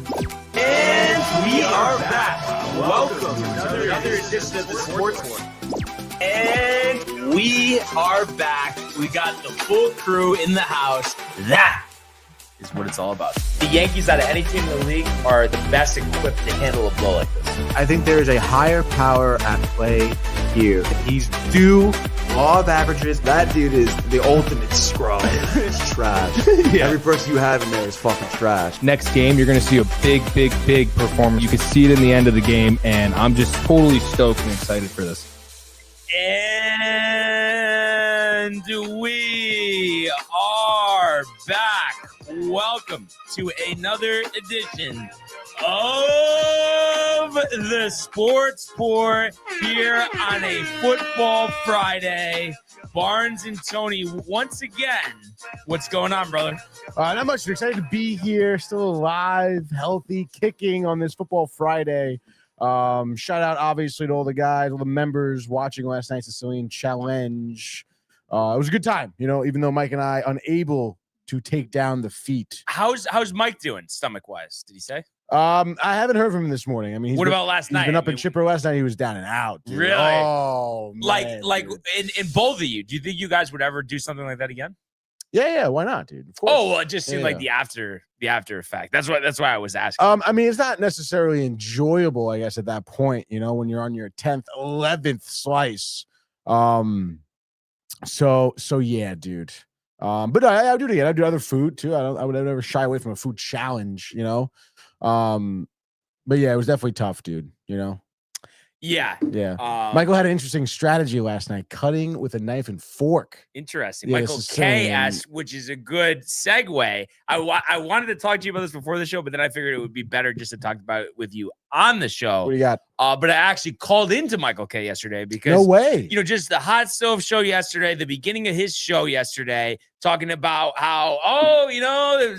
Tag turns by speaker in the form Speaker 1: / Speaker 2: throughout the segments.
Speaker 1: And we are back. Welcome to another edition of the Sports One. And we are back. We got the full crew in the house. That is what it's all about. The Yankees, out of any team in the league, are the best equipped to handle a blow like this.
Speaker 2: I think there is a higher power at play here. He's due law of averages. That dude is the ultimate scrub. It's trash. Yeah. Every person you have in there is fucking trash.
Speaker 3: Next game, you're going to see a big performance. You can see it in the end of the game, and I'm just totally stoked and excited for this.
Speaker 1: And we are back. Welcome to another edition of the Sports Pour here on a Football Friday. Barnes and Tony, once again, what's going on, brother?
Speaker 4: Not much. Excited to be here, still alive, healthy, kicking on this Football Friday. Shout out, obviously, to all the guys, all the members watching last night's Sicilian Challenge. It was a good time, even though Mike and I unable to take down the feat.
Speaker 1: How's Mike doing, stomach-wise? Did he say?
Speaker 4: I haven't heard from him this morning. I mean,
Speaker 1: what about last night?
Speaker 4: He's been up in chipper last night. He was down and out. Dude.
Speaker 1: Really?
Speaker 4: Oh, man,
Speaker 1: like in both of you, do you think you guys would ever do something like that again?
Speaker 4: Yeah. Why not, dude? Of course.
Speaker 1: Oh, well, it just seemed like the after effect. That's why I was asking.
Speaker 4: I mean, it's not necessarily enjoyable, I guess, at that point. When you're on your 10th, 11th slice. So yeah, dude. But I do it again. I do other food too. I would never shy away from a food challenge, But yeah, it was definitely tough, dude.
Speaker 1: Yeah.
Speaker 4: Michael had an interesting strategy last night, cutting with a knife and fork.
Speaker 1: Interesting.
Speaker 4: Yeah,
Speaker 1: Michael K asked, which is a good segue. I wanted to talk to you about this before the show, but then I figured it would be better just to talk about it with you on the show.
Speaker 4: What do you got?
Speaker 1: But I actually called into Michael K yesterday because
Speaker 4: no way.
Speaker 1: Just the hot stove show yesterday, the beginning of his show yesterday, talking about how,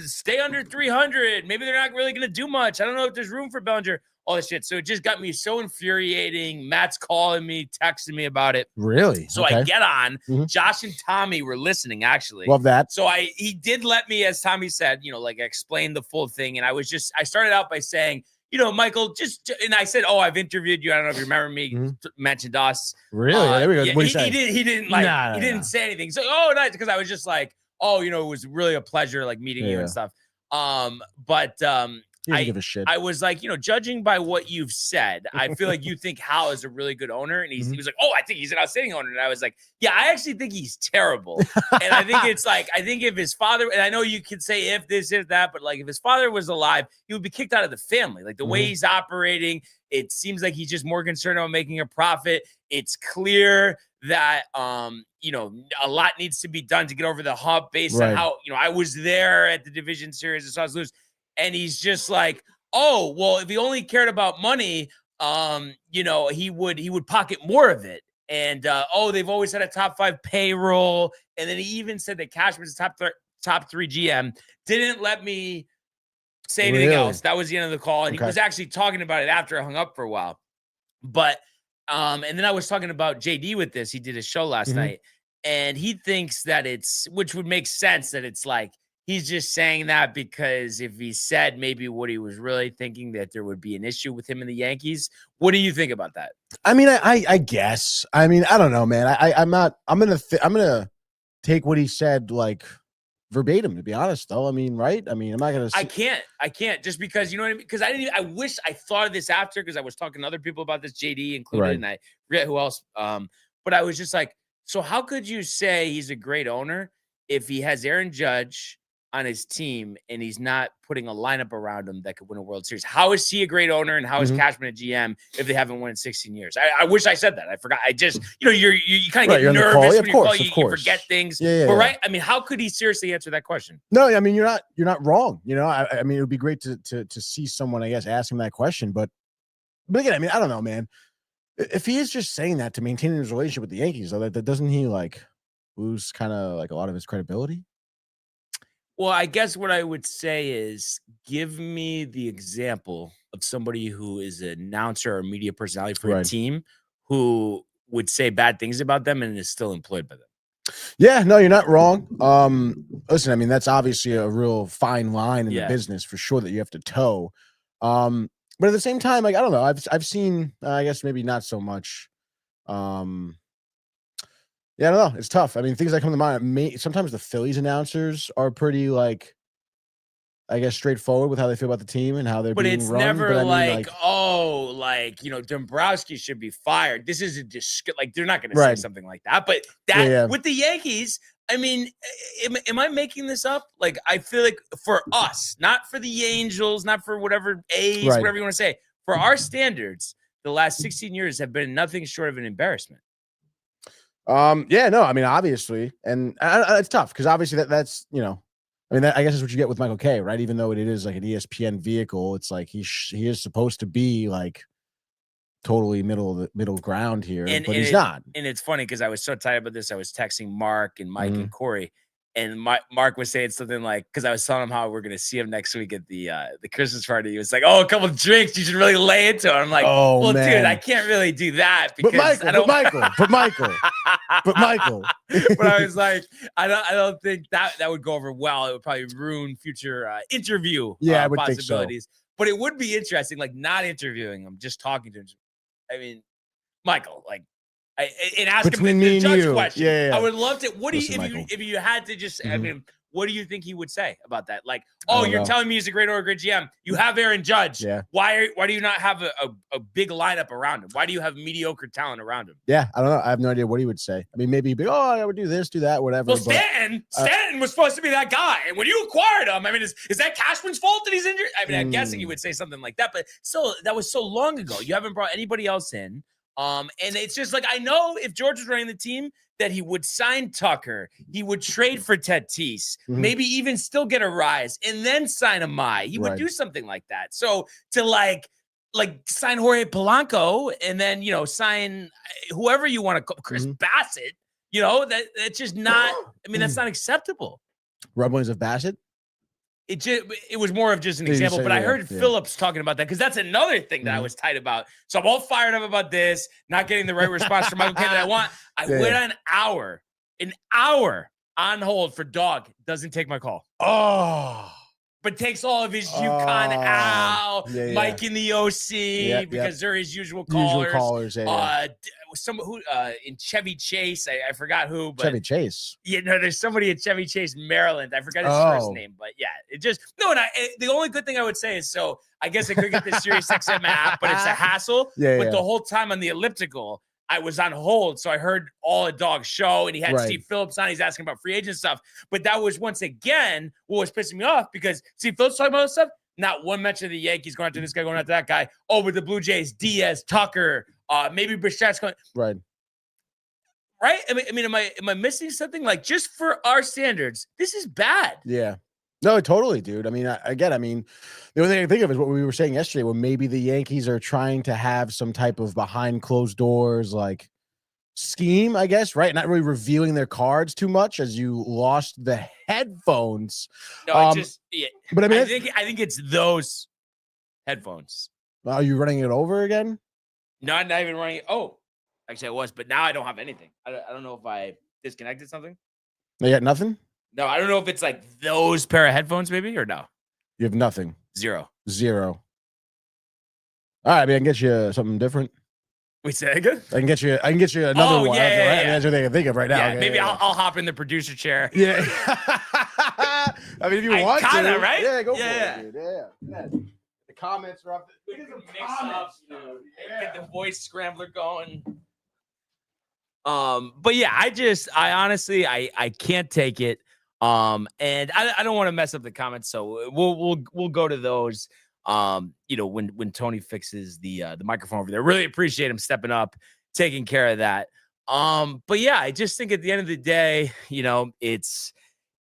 Speaker 1: stay under 300. Maybe they're not really going to do much. I don't know if there's room for Bellinger. All this shit. So it just got me so infuriating. Matt's calling me, texting me about it.
Speaker 4: Really?
Speaker 1: So I get on. Mm-hmm. Josh and Tommy were listening, actually.
Speaker 4: Love that.
Speaker 1: So he did let me, as Tommy said, explain the full thing. And I started out by saying, Michael, and I said, I've interviewed you. I don't know if you remember me, mentioned us.
Speaker 4: Really? There we go.
Speaker 1: Yeah,
Speaker 4: what did
Speaker 1: he didn't he didn't say anything. So, nice. Because I was just like, it was really a pleasure, meeting you and stuff.
Speaker 4: He doesn't give a shit.
Speaker 1: I was like, judging by what you've said, I feel like you think Hal is a really good owner. And he was like, I think he's an outstanding owner. And I was like, yeah, I actually think he's terrible. And I think it's I think if his father, and I know you could say if this, if that, but if his father was alive, he would be kicked out of the family. The way he's operating, it seems like he's just more concerned about making a profit. It's clear that, a lot needs to be done to get over the hump based on how, I was there at the division series and saw us lose. And he's just like, if he only cared about money, he would pocket more of it. And, they've always had a top 5 payroll. And then he even said that Cashman's top 3 GM. Didn't let me say anything else. That was the end of the call. And he was actually talking about it after I hung up for a while. But, and then I was talking about JD with this. He did a show last night. And he thinks that which would make sense, that it's he's just saying that because if he said maybe what he was really thinking, that there would be an issue with him in the Yankees. What do you think about that?
Speaker 4: I mean, I guess. I mean, I don't know, man. I'm gonna take what he said verbatim, to be honest, though. I mean, right? I mean, I'm not gonna.
Speaker 1: I can't just because you know what I mean. Because I wish I thought of this after, because I was talking to other people about this, JD included, and I forget who else. But I was just like, so how could you say he's a great owner if he has Aaron Judge on his team and he's not putting a lineup around him that could win a World Series? How is he a great owner, and how is Cashman a GM if they haven't won in 16 years? I wish I said that. I forgot. I just, you kind of get nervous when you call, you forget things.
Speaker 4: Yeah,
Speaker 1: but right. I mean, how could he seriously answer that question?
Speaker 4: No, I mean, you're not wrong. I mean, it would be great to see someone, I guess, ask him that question. But again, I mean, I don't know, man. If he is just saying that to maintain his relationship with the Yankees, though, that doesn't he lose kind of a lot of his credibility?
Speaker 1: Well, I guess what I would say is, give me the example of somebody who is an announcer or media personality for a team who would say bad things about them and is still employed by them.
Speaker 4: Yeah, no, you're not wrong. Listen, I mean, that's obviously a real fine line in the business for sure that you have to toe. But at the same time, like, I don't know. I've seen, I guess maybe not so much. Yeah, I don't know. It's tough. I mean, things that come to mind. Sometimes the Phillies announcers are pretty, like, I guess, straightforward with how they feel about the team and how they're
Speaker 1: but
Speaker 4: being
Speaker 1: it's
Speaker 4: run.
Speaker 1: never
Speaker 4: But I mean,
Speaker 1: like, oh, like, Dombrowski should be fired. This is like, they're not going to say something like that. But with the Yankees, I mean, am I making this up? Like, I feel like for us, not for the Angels, not for whatever A's, whatever you want to say, for our standards, the last 16 years have been nothing short of an embarrassment.
Speaker 4: Yeah, no, I mean, obviously, and it's tough because obviously that's, I mean, I guess that's what you get with Michael Kay, right? Even though it is like an ESPN vehicle, it's like he is supposed to be like totally middle ground here, but he's not.
Speaker 1: And it's funny because I was so tired about this. I was texting Mark and Mike and Corey, and Mark was saying something like, because I was telling him how we're going to see him next week at the Christmas party. He was like, "Oh, a couple of drinks, you should really lay into it." I'm like, "Oh, well, man, dude, I can't really do that because
Speaker 4: but Michael."
Speaker 1: But I was like, I don't think that would go over well. It would probably ruin future interview
Speaker 4: I would
Speaker 1: possibilities.
Speaker 4: Think so.
Speaker 1: But it would be interesting, like not interviewing him, just talking to him. I mean, Michael, like, and ask
Speaker 4: between
Speaker 1: him
Speaker 4: me
Speaker 1: the judge
Speaker 4: and you.
Speaker 1: question.
Speaker 4: Yeah.
Speaker 1: I would love to. What do you,
Speaker 4: Michael,
Speaker 1: if you had to just, I mean, what do you think he would say about that? Like, oh, you're telling me he's a great owner, great GM. You have Aaron Judge.
Speaker 4: Yeah.
Speaker 1: Why do you not have a big lineup around him? Why do you have mediocre talent around him?
Speaker 4: Yeah, I don't know. I have no idea what he would say. I mean, maybe he'd be, oh, I would do this, do that, whatever.
Speaker 1: Well, Stanton was supposed to be that guy. And when you acquired him, I mean, is that Cashman's fault that he's injured? I mean, I'm guessing he would say something like that, but still, that was so long ago. You haven't brought anybody else in. And it's just like, I know if George was running the team that he would sign Tucker, he would trade for Tatis, maybe even still get a rise and then sign a Mai. He would do something like that. So to like sign Jorge Polanco and then, sign whoever you want to call Chris Bassett, that's just not, I mean, that's not acceptable.
Speaker 4: Rumblings of Bassett?
Speaker 1: It was more of just an example, but I heard Phillips talking about that because that's another thing that I was tight about. So I'm all fired up about this, not getting the right response from Michael Kay that I want. I went an hour on hold for Dog. Doesn't take my call.
Speaker 4: Oh,
Speaker 1: but takes all of his UConn out, Mike in the OC because they're his usual callers. Some who in Chevy Chase, I forgot who, but
Speaker 4: Chevy Chase.
Speaker 1: There's somebody at Chevy Chase, Maryland. I forgot his first name, but it just the only good thing I would say is, so I guess I could get the Sirius XM app, but it's a hassle. But the whole time on the elliptical, I was on hold, so I heard all a Dog show, and he had Steve Phillips on. He's asking about free agent stuff, but that was once again what was pissing me off because Steve Phillips talking about this stuff. Not one mention of the Yankees going after this guy, going after that guy. Oh, with the Blue Jays, Diaz, Tucker, maybe Brichat's going.
Speaker 4: Right.
Speaker 1: I mean, am I missing something? Like, just for our standards, this is bad.
Speaker 4: Yeah. No, totally, dude. I mean, the only thing I think of is what we were saying yesterday, when maybe the Yankees are trying to have some type of behind closed doors, like, scheme, I guess, right? Not really revealing their cards too much as you lost the headphones.
Speaker 1: No,
Speaker 4: but I mean,
Speaker 1: I think it's those headphones.
Speaker 4: Are you running it over again?
Speaker 1: No, I'm not even running it. Oh, actually I was, but now I don't have anything. I don't know if I disconnected something.
Speaker 4: You got nothing?
Speaker 1: No, I don't know if it's like those pair of headphones maybe or no.
Speaker 4: You have nothing.
Speaker 1: Zero.
Speaker 4: All right, I mean, I can get you something different.
Speaker 1: Wait, say that again?
Speaker 4: I can get you another one.
Speaker 1: Yeah.
Speaker 4: That's what I can think of right now.
Speaker 1: Yeah, okay, maybe I'll hop in the producer chair.
Speaker 4: Yeah. I mean, if you want to.
Speaker 1: Right?
Speaker 4: Yeah, go for it, dude. Yeah. The comments are up.
Speaker 1: Look at the mix-ups, get the voice scrambler going. But yeah, I honestly, I can't take it. And I don't want to mess up the comments, so we'll go to those. When Tony fixes the microphone over there. Really appreciate him stepping up, taking care of that. But yeah, I just think at the end of the day, it's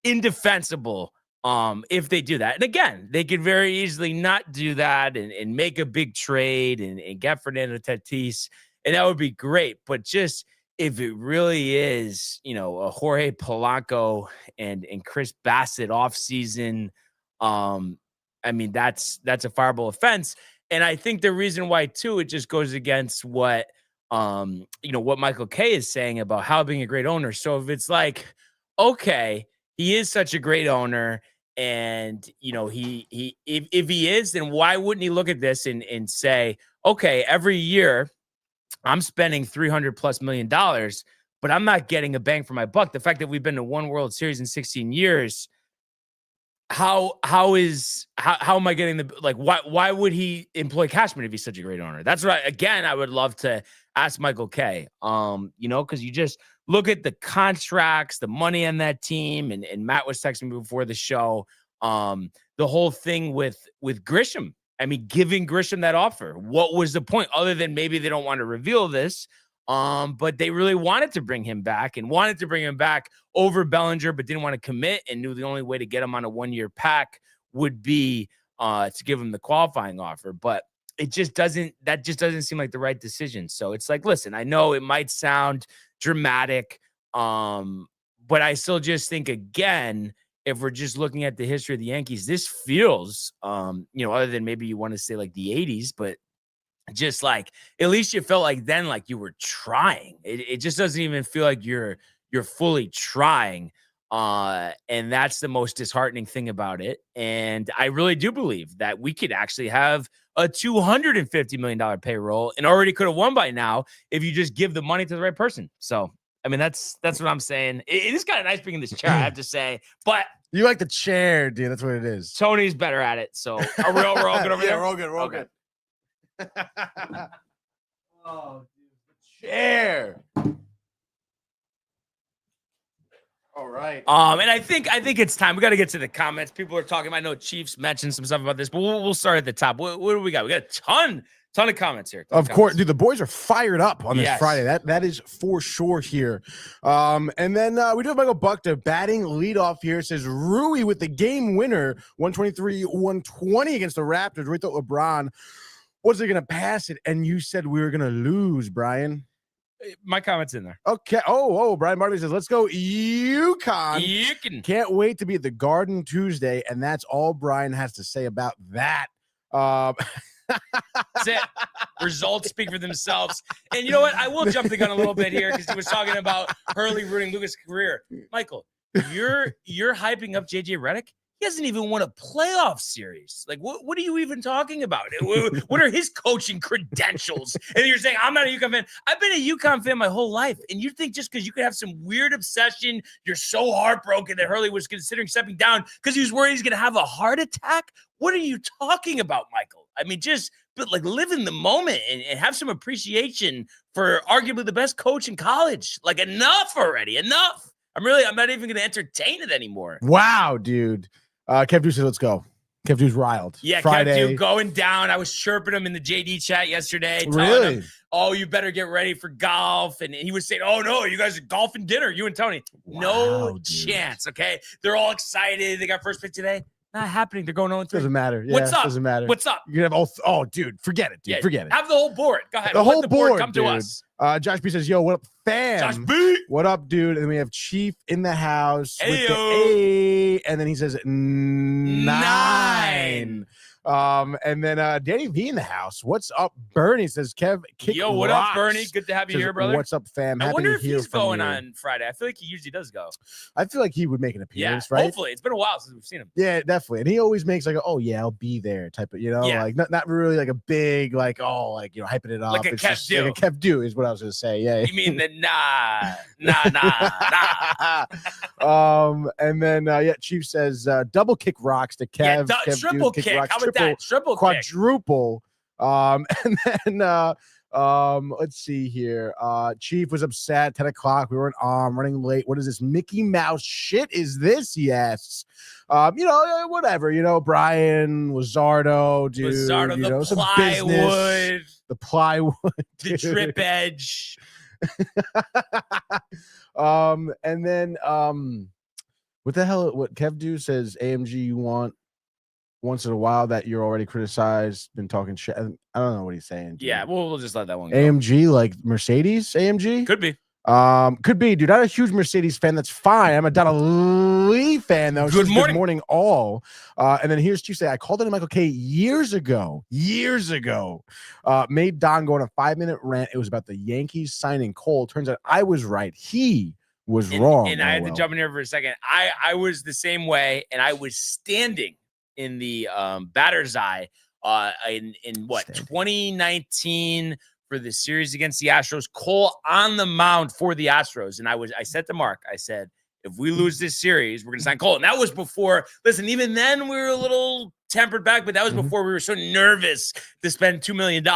Speaker 1: indefensible if they do that. And again, they could very easily not do that and make a big trade and get Fernando Tatis, and that would be great. But just if it really is, a Jorge Polanco and Chris Bassett offseason, I mean, that's a fireable offense. And I think the reason why, too, it just goes against what Michael Kay is saying about how being a great owner. So if it's like, okay, he is such a great owner And, if he is, then why wouldn't he look at this and say, okay, every year I'm spending $300+ million, but I'm not getting a bang for my buck. The fact that we've been to one World Series in 16 years, how am I getting why would he employ Cashman if he's such a great owner? That's what I would love to ask Michael Kay. Because you just look at the contracts, the money on that team, and Matt was texting me before the show. The whole thing with Grisham. I mean, giving Grisham that offer. What was the point other than maybe they don't want to reveal this? But they really wanted to bring him back over Bellinger, but didn't want to commit and knew the only way to get him on a 1-year pack would be to give him the qualifying offer. But that just doesn't seem like the right decision. So it's like, listen, I know it might sound dramatic, but I still just think, again, if we're just looking at the history of the Yankees, this feels, other than maybe you want to say like the 80s, but just like, at least you felt like then, like you were trying. It just doesn't even feel like you're fully trying. And that's the most disheartening thing about it. And I really do believe that we could actually have a $250 million payroll and already could have won by now if you just give the money to the right person. So, I mean, that's what I'm saying. It is kind of nice being in this chair, I have to say, but
Speaker 4: you like the chair, dude. That's what it is.
Speaker 1: Tony's better at it. So we're all good over there?
Speaker 4: We're all good. We're all good. Oh, dude, the chair. All right.
Speaker 1: And I think it's time. We got to get to the comments. People are talking. I know Chiefs mentioned some stuff about this, but we'll start at the top. What do we got? We got a ton of comments here.
Speaker 4: Of course, dude. The boys are fired up on this Friday. That is for sure here. And then we do have Michael Buckner batting leadoff here. It says Rui with the game winner, 123-120 against the Raptors. We thought LeBron was going to pass it, and you said we were going to lose, Brian.
Speaker 1: My comment's in there.
Speaker 4: Okay. Brian Martin says, let's go UConn. Can't wait to be at the Garden Tuesday, and that's all Brian has to say about that.
Speaker 1: That's it. Results speak for themselves. And you know what? I will jump the gun a little bit here because he was talking about Hurley ruining Lucas' career. Michael, you're hyping up JJ Redick. He hasn't even won a playoff series. Like, what are you even talking about? What are his coaching credentials? And you're saying, I'm not a UConn fan. I've been a UConn fan my whole life. And you think just because you could have some weird obsession, you're so heartbroken that Hurley was considering stepping down because he was worried he's going to have a heart attack? What are you talking about, Michael? I mean, live in the moment and have some appreciation for arguably the best coach in college. Like, enough already. Enough. I'm not even going to entertain it anymore.
Speaker 4: Wow, dude. Kev Dew says, let's go. Kev Dew's riled.
Speaker 1: Yeah,
Speaker 4: Friday.
Speaker 1: Kev Dew going down. I was chirping him in the JD chat yesterday.
Speaker 4: Really?
Speaker 1: Him, oh, you better get ready for golf. And he was saying, oh, no, you guys are golfing dinner, you and Tony.
Speaker 4: Wow,
Speaker 1: no chance, okay? They're all excited. They got first pick today. Not happening. They're going 0-3.
Speaker 4: Doesn't matter. Yeah,
Speaker 1: What's up?
Speaker 4: Doesn't matter.
Speaker 1: What's up?
Speaker 4: You can have dude, forget it. Dude.
Speaker 1: Yeah,
Speaker 4: forget it.
Speaker 1: Have the whole board. Go ahead.
Speaker 4: The whole board
Speaker 1: come
Speaker 4: dude.
Speaker 1: to us.
Speaker 4: Josh B says, yo, what up, fam?
Speaker 1: Josh B.
Speaker 4: What up, dude? And then we have Chief in the house with the A. And then he says 9. And then Danny V in the house. What's up, Bernie? Says Kev.
Speaker 1: Yo, what up, Bernie? Good to have you here, brother.
Speaker 4: What's up, fam?
Speaker 1: I
Speaker 4: Happy
Speaker 1: wonder
Speaker 4: to
Speaker 1: if
Speaker 4: hear
Speaker 1: he's
Speaker 4: from
Speaker 1: going
Speaker 4: you.
Speaker 1: on Friday. I feel like he usually does go.
Speaker 4: I feel like he would make an appearance,
Speaker 1: Yeah,
Speaker 4: right?
Speaker 1: hopefully. It's been a while since we've seen him.
Speaker 4: Yeah, definitely. And he always makes like, oh yeah, I'll be there type of, like not really like a big like, hyping it up.
Speaker 1: Like a
Speaker 4: It's
Speaker 1: Kev
Speaker 4: just
Speaker 1: Dew.
Speaker 4: like a Kev Dew is what I was gonna say. Yeah.
Speaker 1: You mean the nah.
Speaker 4: And then Chief says double kick rocks to Kev.
Speaker 1: Yeah,
Speaker 4: Kev
Speaker 1: triple
Speaker 4: Dew,
Speaker 1: kick.
Speaker 4: rocks,
Speaker 1: How about that? Triple kick.
Speaker 4: quadruple. And then let's see here. Chief was upset. 10 o'clock. We weren't running late. What is this Mickey Mouse shit? Is this? He asks. Whatever. Brian Luzardo, dude.
Speaker 1: Luzardo, the
Speaker 4: some
Speaker 1: plywood,
Speaker 4: business, the plywood,
Speaker 1: the drip edge.
Speaker 4: And then what the hell? What Kev Dew says? AMG, you want once in a while that you're already criticized, been talking shit. I don't know what he's saying. Dude.
Speaker 1: Yeah, we'll just let that one go.
Speaker 4: AMG, like Mercedes AMG?
Speaker 1: Could be.
Speaker 4: Could be, dude. Not a huge Mercedes fan. That's fine. I'm a Donald Lee fan, though.
Speaker 1: Good morning.
Speaker 4: Good morning, all. And then here's Tuesday. I called in Michael K years ago. Made Don go on a 5-minute rant. It was about the Yankees signing Cole. Turns out I was right. He was wrong.
Speaker 1: And I had to jump in here for a second. I was the same way, and I was standing in the batter's eye in what 2019 for the series against the Astros. Cole on the mound for the Astros, and I said to Mark, I said, if we lose this series, we're gonna sign Cole. And that was before. Listen, even then we were a little tempered back, but that was before we were so nervous to spend $2 million.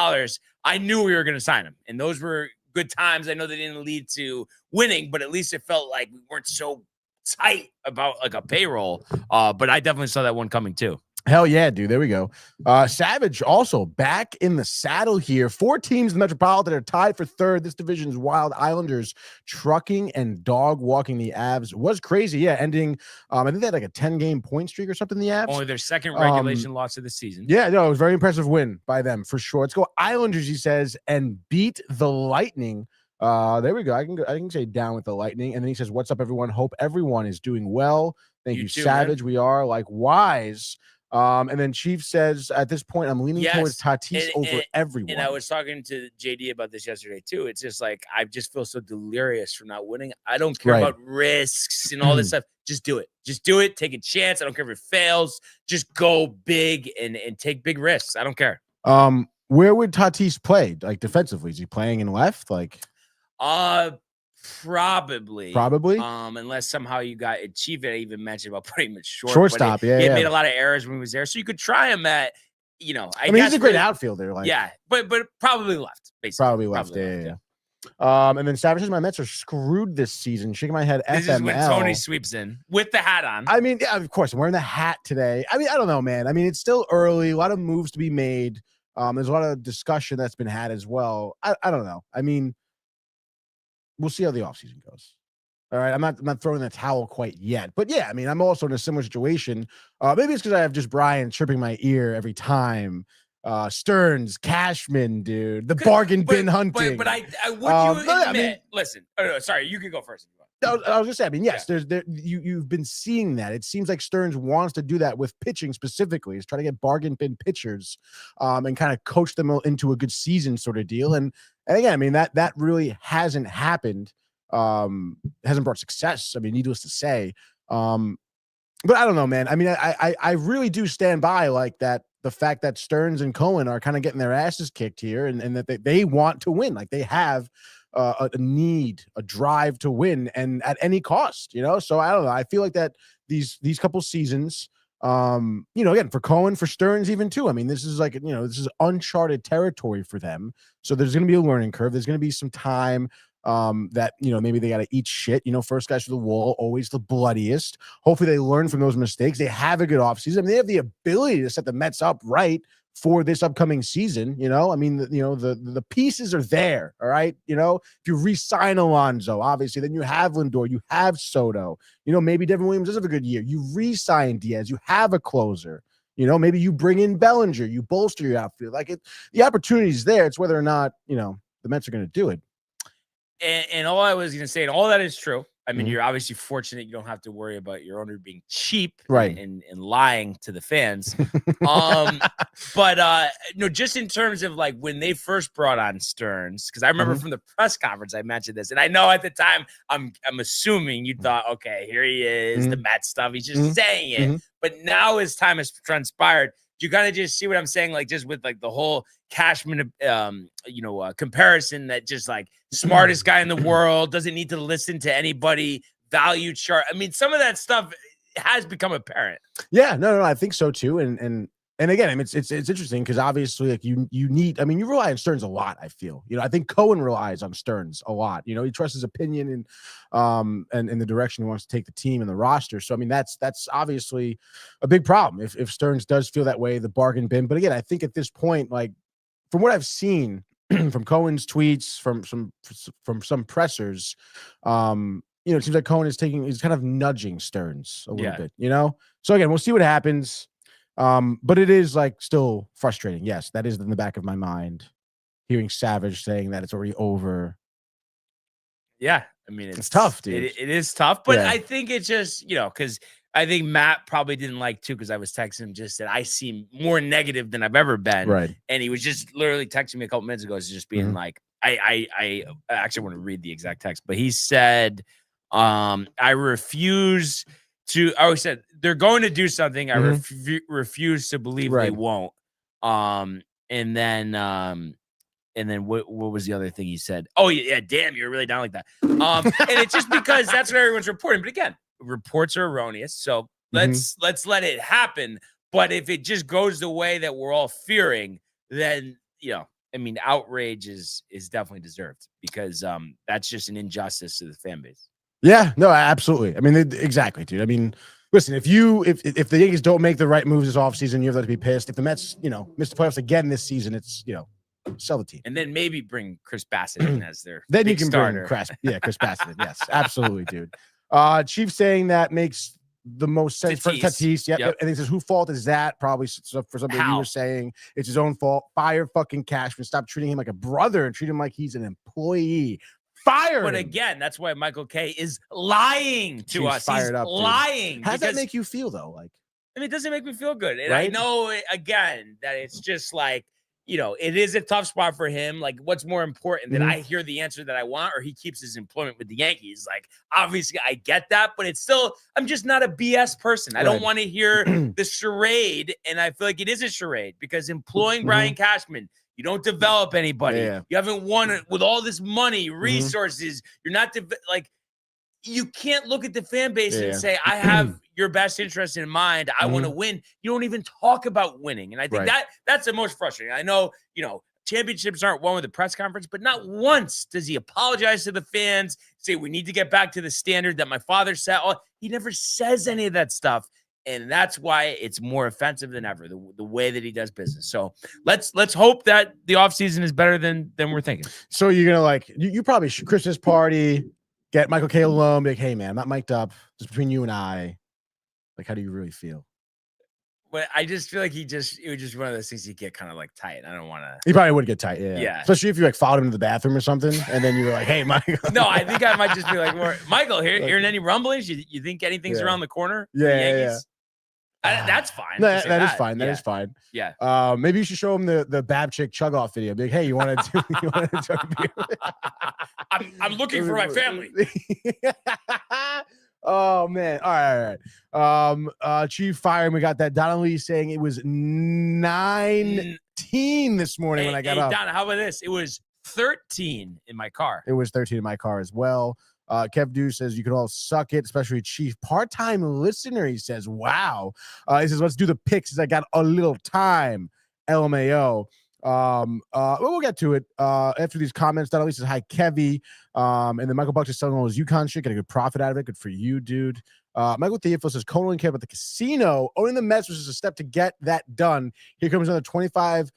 Speaker 1: I knew we were gonna sign him, and those were good times. I know they didn't lead to winning, but at least it felt like we weren't so tight about like a payroll. But I definitely saw that one coming too.
Speaker 4: Hell yeah, dude. There we go. Savage also back in the saddle here. 4 teams in the Metropolitan are tied for third. This division's Wild Islanders trucking and dog walking the Avs. Was crazy. Yeah, ending, I think they had like a 10-game point streak or something, the Avs.
Speaker 1: Only their second regulation loss of the season.
Speaker 4: Yeah, no, it was a very impressive win by them for sure. Let's go Islanders, he says, and beat the Lightning. There we go. I can say down with the Lightning. And then he says, what's up, everyone? Hope everyone is doing well. Thank you,
Speaker 1: too,
Speaker 4: Savage.
Speaker 1: man.
Speaker 4: We are likewise. And then Chief says, at this point, I'm leaning towards Tatis over everyone.
Speaker 1: And I was talking to JD about this yesterday too. It's just like, I just feel so delirious from not winning. I don't care about risks and all this stuff. Just do it. Just do it. Take a chance. I don't care if it fails. Just go big and take big risks. I don't care.
Speaker 4: Where would Tatis play? Like defensively? Is he playing in left? Like,
Speaker 1: probably. Unless somehow you got it. Chief had even mentioned about putting him at
Speaker 4: shortstop.
Speaker 1: He made a lot of errors when he was there, so you could try him at. I mean,
Speaker 4: he's a great outfielder. Like,
Speaker 1: but probably left. Basically,
Speaker 4: probably left. Yeah. And then Savage says my Mets are screwed this season. Shaking my head.
Speaker 1: This is when Tony sweeps in with the hat on.
Speaker 4: I mean, yeah, of course, I'm wearing the hat today. I mean, I don't know, man. I mean, it's still early. A lot of moves to be made. There's a lot of discussion that's been had as well. I don't know. I mean, we'll see how the offseason goes. All right. I'm not throwing the towel quite yet. But yeah, I mean, I'm also in a similar situation. Maybe it's because I have just Brian chirping my ear every time. Stearns, Cashman, dude. The bargain bin hunting.
Speaker 1: But I would you admit, listen. Oh, no, sorry, you can go first.
Speaker 4: I was just saying, I mean, yes, you've been seeing that. It seems like Stearns wants to do that with pitching specifically. He's trying to get bargain bin pitchers and kind of coach them into a good season sort of deal. And again, I mean, that really hasn't happened. Hasn't brought success. I mean, needless to say. But I don't know, man. I mean, I really do stand by like that. The fact that Stearns and Cohen are kind of getting their asses kicked here and that they want to win. Like they have a need, a drive to win and at any cost, So I don't know. I feel like that these couple seasons, again, for Cohen, for Stearns even too. I mean, this is like, this is uncharted territory for them. So there's going to be a learning curve. There's going to be some time that, maybe they got to eat shit, first guys to the wall, always the bloodiest. Hopefully they learn from those mistakes. They have a good offseason. I mean, they have the ability to set the Mets up right for this upcoming season. I mean, the pieces are there. All right. If you re-sign Alonso, obviously, then you have Lindor, you have Soto, maybe Devin Williams does have a good year. You re-sign Diaz, you have a closer. Maybe you bring in Bellinger, you bolster your outfield. Like the opportunity is there. It's whether or not, the Mets are going to do it.
Speaker 1: And all I was going to say, and all that is true. I mean, you're obviously fortunate you don't have to worry about your owner being cheap,
Speaker 4: right,
Speaker 1: and lying to the fans. But just in terms of like when they first brought on Stearns, because I remember from the press conference I mentioned this, and I know at the time I'm assuming you thought, okay, here he is, the Met stuff, he's just saying it. But now as time has transpired, you kind of just see what I'm saying, like just with like the whole Cashman, comparison that just like smartest guy in the world, doesn't need to listen to anybody, value chart. I mean, some of that stuff has become apparent.
Speaker 4: Yeah, no, I think so too. And again, I mean, it's interesting because obviously, like you need. I mean, you rely on Stearns a lot. I feel. I think Cohen relies on Stearns a lot. He trusts his opinion and in the direction he wants to take the team and the roster. So I mean, that's obviously a big problem if Stearns does feel that way, the bargain bin. But again, I think at this point, like from what I've seen from Cohen's tweets, from some pressers, it seems like Cohen is he's kind of nudging Stearns a little bit. So again, we'll see what happens. But it is like still frustrating. Yes, that is in the back of my mind. Hearing Savage saying that it's already over.
Speaker 1: Yeah, I mean it's
Speaker 4: tough, dude.
Speaker 1: It is tough, but I think it's just because I think Matt probably didn't like too because I was texting him just that I seem more negative than I've ever been,
Speaker 4: right? And
Speaker 1: he was just literally texting me a couple minutes ago, just being like, I actually want to read the exact text, but he said, I refuse to. I always said they're going to do something. I refuse to believe they won't. And then what was the other thing he said? Oh yeah, damn, you're really down like that. And it's just because that's what everyone's reporting. But again, reports are erroneous, so let's let it happen. But if it just goes the way that we're all fearing, then I mean, outrage is definitely deserved because that's just an injustice to the fan base.
Speaker 4: Yeah, no, absolutely. I mean, exactly, dude. I mean, listen, if the Yankees don't make the right moves this offseason, you have to be pissed. If the Mets, miss the playoffs again this season, it's sell the team.
Speaker 1: And then maybe bring Chris Bassett in as their
Speaker 4: then you can
Speaker 1: starter.
Speaker 4: Bring Chris Bassett in. Yes, absolutely, dude. Chief saying that makes the most sense for Tatis. Yep. And he says, whose fault is that? Probably for something you were saying. It's his own fault. Fire fucking Cashman. Stop treating him like a brother and treat him like he's an employee. Fire.
Speaker 1: But again, that's why Michael K is lying to us. He's lying.
Speaker 4: How does that make you feel though? Like,
Speaker 1: I mean, it doesn't make me feel good. And I know again that it's just like, it is a tough spot for him. Like, what's more important that I hear the answer that I want, or he keeps his employment with the Yankees? Like, obviously, I get that, but it's still, I'm just not a BS person. I don't want to hear the charade, and I feel like it is a charade because employing Brian Cashman, you don't develop anybody. You haven't won it with all this money, resources. You're not you can't look at the fan base and say, I have your best interest in mind. I want to win. You don't even talk about winning. And I think that's the most frustrating. I know, championships aren't won with a press conference, but not once does he apologize to the fans, say we need to get back to the standard that my father set. He never says any of that stuff. And that's why it's more offensive than ever, the way that he does business. So let's hope that the offseason is better than we're thinking.
Speaker 4: So you're going to you probably should Christmas party, get Michael K alone, be like, hey, man, I'm not mic'd up. Just between you and I. Like, how do you really feel?
Speaker 1: But I just feel like it was just one of those things you get kind of like tight. I don't want to.
Speaker 4: He probably would get tight. Yeah. Especially if you followed him to the bathroom or something. And then you were like, hey, Michael.
Speaker 1: No, I think I might just be like, Michael, hearing any rumblings? You think anything's around the corner?
Speaker 4: Yeah.
Speaker 1: That's fine.
Speaker 4: That is fine. That is fine.
Speaker 1: Yeah.
Speaker 4: Maybe you should show him the Babchick chug off video. Be like, hey, you want to chug a beer?
Speaker 1: I'm looking for my family.
Speaker 4: Oh man. All right. Chief Fire, and we got that. Donnelly saying it was 19 this morning when I got up.
Speaker 1: Donna, how about this? It was 13 in my car.
Speaker 4: It was 13 in my car as well. Kev Dew says you can all suck it, especially Chief. Part-time listener, he says, wow. He says, let's do the picks. He says, I got a little time. LMAO. We'll get to it after these comments. Donnelly says, hi, Kevy. And then Michael Buck is selling all his UConn shit. Get a good profit out of it. Good for you, dude. Michael Theophilus says, Conan Kev at the casino. Owning the Mets was just a step to get that done. Here comes another 25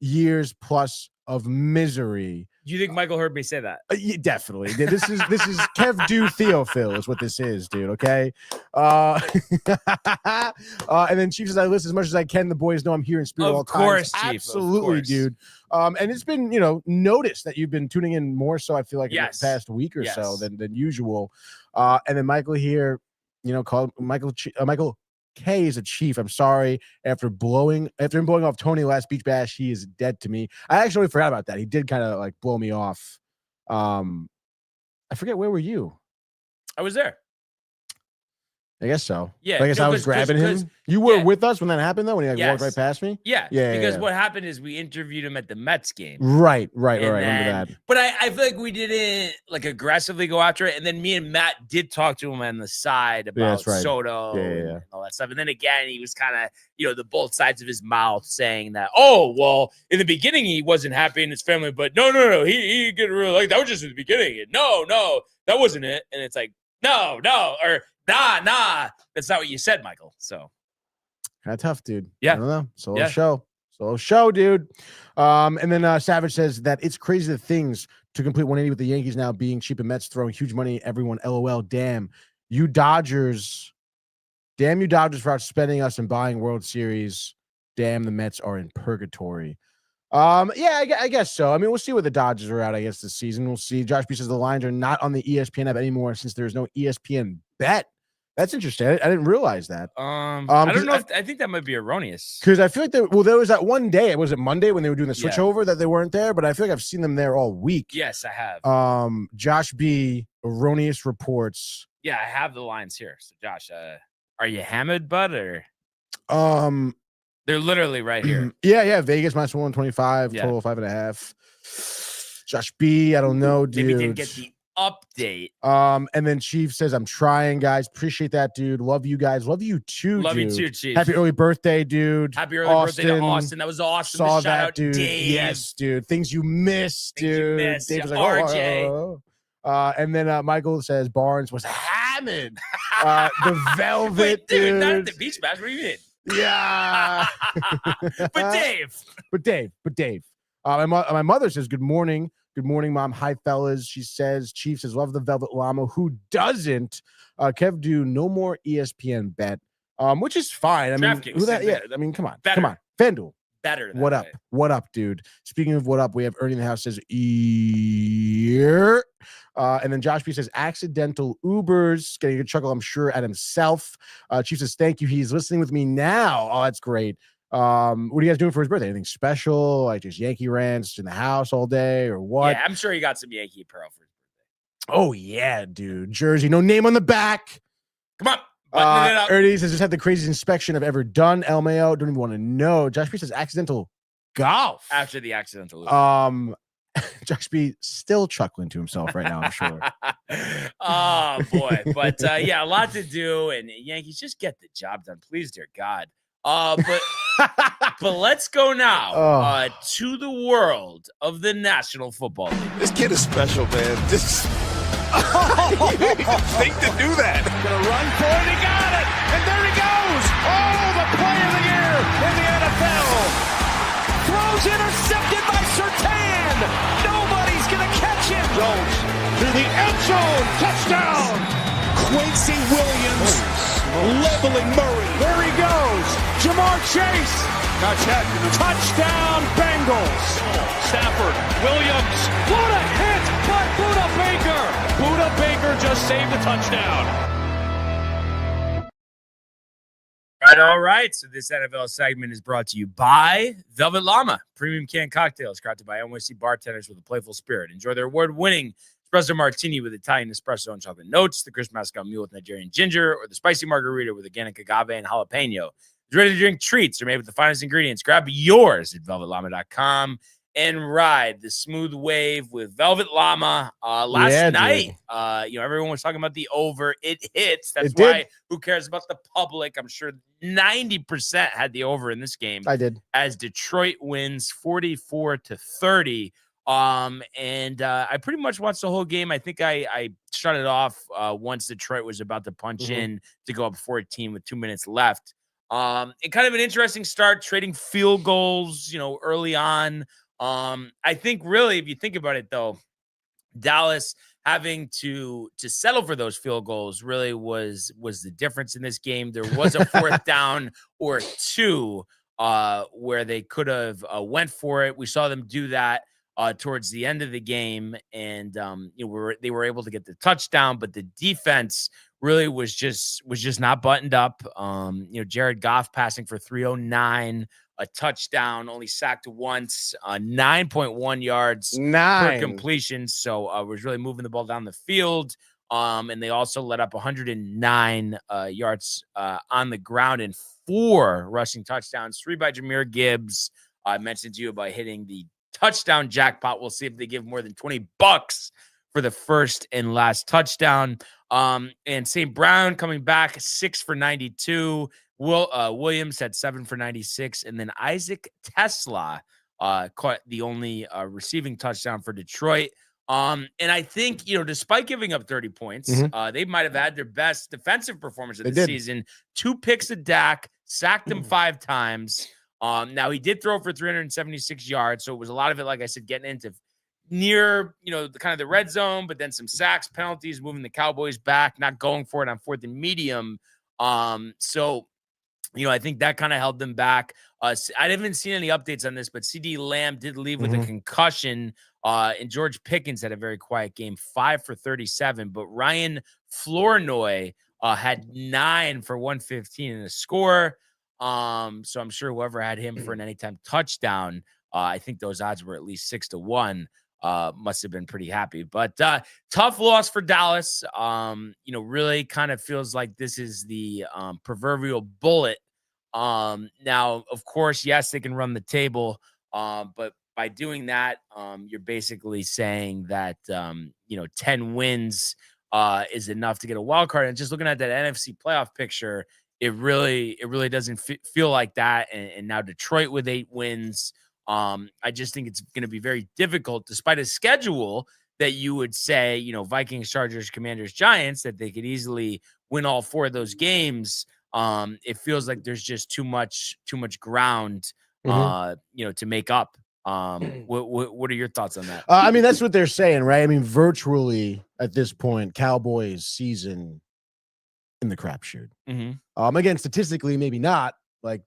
Speaker 4: years plus of misery.
Speaker 1: Do you think Michael heard me say that?
Speaker 4: Yeah, definitely. This is Kev Dew Theophil is what this is, dude. Okay. And then Chief says, I listen as much as I can. The boys know I'm here in spirit all times.
Speaker 1: Chief,
Speaker 4: absolutely, dude. And it's been noticed that you've been tuning in more so. I feel like in the past week or so than usual. And then Michael here, called Michael K is a Chief. I'm sorry. After him blowing off Tony last Beach Bash, he is dead to me. I actually forgot about that. He did kind of like blow me off. I forget, where were you?
Speaker 1: I was there.
Speaker 4: I guess so.
Speaker 1: Yeah.
Speaker 4: I guess I was grabbing him. You were with us when that happened, though, when he walked right past me?
Speaker 1: Yeah. Because what happened is we interviewed him at the Mets game.
Speaker 4: Right. I remember that.
Speaker 1: But I feel like we didn't aggressively go after it. And then me and Matt did talk to him on the side about Soto and all that stuff. And then again, he was kind of, the both sides of his mouth saying that, oh, well, in the beginning, he wasn't happy in his family. But no. He get really like that was just in the beginning. And no, that wasn't it. And it's like, no, or nah, that's not what you said, Michael. So
Speaker 4: kind of tough, dude.
Speaker 1: Yeah.
Speaker 4: I don't know. Solo show, dude. And then Savage says that it's crazy the things to complete 180 with the Yankees now being cheap and Mets throwing huge money at everyone. LOL. Damn you Dodgers for outspending us and buying World Series. Damn, the Mets are in purgatory. I guess so. I mean, we'll see what the Dodgers are at, I guess, this season. We'll see. Josh B says the lines are not on the ESPN app anymore since there's no ESPN bet. That's interesting. I didn't realize that.
Speaker 1: I don't know. I think that might be erroneous.
Speaker 4: Because I feel like there was that one day. Was it Monday when they were doing the switchover that they weren't there? But I feel like I've seen them there all week.
Speaker 1: Yes, I have.
Speaker 4: Josh B. Erroneous reports.
Speaker 1: Yeah, I have the lines here. So, Josh, are you hammered, bud? Or
Speaker 4: they're
Speaker 1: literally right here.
Speaker 4: Yeah. Vegas minus 125, total 5.5. Josh B. I don't know, dude.
Speaker 1: Maybe didn't get the update.
Speaker 4: And then Chief says, I'm trying, guys. Appreciate that, dude. Love you guys. Love you too,
Speaker 1: Love
Speaker 4: dude.
Speaker 1: you too, Chief.
Speaker 4: Happy early birthday, dude.
Speaker 1: Happy early birthday to Austin. That was awesome.
Speaker 4: Saw
Speaker 1: Shout
Speaker 4: that,
Speaker 1: out
Speaker 4: dude.
Speaker 1: Dave.
Speaker 4: Yes, dude. Things you missed, dude. Dave was like,
Speaker 1: RJ.
Speaker 4: And then Michael says Barnes was hammered. The Velvet,
Speaker 1: Wait, dude.
Speaker 4: dude.
Speaker 1: Not at the beach bash. What do you mean?
Speaker 4: Yeah.
Speaker 1: But Dave.
Speaker 4: My mother says, good morning. Good morning, Mom. Hi, fellas. She says, Chief says, love the Velvet Llama. Who doesn't? Kev, do no more ESPN bet, which is fine. I mean, who that? Yeah, I mean, come on.
Speaker 1: Better.
Speaker 4: Come on. FanDuel.
Speaker 1: Better.
Speaker 4: What up? What up, dude? Speaking of what up, we have Ernie in the house says, ear. And then Josh B says, accidental Ubers. Getting a chuckle, I'm sure, at himself. Chief says, thank you. He's listening with me now. Oh, that's great. What are you guys doing for his birthday? Anything special? Like just Yankee rants in the house all day or what?
Speaker 1: Yeah, I'm sure he got some Yankee apparel for his birthday.
Speaker 4: Oh yeah, dude. Jersey, no name on the back.
Speaker 1: Come on. Button it up.
Speaker 4: Ernie says, just had the craziest inspection I've ever done. LMAO, don't even want to know. Josh B says, accidental golf.
Speaker 1: After the accidental.
Speaker 4: Josh B still chuckling to himself right now, I'm sure.
Speaker 1: Oh boy. But yeah, a lot to do, and Yankees just get the job done. Please, dear God. But let's go now to the world of the National Football League.
Speaker 5: This kid is special, man. This think to do that.
Speaker 6: Gonna run for it. He got it, and there he goes. Oh, the play of the year in the NFL. Throws intercepted by Surtain. Nobody's gonna catch him. Jones to the end zone. Touchdown. Quincy Williams leveling Murray. There he goes. Jamar Chase. Not yet. Touchdown Bengals. Stafford. Williams. What a hit by Buda Baker. Buda Baker just saved the touchdown.
Speaker 1: All right. So this NFL segment is brought to you by Velvet Llama, premium canned cocktails crafted by AM EST bartenders with a playful spirit. Enjoy their award-winning espresso martini with Italian espresso and chocolate notes, the crisp Moscow mule with Nigerian ginger, or the spicy margarita with organic agave and jalapeno. Ready-to-drink treats are made with the finest ingredients. Grab yours at velvetllama.com and ride the smooth wave with Velvet Llama. Last night, everyone was talking about the over. It hits. That's why. Who cares about the public? I'm sure 90% had the over in this game.
Speaker 4: I did.
Speaker 1: As Detroit wins 44-30. And I pretty much watched the whole game. I think I shut it off once Detroit was about to punch in to go up 14 with 2 minutes left. And kind of an interesting start, trading field goals, early on. I think really, if you think about it, though, Dallas having to settle for those field goals really was the difference in this game. There was a fourth down or two where they could have went for it. We saw them do that towards the end of the game, and they were able to get the touchdown, but the defense really was just not buttoned up. Jared Goff passing for 309, a touchdown, only sacked once, 9.1 yards per completion. So was really moving the ball down the field. And they also let up 109 yards on the ground and 4 rushing touchdowns, 3 by Jahmyr Gibbs. I mentioned to you about hitting the touchdown jackpot. We'll see if they give more than $20 for the first and last touchdown. And St. Brown coming back 6 for 92. Williams had 7 for 96. And then Isaac Tesla caught the only receiving touchdown for Detroit. And I think, despite giving up 30 points, they might have had their best defensive performance of the season. 2 picks of Dak, sacked him 5 times. Now he did throw for 376 yards. So it was a lot of it, like I said, getting into near, the red zone, but then some sacks, penalties, moving the Cowboys back, not going for it on 4th and medium. So I think that kind of held them back. I haven't seen any updates on this, but CD Lamb did leave with a concussion. And George Pickens had a very quiet game, 5 for 37. But Ryan Flournoy had 9 for 115 in the score. So I'm sure whoever had him for an anytime touchdown, I think those odds were at least 6-1. Must have been pretty happy. But tough loss for Dallas. Really kind of feels like this is the proverbial bullet. Now, of course, yes, they can run the table, but by doing that, you're basically saying that 10 wins is enough to get a wild card. And just looking at that NFC playoff picture, it really doesn't feel like that. And now Detroit with 8 wins. I just think it's going to be very difficult, despite a schedule that you would say, Vikings, Chargers, Commanders, Giants, that they could easily win all 4 of those games. It feels like there's just too much ground, to make up. What are your thoughts on that?
Speaker 4: I mean, that's what they're saying, right? I mean, virtually at this point, Cowboys season in the crapshoot. Again, statistically, maybe not, like,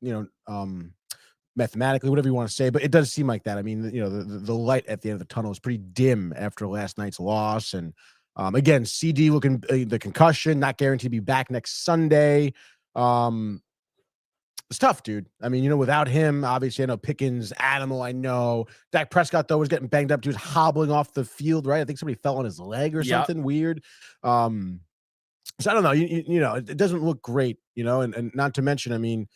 Speaker 4: mathematically, whatever you want to say, but it does seem like that. I mean, the light at the end of the tunnel is pretty dim after last night's loss. And again, CD looking the concussion, not guaranteed to be back next Sunday. It's tough, dude. I mean, without him, obviously, I know Pickens, animal, I know. Dak Prescott, though, was getting banged up. Dude, hobbling off the field, right? I think somebody fell on his leg or something weird. So I don't know. It doesn't look great, and not to mention, I mean,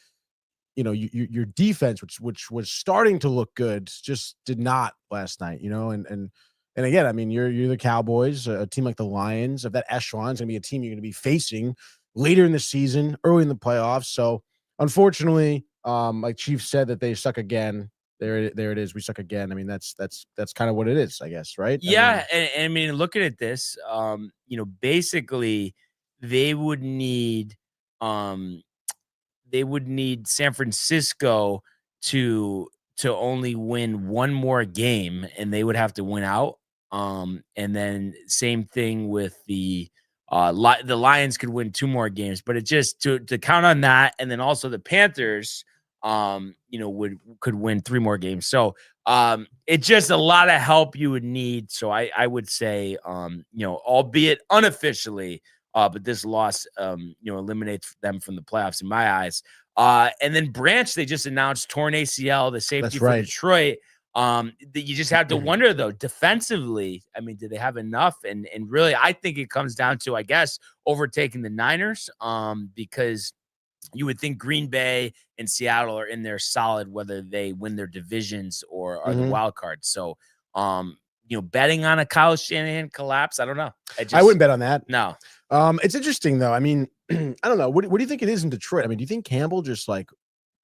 Speaker 4: your defense, which was starting to look good, just did not last night, and again, I mean, you're the Cowboys, a team like the Lions of that echelon is going to be a team you're going to be facing later in the season, early in the playoffs. So unfortunately, like Chief said, that they suck again. There it is. We suck again. I mean, that's kind of what it is, I guess, right?
Speaker 1: Yeah, I mean, looking at this, basically they would need San Francisco to only win 1 more game, and they would have to win out. And then same thing with the Lions could win 2 more games, but it just to count on that, and then also the Panthers, could win 3 more games. So it's just a lot of help you would need. So I would say, albeit unofficially, but this loss, eliminates them from the playoffs in my eyes. And then Branch, they just announced torn ACL, the safety for Detroit. You just have to wonder, though, defensively, I mean, do they have enough? And really, I think it comes down to, I guess, overtaking the Niners, because you would think Green Bay and Seattle are in there solid, whether they win their divisions or are the wild card. So, betting on a Kyle Shanahan collapse, I don't know.
Speaker 4: I wouldn't bet on that.
Speaker 1: No.
Speaker 4: It's interesting, though. I mean, I don't know. What do you think it is in Detroit? I mean, do you think Campbell just like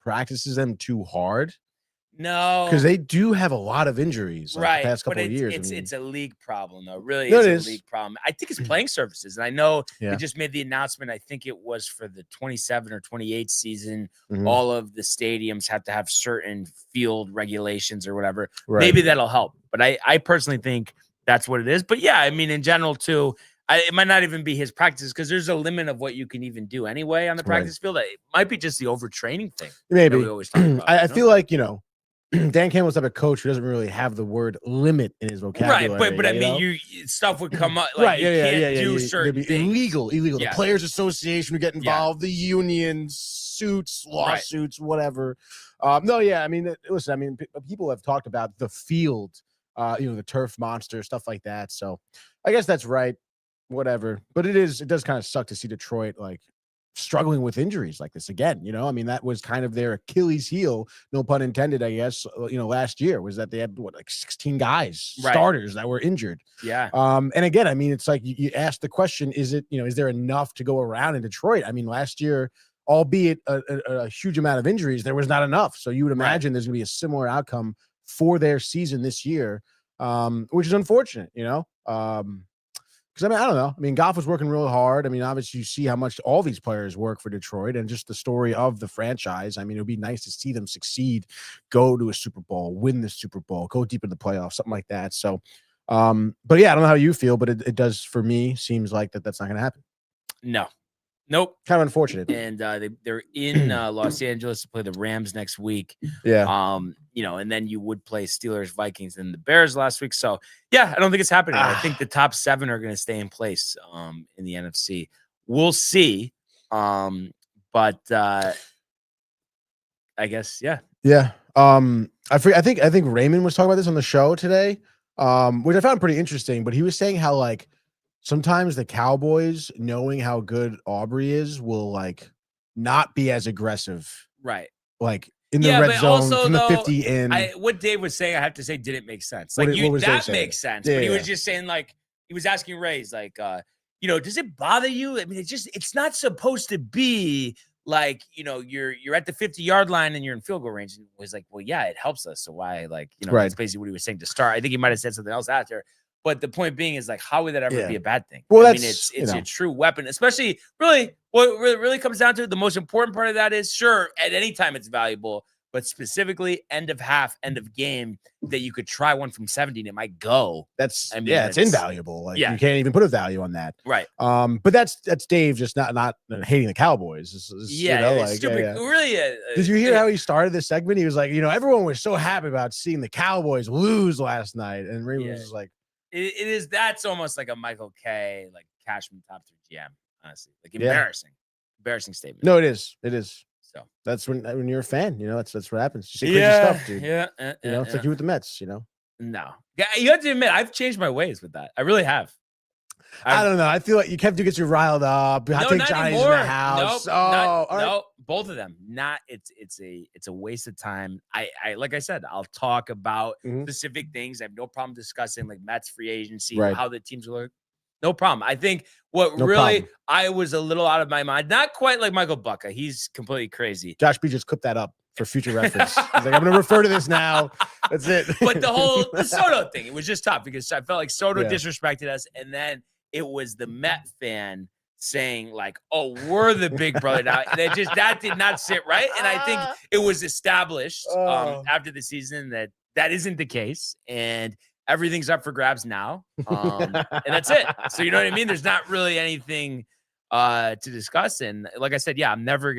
Speaker 4: practices them too hard?
Speaker 1: No,
Speaker 4: because they do have a lot of injuries,
Speaker 1: right?
Speaker 4: The past couple
Speaker 1: of
Speaker 4: years.
Speaker 1: It's a league problem, though. Really,
Speaker 4: no,
Speaker 1: it's a league problem. I think it's playing surfaces, and I know they just made the announcement. I think it was for the 27 or 28 season. All of the stadiums have to have certain field regulations or whatever. Right. Maybe that'll help, but I personally think that's what it is. But yeah, I mean, in general too. It might not even be his practice, because there's a limit of what you can even do anyway on the practice field. It might be just the overtraining thing.
Speaker 4: Maybe
Speaker 1: we always talk about,
Speaker 4: I feel like Dan Campbell's type of coach who doesn't really have the word limit in his vocabulary.
Speaker 1: Right, but I mean, stuff would come up. Like, you can't do certain things.
Speaker 4: Illegal. Yeah. The Players Association would get involved. The unions, suits, lawsuits, whatever. I mean, listen. I mean, people have talked about the field, the turf monster, stuff like that. So, I guess that's right. Whatever, but it does kind of suck to see Detroit struggling with injuries like this again. I mean, that was kind of their Achilles heel, no pun intended, I guess. Last year was that they had 16 guys, starters that were injured.
Speaker 1: Yeah.
Speaker 4: And again, I mean, it's like you ask the question: is it is there enough to go around in Detroit? I mean, last year, albeit a huge amount of injuries, there was not enough. So you would imagine there's going to be a similar outcome for their season this year, which is unfortunate. Because, I mean, I don't know. I mean, Goff was working real hard. I mean, obviously, you see how much all these players work for Detroit and just the story of the franchise. I mean, it would be nice to see them succeed, go to a Super Bowl, win the Super Bowl, go deep in the playoffs, something like that. So, but yeah, I don't know how you feel, but it does, for me, seems like that's not going to happen.
Speaker 1: No. Nope.
Speaker 4: Kind of unfortunate.
Speaker 1: And they're in Los Angeles to play the Rams next week.
Speaker 4: Yeah.
Speaker 1: And then you would play Steelers, Vikings, and the Bears last week. So yeah, I don't think it's happening. I think the top 7 are going to stay in place in the NFC. we'll see. But I guess, yeah.
Speaker 4: Yeah. I think Raymond was talking about this on the show today, which I found pretty interesting. But he was saying how like sometimes the Cowboys, knowing how good Aubrey is, will like not be as aggressive,
Speaker 1: Right.
Speaker 4: like in the red zone
Speaker 1: also,
Speaker 4: from the
Speaker 1: though,
Speaker 4: 50 in.
Speaker 1: what Dave was saying, I have to say, didn't make sense.
Speaker 4: What
Speaker 1: Like
Speaker 4: was Dave
Speaker 1: that
Speaker 4: saying?
Speaker 1: makes sense.
Speaker 4: Yeah,
Speaker 1: But he
Speaker 4: yeah.
Speaker 1: was just saying, like, he was asking Ray's, like, does it bother you? I mean, it's not supposed to be like, you're at the 50-yard line and you're in field goal range. And was like, well, yeah, it helps us. So why, like,
Speaker 4: Right.
Speaker 1: that's basically what he was saying to start. I think he might have said something else after. But the point being is, like, how would that ever be a bad thing?
Speaker 4: Well,
Speaker 1: I mean,
Speaker 4: that's,
Speaker 1: it's a true weapon, especially really what really comes down to it. The most important part of that is, sure, at any time it's valuable, but specifically end of half, end of game, that you could try one from 70 and it might go.
Speaker 4: That's,
Speaker 1: I mean,
Speaker 4: it's invaluable. Like you can't even put a value on that.
Speaker 1: Right.
Speaker 4: But that's Dave just not hating the Cowboys. It's,
Speaker 1: It's stupid.
Speaker 4: Yeah.
Speaker 1: Really.
Speaker 4: Did you hear how he started this segment? He was like, everyone was so happy about seeing the Cowboys lose last night. And Raymond was just like,
Speaker 1: that's almost like a Michael K, like Cashman top 3 GM, honestly. Like embarrassing statement.
Speaker 4: No, it is.
Speaker 1: So
Speaker 4: that's when you're a fan, that's what happens. You say crazy stuff, dude. It's like you with the Mets,
Speaker 1: No. Yeah, you have to admit, I've changed my ways with that. I really have.
Speaker 4: I don't know. I feel like you kept to get you riled up. I think Johnny's in the house.
Speaker 1: No, both of them. It's a waste of time. I like I said, I'll talk about specific things. I have no problem discussing like Mets free agency, how the teams will look. No problem. I think I was a little out of my mind. Not quite like Michael Bucca. He's completely crazy.
Speaker 4: Josh B just clipped that up for future reference. He's like, I'm going to refer to this now. That's it.
Speaker 1: But the Soto thing, it was just tough because I felt like Soto disrespected us. And then it was the Met fan saying like, oh, we're the big brother now. And that did not sit right. And I think it was established after the season that isn't the case. And everything's up for grabs now. And that's it. So, you know what I mean? There's not really anything to discuss. And like I said, I'm never, ever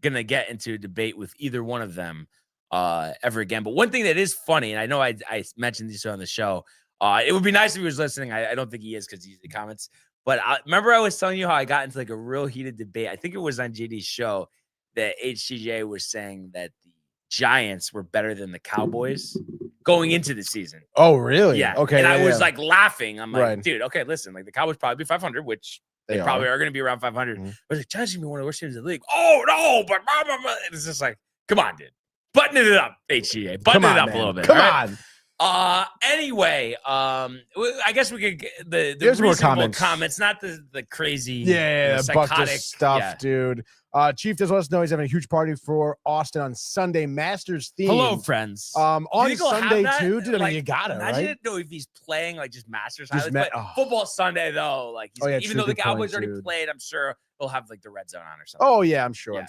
Speaker 1: going to get into a debate with either one of them ever again. But one thing that is funny, and I know I mentioned this on the show, it would be nice if he was listening. I don't think he is because he's in the comments. But remember I was telling you how I got into like a real heated debate. I think it was on JD's show that HCJ was saying that the Giants were better than the Cowboys going into the season.
Speaker 4: Oh, really?
Speaker 1: Yeah.
Speaker 4: Okay.
Speaker 1: And I was like laughing. I'm like,
Speaker 4: Right.
Speaker 1: dude, okay, listen, like the Cowboys probably be 500, which they probably are going to be around 500. I was like, Giants are going to be one of the worst teams in the league. Oh, no, but blah, blah, blah. It's just like, come on, dude. Button it up, HCA. Button it up a little bit.
Speaker 4: Come on.
Speaker 1: Anyway, I guess we could get the
Speaker 4: There's more
Speaker 1: reasonable
Speaker 4: comments.
Speaker 1: Not the crazy,
Speaker 4: psychotic stuff,
Speaker 1: yeah.
Speaker 4: dude. Chief does let us know he's having a huge party for Austin on Sunday, Masters theme.
Speaker 1: Hello, friends.
Speaker 4: On Sunday too, dude. I mean,
Speaker 1: Like,
Speaker 4: you got it,
Speaker 1: imagine
Speaker 4: right?
Speaker 1: know if he's playing like just Masters
Speaker 4: Just
Speaker 1: highlights, but football Sunday though, like even though the Cowboys already played, I'm sure they'll have like the red zone on or something.
Speaker 4: Oh yeah, I'm sure.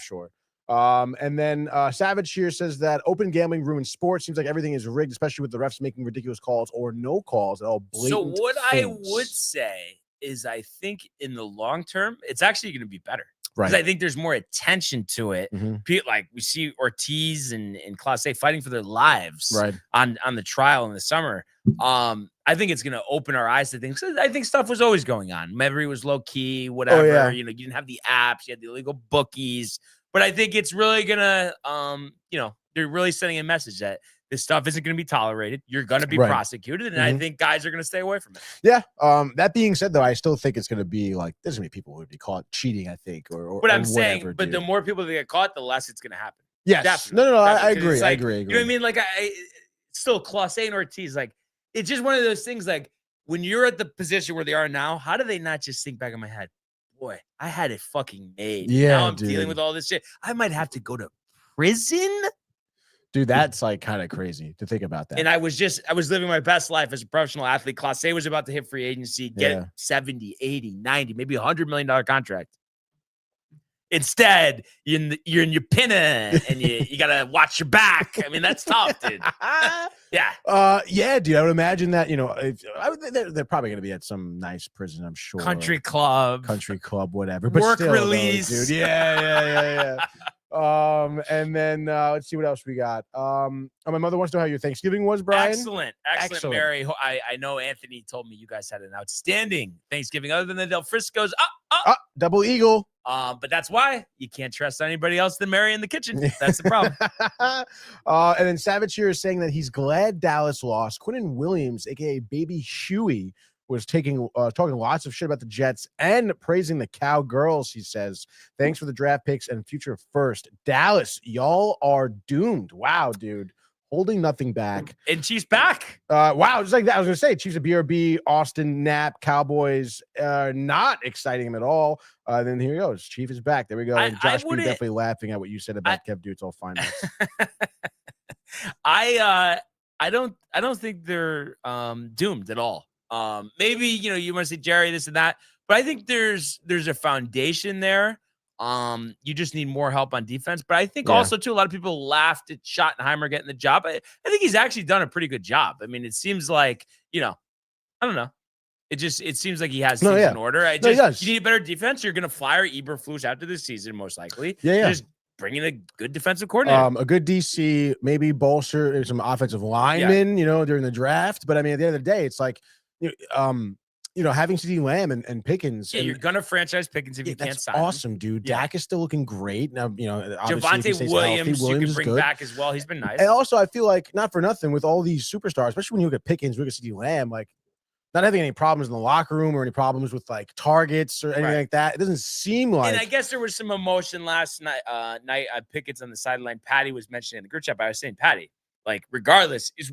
Speaker 4: And then Savage here says that open gambling ruins sports. Seems like everything is rigged, especially with the refs making ridiculous calls or no calls at all.
Speaker 1: So what I would say is I think in the long term, it's actually going to be better.
Speaker 4: Right.
Speaker 1: Because I think there's more attention to it. Like we see Ortiz and Clase fighting for their lives on the trial in the summer. I think it's going to open our eyes to things. I think stuff was always going on. Memory was low key, whatever. You didn't have the apps. You had the illegal bookies. But I think it's really going to, they're really sending a message that this stuff isn't going to be tolerated. You're going to be prosecuted. And I think guys are going to stay away from it.
Speaker 4: Yeah. That being said, though, I still think it's going to be like, there's going to be people who would be caught cheating, I think.
Speaker 1: But I'm saying, but the more people that get caught, the less it's going to happen.
Speaker 4: Yes.
Speaker 1: Definitely.
Speaker 4: No, I agree.
Speaker 1: Like,
Speaker 4: I agree.
Speaker 1: You know what I mean? Like, still Clase and Ortiz, like, it's just one of those things, like, when you're at the position where they are now, how do they not just think back in my head? Boy, I had it fucking made.
Speaker 4: Yeah,
Speaker 1: now I'm dealing with all this shit. I might have to go to prison.
Speaker 4: Dude, that's like kind of crazy to think about that.
Speaker 1: And I was living my best life as a professional athlete. Clase was about to hit free agency, get 70, 80, 90, maybe $100 million contract. Instead, you're in your pinna and you got to watch your back. I mean, that's tough, dude.
Speaker 4: Yeah, dude. I would imagine that, they're probably going to be at some nice prison, I'm sure.
Speaker 1: Country club,
Speaker 4: whatever. But
Speaker 1: work
Speaker 4: still,
Speaker 1: release.
Speaker 4: though, dude. Yeah. And then let's see what else we got. My mother wants to know how your Thanksgiving was, Brian.
Speaker 1: Excellent. Mary. I know Anthony told me you guys had an outstanding Thanksgiving, other than the Del Frisco's.
Speaker 4: Double Eagle.
Speaker 1: But that's why you can't trust anybody else than Mary in the kitchen. That's the problem.
Speaker 4: And then Savage here is saying that he's glad Dallas lost. Quinnen Williams, aka Baby Shuey, was talking lots of shit about the Jets and praising the Cowgirls. He says, "Thanks for the draft picks and future first. Dallas, y'all are doomed." Wow, dude. Holding nothing back.
Speaker 1: And Chiefs back.
Speaker 4: Wow, just like that. I was going to say, Chiefs of BRB, Austin, Knapp, Cowboys, not exciting him at all. Then here he goes. Chief is back. There we go. And Josh B definitely laughing at what you said about Kev. Dude, it's all fine.
Speaker 1: I don't think they're doomed at all. Maybe, you want to say Jerry, this and that, but I think there's a foundation there. You just need more help on defense. But I think also too, a lot of people laughed at Schottenheimer getting the job. I think he's actually done a pretty good job. I mean, it seems like, I don't know. It seems like he has things in order. You need a better defense. You're gonna fire Eberflus after this season, most likely. Just bring in a good defensive coordinator.
Speaker 4: A good DC, maybe bolster some offensive linemen, during the draft. But I mean, at the end of the day, it's like having CeeDee Lamb and Pickens.
Speaker 1: Yeah, you're gonna franchise Pickens if you can't sign
Speaker 4: awesome,
Speaker 1: him.
Speaker 4: Dude. Yeah. Dak is still looking great. Now,
Speaker 1: Javonte Williams, you can bring back as well. He's been nice.
Speaker 4: And also, I feel like, not for nothing, with all these superstars, especially when you look at Pickens, look at CeeDee Lamb, like not having any problems in the locker room or any problems with like targets or anything like that. It doesn't seem like.
Speaker 1: And I guess there was some emotion last night. Pickens on the sideline. Patty was mentioning in the group chat, but I was saying Patty, like regardless, is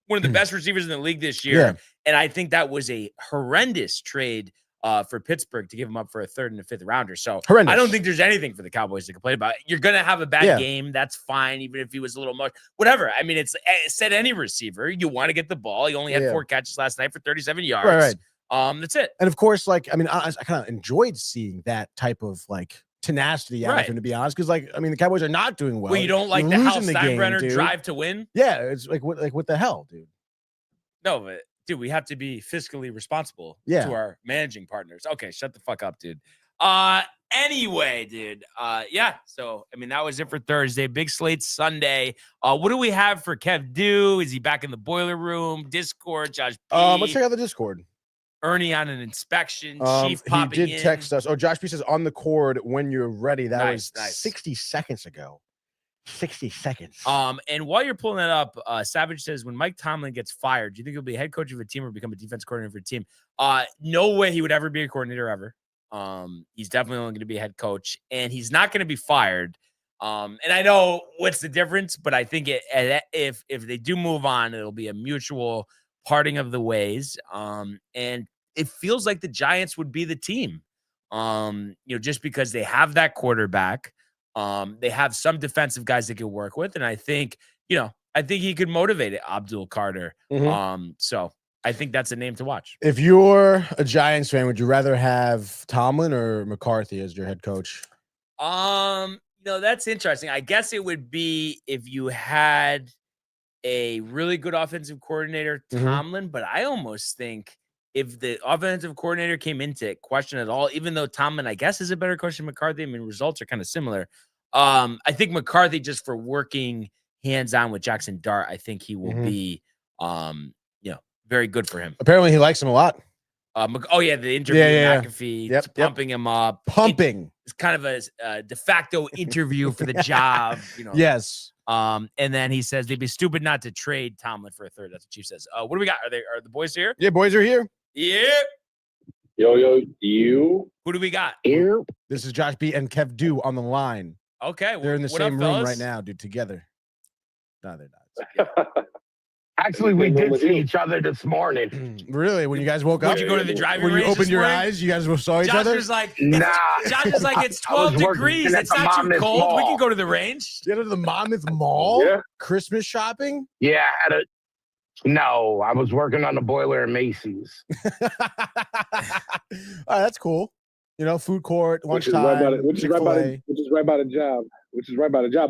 Speaker 1: one of the best receivers in the league this year.
Speaker 4: Yeah.
Speaker 1: And I think that was a horrendous trade for Pittsburgh to give him up for a 3rd and a 5th rounder. So
Speaker 4: horrendous.
Speaker 1: I don't think there's anything for the Cowboys to complain about. You're going to have a bad game. That's fine. Even if he was a little more, whatever. I mean, it said any receiver, you want to get the ball. He only had 4 catches last night for 37 yards.
Speaker 4: Right.
Speaker 1: That's it.
Speaker 4: And of course, I kind of enjoyed seeing that type of tenacity out of him, to be honest. Because the Cowboys are not doing well.
Speaker 1: Well, you don't like the Hal Steinbrenner drive to win?
Speaker 4: Yeah. It's what the hell, dude?
Speaker 1: No, but dude, we have to be fiscally responsible to our managing partners. Okay, shut the fuck up, dude. Anyway, dude. So that was it for Thursday. Big slate Sunday. What do we have for Kev Do? Is he back in the boiler room? Discord, Josh P.
Speaker 4: Let's check out the Discord.
Speaker 1: Ernie on an inspection. Chief popping in.
Speaker 4: He did text us. Oh, Josh P says on the cord when you're ready. That was
Speaker 1: nice.
Speaker 4: 60 seconds ago. 60 seconds.
Speaker 1: And while you're pulling that up, Savage says, when Mike Tomlin gets fired, do you think he'll be head coach of a team or become a defense coordinator for a team? No way he would ever be a coordinator ever. He's definitely only going to be a head coach, and he's not going to be fired. And I know what's the difference, but I think if they do move on, it'll be a mutual parting of the ways. And it feels like the Giants would be the team, just because they have that quarterback. They have some defensive guys they can work with, and I think he could motivate Abdul Carter. So I think that's a name to watch.
Speaker 4: If you're a Giants fan, would you rather have Tomlin or McCarthy as your head coach?
Speaker 1: That's interesting. I guess it would be if you had a really good offensive coordinator, Tomlin, but I almost think if the offensive coordinator came into question at all, even though Tomlin, I guess, is a better coach than McCarthy, results are kind of similar. I think McCarthy, just for working hands-on with Jackson Dart, I think he will be, very good for him.
Speaker 4: Apparently, he likes him a lot.
Speaker 1: The interview with McAfee, pumping him up. It's kind of a de facto interview for the job.
Speaker 4: Yes.
Speaker 1: And then he says they'd be stupid not to trade Tomlin for a 3rd. That's what Chief says. What do we got? Are the boys here?
Speaker 4: Yeah, boys are here.
Speaker 1: Yeah.
Speaker 7: Yo, you.
Speaker 1: Who do we got?
Speaker 7: Here.
Speaker 4: This is Josh B and Kev Do on the line.
Speaker 1: Okay.
Speaker 4: They're in the same room right now, dude, together. No, they're not.
Speaker 7: Actually, we did see each other this morning.
Speaker 4: Really? When you guys woke up?
Speaker 1: Did you go to the driving
Speaker 4: range? When you opened your
Speaker 1: morning?
Speaker 4: eyes, you guys saw each other?
Speaker 1: Josh was
Speaker 7: Nah.
Speaker 1: it's 12 degrees. It's not too cold.
Speaker 7: Mall.
Speaker 1: We can go to the range.
Speaker 4: You go to the Monmouth Mall?
Speaker 7: Yeah.
Speaker 4: Christmas shopping?
Speaker 7: Yeah, No, I was working on the boiler at Macy's.
Speaker 4: All right, that's cool. Food court, lunchtime,
Speaker 8: which is right by the job.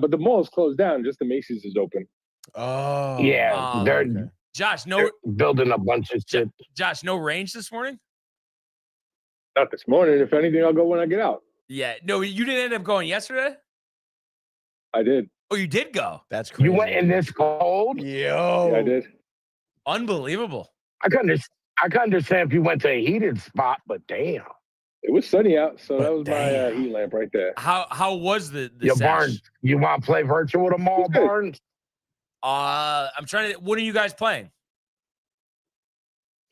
Speaker 8: But the mall's closed down. Just the Macy's is open.
Speaker 4: Oh,
Speaker 7: yeah. They're
Speaker 1: Josh,
Speaker 7: building a bunch of shit.
Speaker 1: Josh, no range this morning?
Speaker 8: Not this morning. If anything, I'll go when I get out.
Speaker 1: Yeah. No, you didn't end up going yesterday?
Speaker 8: I did.
Speaker 1: Oh, you did go.
Speaker 4: That's crazy.
Speaker 7: You went in this cold?
Speaker 4: Yo.
Speaker 8: Yeah, I did.
Speaker 1: Unbelievable.
Speaker 7: I can understand if you went to a heated spot, but damn.
Speaker 8: It was sunny out, so
Speaker 4: But
Speaker 8: that was my
Speaker 4: damn.
Speaker 8: heat lamp right there.
Speaker 1: How was the
Speaker 7: Your
Speaker 1: sesh?
Speaker 7: Barnes, you want to play virtual tomorrow,
Speaker 8: It's good.
Speaker 7: Barnes?
Speaker 1: I'm trying to. What are you guys playing?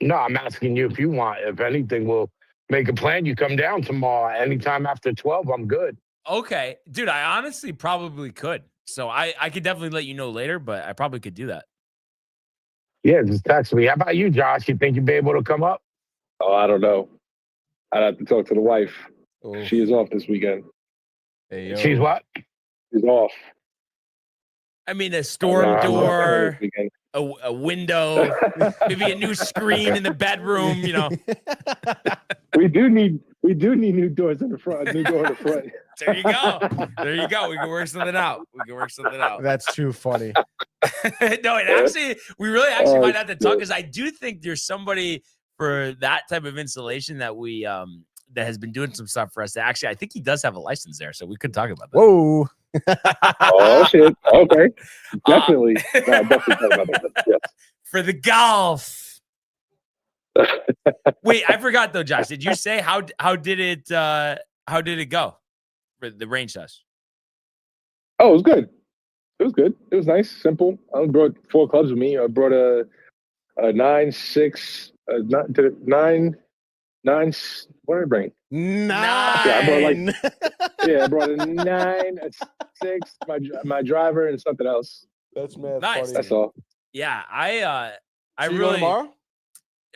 Speaker 7: No, I'm asking you if you want. If anything, we'll make a plan. You come down tomorrow anytime after 12. I'm good.
Speaker 1: Okay, dude. I honestly probably could. So I could definitely let you know later, but I probably could do that.
Speaker 7: Yeah, just text me. How about you, Josh? You think you'd be able to come up?
Speaker 8: Oh, I don't know. I'd have to talk to the wife.
Speaker 4: Oof.
Speaker 8: She is off this weekend.
Speaker 4: Hey, yo.
Speaker 7: She's what?
Speaker 8: She's off.
Speaker 1: I mean, a storm
Speaker 7: Nah,
Speaker 1: door,
Speaker 8: This weekend.
Speaker 1: a window, maybe a new screen in the bedroom. You know,
Speaker 8: We do need new doors in the front. A new door in the front.
Speaker 1: there you go. There you go. We can work something out.
Speaker 4: That's too funny.
Speaker 1: No, it actually, we really actually
Speaker 8: Oh,
Speaker 1: might have to talk
Speaker 8: shit.
Speaker 1: because I do think there's somebody for that type of installation that we that has been doing some stuff for us. That actually, I think he does have a license there, so we could talk about that.
Speaker 4: Whoa.
Speaker 8: Oh shit. Okay. Definitely. No, definitely talk about that. Yes.
Speaker 1: For the golf. Wait, I forgot though, Josh. Did you say how did it go for the range test?
Speaker 8: Oh, it was good. It was good. It was nice, simple. I only brought 4 clubs with me. I brought a 9, 6, 9. What did I bring?
Speaker 4: 9.
Speaker 8: Yeah, I brought I brought a 9, a 6, my driver, and something else.
Speaker 4: That's mad
Speaker 1: Nice.
Speaker 4: funny.
Speaker 8: That's all.
Speaker 1: Yeah, I
Speaker 4: So you going
Speaker 1: really.
Speaker 4: tomorrow?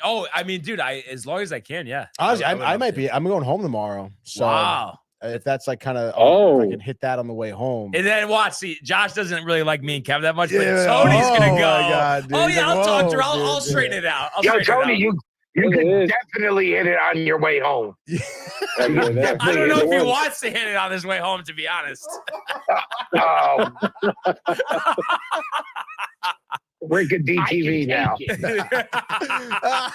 Speaker 1: Oh, I mean, dude, as long as I can, yeah.
Speaker 4: Honestly,
Speaker 1: would
Speaker 4: I
Speaker 1: love
Speaker 4: might
Speaker 1: to.
Speaker 4: be. I'm going home tomorrow. So
Speaker 1: Wow.
Speaker 4: if that's like kind of,
Speaker 8: Oh.
Speaker 4: if I can hit that on the way home.
Speaker 1: And then watch. See, Josh doesn't really like me and Kev that much,
Speaker 4: Yeah.
Speaker 1: but Tony's gonna
Speaker 4: Oh,
Speaker 1: go.
Speaker 4: my God, dude.
Speaker 1: Oh
Speaker 4: He's
Speaker 1: yeah,
Speaker 4: like,
Speaker 1: I'll talk to her.
Speaker 4: whoa,
Speaker 1: I'll
Speaker 4: dude,
Speaker 1: straighten it out. I'll
Speaker 7: Yo,
Speaker 1: straighten
Speaker 7: Tony,
Speaker 1: it out.
Speaker 7: you
Speaker 8: It
Speaker 7: could
Speaker 8: is.
Speaker 7: definitely hit it on your way home.
Speaker 8: Yeah, yeah.
Speaker 1: I don't know if he
Speaker 8: It was.
Speaker 1: wants to hit it on his way home, to be honest.
Speaker 7: Oh, we're at DTV now.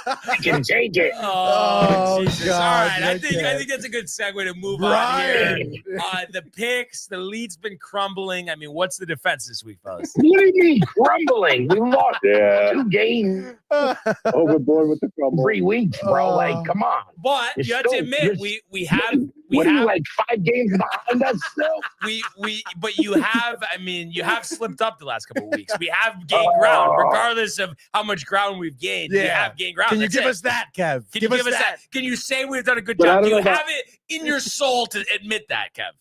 Speaker 7: I can take it.
Speaker 1: Oh, Jesus.
Speaker 4: God,
Speaker 1: All right. I
Speaker 4: I
Speaker 1: think
Speaker 4: can't.
Speaker 1: that's a good segue to move
Speaker 4: Brian.
Speaker 1: on here. The picks, the lead's been crumbling. I mean, what's the defense this week, fellas?
Speaker 7: What do you mean crumbling? We lost
Speaker 8: Yeah.
Speaker 7: 2 games
Speaker 8: Overboard with the crumble.
Speaker 7: 3 weeks, bro.
Speaker 4: Oh.
Speaker 7: Like, come on.
Speaker 1: But
Speaker 7: You're
Speaker 1: you have to
Speaker 7: still-
Speaker 1: admit,
Speaker 7: you're-
Speaker 1: we have
Speaker 7: What are you, like 5 games behind us still?
Speaker 1: but you have, I mean, you have slipped up the last couple of weeks. We have gained ground, regardless of how much ground we've gained. We
Speaker 4: Yeah.
Speaker 1: have gained ground.
Speaker 4: Can you
Speaker 1: That's
Speaker 4: give
Speaker 1: it.
Speaker 4: us that, Kev?
Speaker 1: Can you give us that? Can you say we've done a good
Speaker 8: But I
Speaker 1: job? Do
Speaker 8: don't
Speaker 1: you
Speaker 8: know
Speaker 1: have it in your soul to admit that, Kev?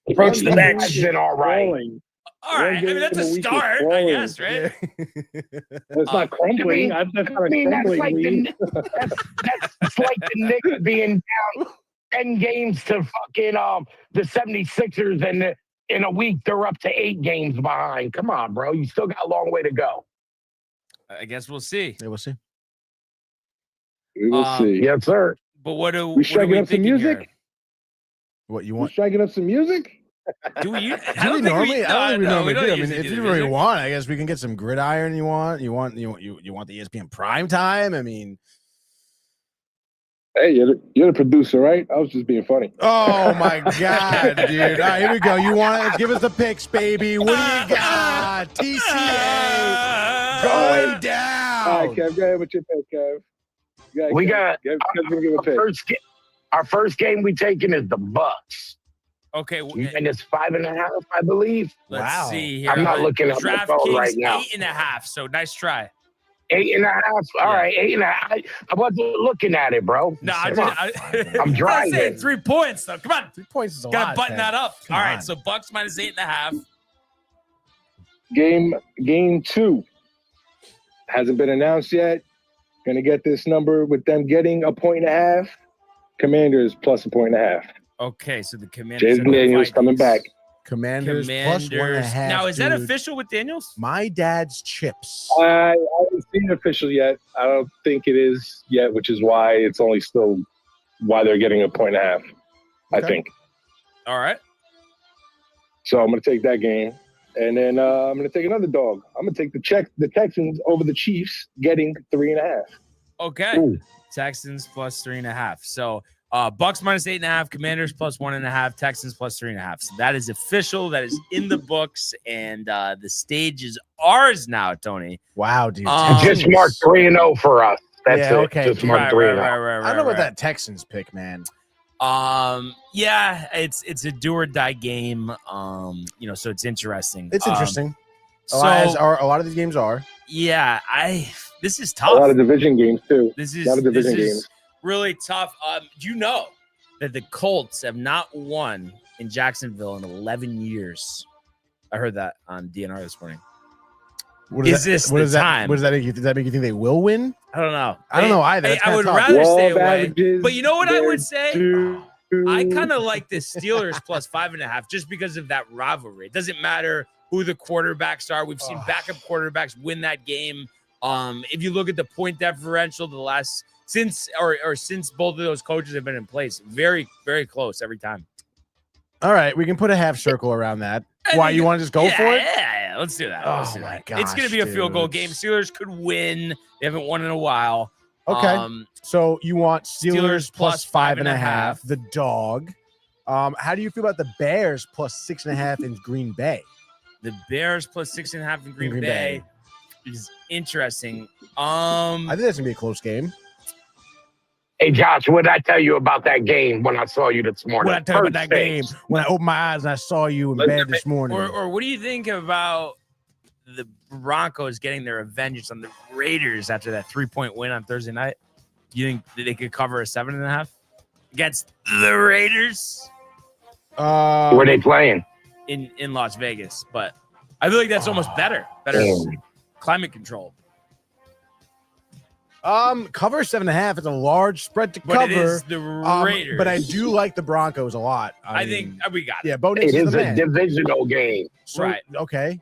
Speaker 7: Approach the
Speaker 8: One
Speaker 7: bench.
Speaker 8: game
Speaker 7: Been all right.
Speaker 8: crawling.
Speaker 1: All right. I mean, that's a
Speaker 8: One game in a week is
Speaker 1: start, I
Speaker 8: crawling.
Speaker 1: guess, right?
Speaker 8: It's not crumbling. I've done kind
Speaker 7: I
Speaker 8: of
Speaker 7: mean, that's
Speaker 8: crumbling.
Speaker 7: like
Speaker 8: lead.
Speaker 7: that's like the Knicks being down 10 games to fucking the 76ers, and in a week they're up to 8 games behind. Come on, bro. You still got a long way to go.
Speaker 1: I guess we'll see.
Speaker 4: Yeah, we'll see.
Speaker 8: We will see.
Speaker 7: Yes, sir.
Speaker 1: But what do
Speaker 8: We
Speaker 1: what are
Speaker 8: striking
Speaker 1: we
Speaker 8: up some
Speaker 1: thinking
Speaker 8: music?
Speaker 1: here?
Speaker 4: What you
Speaker 8: You
Speaker 4: want?
Speaker 8: striking up some music?
Speaker 1: Do we?
Speaker 4: Do we normally? I don't think we normally do. I mean, if you really want, I guess we can get some gridiron. You want the ESPN prime time? I mean,
Speaker 8: Hey, you're the producer, right? I was just being funny.
Speaker 4: oh my God, dude! All right, here we go. You want to give us the picks, baby? What do you got? TCA going down.
Speaker 8: All right, Kev, go ahead with your pick, Kev. Go ahead,
Speaker 7: We
Speaker 8: Kev.
Speaker 7: got
Speaker 8: Kev's gonna give a pick.
Speaker 7: our first game we taking is the Bucks.
Speaker 1: Okay,
Speaker 7: And it's 5.5, I believe.
Speaker 1: let's
Speaker 4: Wow.
Speaker 1: see here.
Speaker 7: I'm not looking at my phone
Speaker 1: DraftKings
Speaker 7: right now.
Speaker 1: 8.5. So nice try.
Speaker 7: 8.5. All
Speaker 1: Yeah.
Speaker 7: right, 8.5. I wasn't looking at it, bro.
Speaker 1: No,
Speaker 4: Come on.
Speaker 1: I'm
Speaker 7: I'm
Speaker 1: saying
Speaker 7: driving.
Speaker 1: 3 points though. Come on,
Speaker 4: 3 points is a
Speaker 1: gotta
Speaker 4: lot.
Speaker 1: button
Speaker 4: Kev.
Speaker 1: that up.
Speaker 4: Come
Speaker 1: All
Speaker 4: on.
Speaker 1: right, so Bucks minus 8.5.
Speaker 8: Game 2 hasn't been announced yet. Gonna get this number with them getting 1.5. Commanders plus 1.5.
Speaker 1: Okay, so the Commanders.
Speaker 8: Jason
Speaker 1: are the
Speaker 8: Daniels coming
Speaker 1: Vikings.
Speaker 8: back.
Speaker 4: Commanders plus 1.5.
Speaker 1: Now, is that
Speaker 4: dude.
Speaker 1: official with Daniels?
Speaker 4: My dad's chips.
Speaker 8: I haven't seen it official yet. I don't think it is yet, which is why it's only still why they're getting 1.5. I
Speaker 4: Okay.
Speaker 8: think.
Speaker 1: All right.
Speaker 8: So I'm gonna take that game, and then I'm gonna take another dog. I'm gonna take the Texans over the Chiefs, getting 3.5.
Speaker 1: Okay.
Speaker 7: Ooh.
Speaker 1: Texans plus 3.5. So Bucks -8.5, Commanders +1.5, Texans +3.5. So that is official. That is in the books, and the stage is ours now, Tony.
Speaker 4: Wow, dude.
Speaker 7: Just mark 3-0 for us. That's
Speaker 4: Yeah,
Speaker 7: it.
Speaker 4: okay,
Speaker 7: Just
Speaker 4: dude.
Speaker 7: mark 3-0.
Speaker 4: I don't know about that Texans pick, man.
Speaker 1: Yeah, it's a do or die game. So it's interesting.
Speaker 4: It's interesting.
Speaker 1: So
Speaker 4: a lot of these games are.
Speaker 1: yeah, this is tough.
Speaker 8: A lot of division games too.
Speaker 1: This
Speaker 8: A lot of division
Speaker 1: is
Speaker 8: games.
Speaker 1: really tough. Do you know that the Colts have not won in Jacksonville in 11 years? I heard that on DNR this morning.
Speaker 4: What
Speaker 1: Is this the time?
Speaker 4: What does that make you? Does that make you think they will win?
Speaker 1: I don't know.
Speaker 4: I don't know either. That's
Speaker 1: I would
Speaker 4: kinda tough.
Speaker 1: rather
Speaker 8: Law
Speaker 1: stay
Speaker 8: of
Speaker 1: away.
Speaker 8: averages,
Speaker 1: But you know what I would say?
Speaker 8: two.
Speaker 1: I kind of like the Steelers +5.5 just because of that rivalry. It doesn't matter who the quarterbacks are. We've seen backup quarterbacks win that game. If you look at the point differential, since both of those coaches have been in place, very, very close every time.
Speaker 4: All right, we can put a half circle around that. Why, you want to just go for it?
Speaker 1: Yeah, let's do that. Let's do
Speaker 4: my
Speaker 1: that. It's going to be a field goal game. Steelers could win. They haven't won in a while.
Speaker 4: Okay. So you want Steelers +5.5, the dog. How do you feel about the Bears +6.5 in Green Bay?
Speaker 1: The Bears +6.5 in Green Bay is interesting.
Speaker 4: I think that's gonna be a close game.
Speaker 7: Hey, Josh, what did I tell you about that game when I saw you this morning?
Speaker 4: What I tell you about that game when I opened my eyes and I saw you in bed this morning?
Speaker 1: Or what do you think about the Broncos getting their vengeance on the Raiders after that 3-point win on Thursday night? Do you think that they could cover a 7.5 against the Raiders?
Speaker 7: Where are they playing?
Speaker 1: In Las Vegas, but I feel like that's almost better climate control.
Speaker 4: Cover 7.5 is a large spread to
Speaker 1: But
Speaker 4: cover.
Speaker 1: it is the Raiders.
Speaker 4: But I do like the Broncos a lot. I
Speaker 1: think we got it.
Speaker 4: Yeah, Bo Nix
Speaker 7: It
Speaker 4: is
Speaker 7: is
Speaker 4: the
Speaker 7: a
Speaker 4: man.
Speaker 7: divisional game.
Speaker 4: So,
Speaker 1: Right.
Speaker 4: Okay.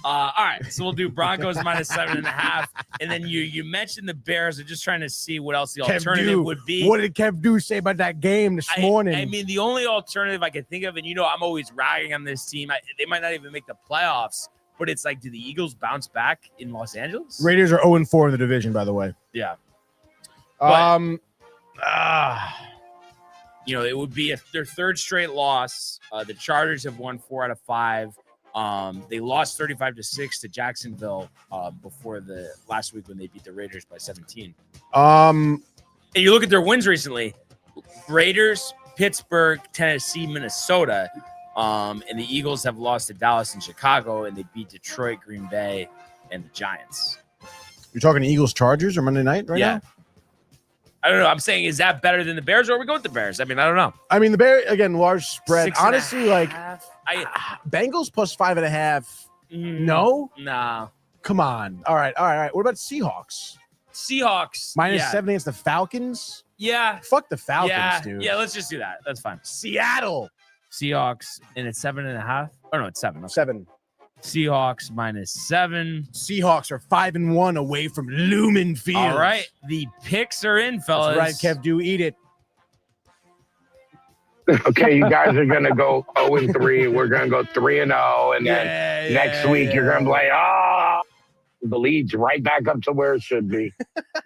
Speaker 1: All right, so we'll do Broncos -7.5, and then you mentioned the Bears. I'm just trying to see what else the alternative would be.
Speaker 4: What did Kev Do say about that game this morning?
Speaker 1: I mean, the only alternative I can think of, and I'm always ragging on this team. They might not even make the playoffs, but it's like, do the Eagles bounce back in Los Angeles?
Speaker 4: Raiders are 0-4 in the division, by the way.
Speaker 1: Yeah. It would be their third straight loss. The Chargers have won 4 out of 5. They lost 35-6 to Jacksonville before the last week when they beat the Raiders by 17. And you look at their wins recently: Raiders, Pittsburgh, Tennessee, Minnesota. And the Eagles have lost to Dallas and Chicago, and they beat Detroit, Green Bay, and the Giants.
Speaker 4: You're talking Eagles Chargers or Monday night right now?
Speaker 1: I don't know. I'm saying, is that better than the Bears, or are we going with the Bears? I mean, I don't know.
Speaker 4: I mean, the Bears, again, large spread.
Speaker 1: 6.5.
Speaker 4: Honestly, Bengals +5.5. No?
Speaker 1: Nah.
Speaker 4: Come on. All right. What about Seahawks?
Speaker 1: Seahawks.
Speaker 4: -7 against the Falcons?
Speaker 1: Yeah.
Speaker 4: Fuck the Falcons, dude.
Speaker 1: Yeah, let's just do that. That's fine.
Speaker 4: Seattle.
Speaker 1: Seahawks, and it's 7.5. Oh, no, it's 7. Okay.
Speaker 4: 7.
Speaker 1: Seahawks -7.
Speaker 4: Seahawks are 5-1 away from Lumen Field.
Speaker 1: All right. The picks are in, fellas.
Speaker 4: That's right, Kev. Do eat it.
Speaker 7: Okay, you guys are going to go 0-3. We're going to go 3-0. And then next week, you're going to be like, the lead's right back up to where it should be.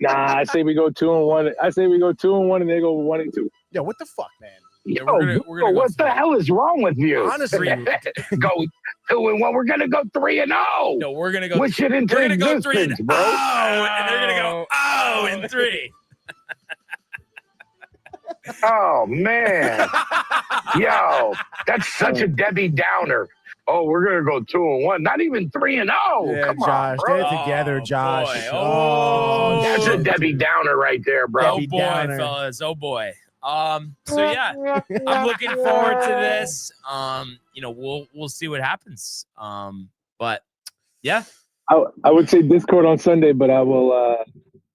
Speaker 8: Nah, I say we go 2-1. I say we go 2-1 and they go 1-2.
Speaker 4: Yeah, what the fuck, man?
Speaker 1: Yeah,
Speaker 7: Yo, what the hell is wrong with you?
Speaker 4: Honestly.
Speaker 7: Go 2-1. We're going to go 3-0.
Speaker 1: No, we're going to go.
Speaker 7: Which shit into
Speaker 1: We're going to go 3-0,
Speaker 7: existence, bro.
Speaker 1: and they're going to go 0-3.
Speaker 7: Oh, man. Yo, that's such a Debbie Downer. Oh, we're going to go 2-1. Not even 3-0.
Speaker 4: Yeah,
Speaker 7: Come
Speaker 4: Josh,
Speaker 7: on, bro.
Speaker 4: get it together, Josh.
Speaker 1: Boy. Oh,
Speaker 7: That's a Debbie Downer right there, bro.
Speaker 1: Oh boy,
Speaker 4: Downer.
Speaker 1: fellas. Oh boy. So yeah, I'm looking forward to this. We'll see what happens. But yeah.
Speaker 8: I would say Discord on Sunday, but I will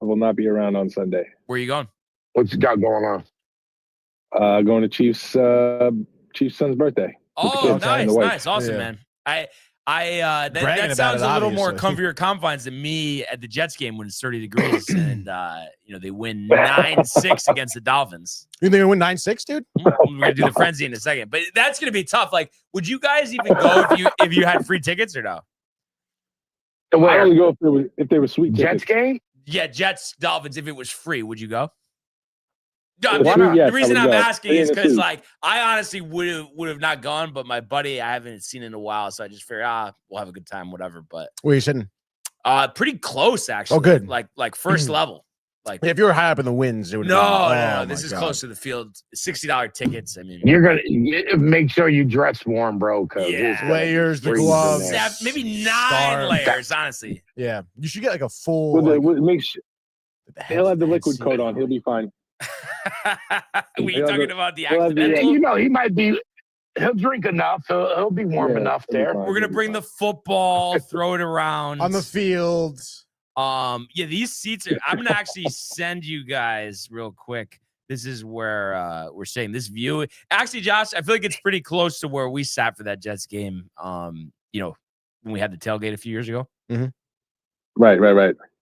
Speaker 8: not be around on Sunday.
Speaker 1: Where are you going?
Speaker 7: What you got going on?
Speaker 8: Going to Chief's son's birthday.
Speaker 1: Oh, nice, awesome,
Speaker 4: Yeah.
Speaker 1: man. That
Speaker 4: Bragging
Speaker 1: sounds
Speaker 4: about
Speaker 1: a
Speaker 4: it,
Speaker 1: little more
Speaker 4: obviously.
Speaker 1: comfier confines than me at the Jets game when it's 30 degrees and they win 9-6 against the Dolphins.
Speaker 4: You think they win 9-6, dude?
Speaker 1: We're gonna do the frenzy in a second, but that's gonna be tough. Like, would you guys even go if you had free tickets or no?
Speaker 7: The
Speaker 8: I
Speaker 7: where?
Speaker 8: only go if they were sweet
Speaker 7: Jets
Speaker 8: tickets.
Speaker 7: game?
Speaker 1: Yeah, Jets Dolphins. If it was free, would you go? No,
Speaker 8: Why not?
Speaker 1: the
Speaker 8: Yes,
Speaker 1: reason
Speaker 8: I
Speaker 1: I'm
Speaker 8: would go.
Speaker 1: asking
Speaker 8: Stay
Speaker 1: is
Speaker 8: in the
Speaker 1: because,
Speaker 8: suit.
Speaker 1: like, I honestly would have not gone, but my buddy I haven't seen in a while, so I just figured, we'll have a good time, whatever. But
Speaker 4: Where you sitting?
Speaker 1: pretty close actually.
Speaker 4: Oh, good.
Speaker 1: Like first level. Like,
Speaker 4: Yeah, if you were high up in the winds, it would.
Speaker 1: no. This is close to the field. $60 tickets. I mean,
Speaker 7: You're gonna make sure you dress warm, bro. Cause
Speaker 1: Yeah.
Speaker 7: it's gonna
Speaker 4: Layers, the
Speaker 7: freeze in
Speaker 4: gloves.
Speaker 7: there.
Speaker 1: maybe 9
Speaker 4: Scarf.
Speaker 1: layers, honestly.
Speaker 4: Yeah, you should get like a full.
Speaker 8: Make sure he'll have the liquid coat on. He'll be fine.
Speaker 1: Were you
Speaker 8: He'll have
Speaker 1: talking
Speaker 8: the-
Speaker 1: about the
Speaker 8: he'll have the-
Speaker 7: Yeah,
Speaker 1: accidental?
Speaker 7: you know, he might be. He'll drink enough. He'll be warm
Speaker 8: Yeah,
Speaker 7: enough
Speaker 8: he'll be
Speaker 7: there.
Speaker 8: fine.
Speaker 1: We're gonna bring the football, throw it around
Speaker 4: on the field.
Speaker 1: Yeah, these seats are. I'm gonna actually send you guys real quick. This is where we're saying this view. Actually, Josh, I feel like it's pretty close to where we sat for that Jets game. You know, when we had the tailgate a few years ago.
Speaker 8: Right.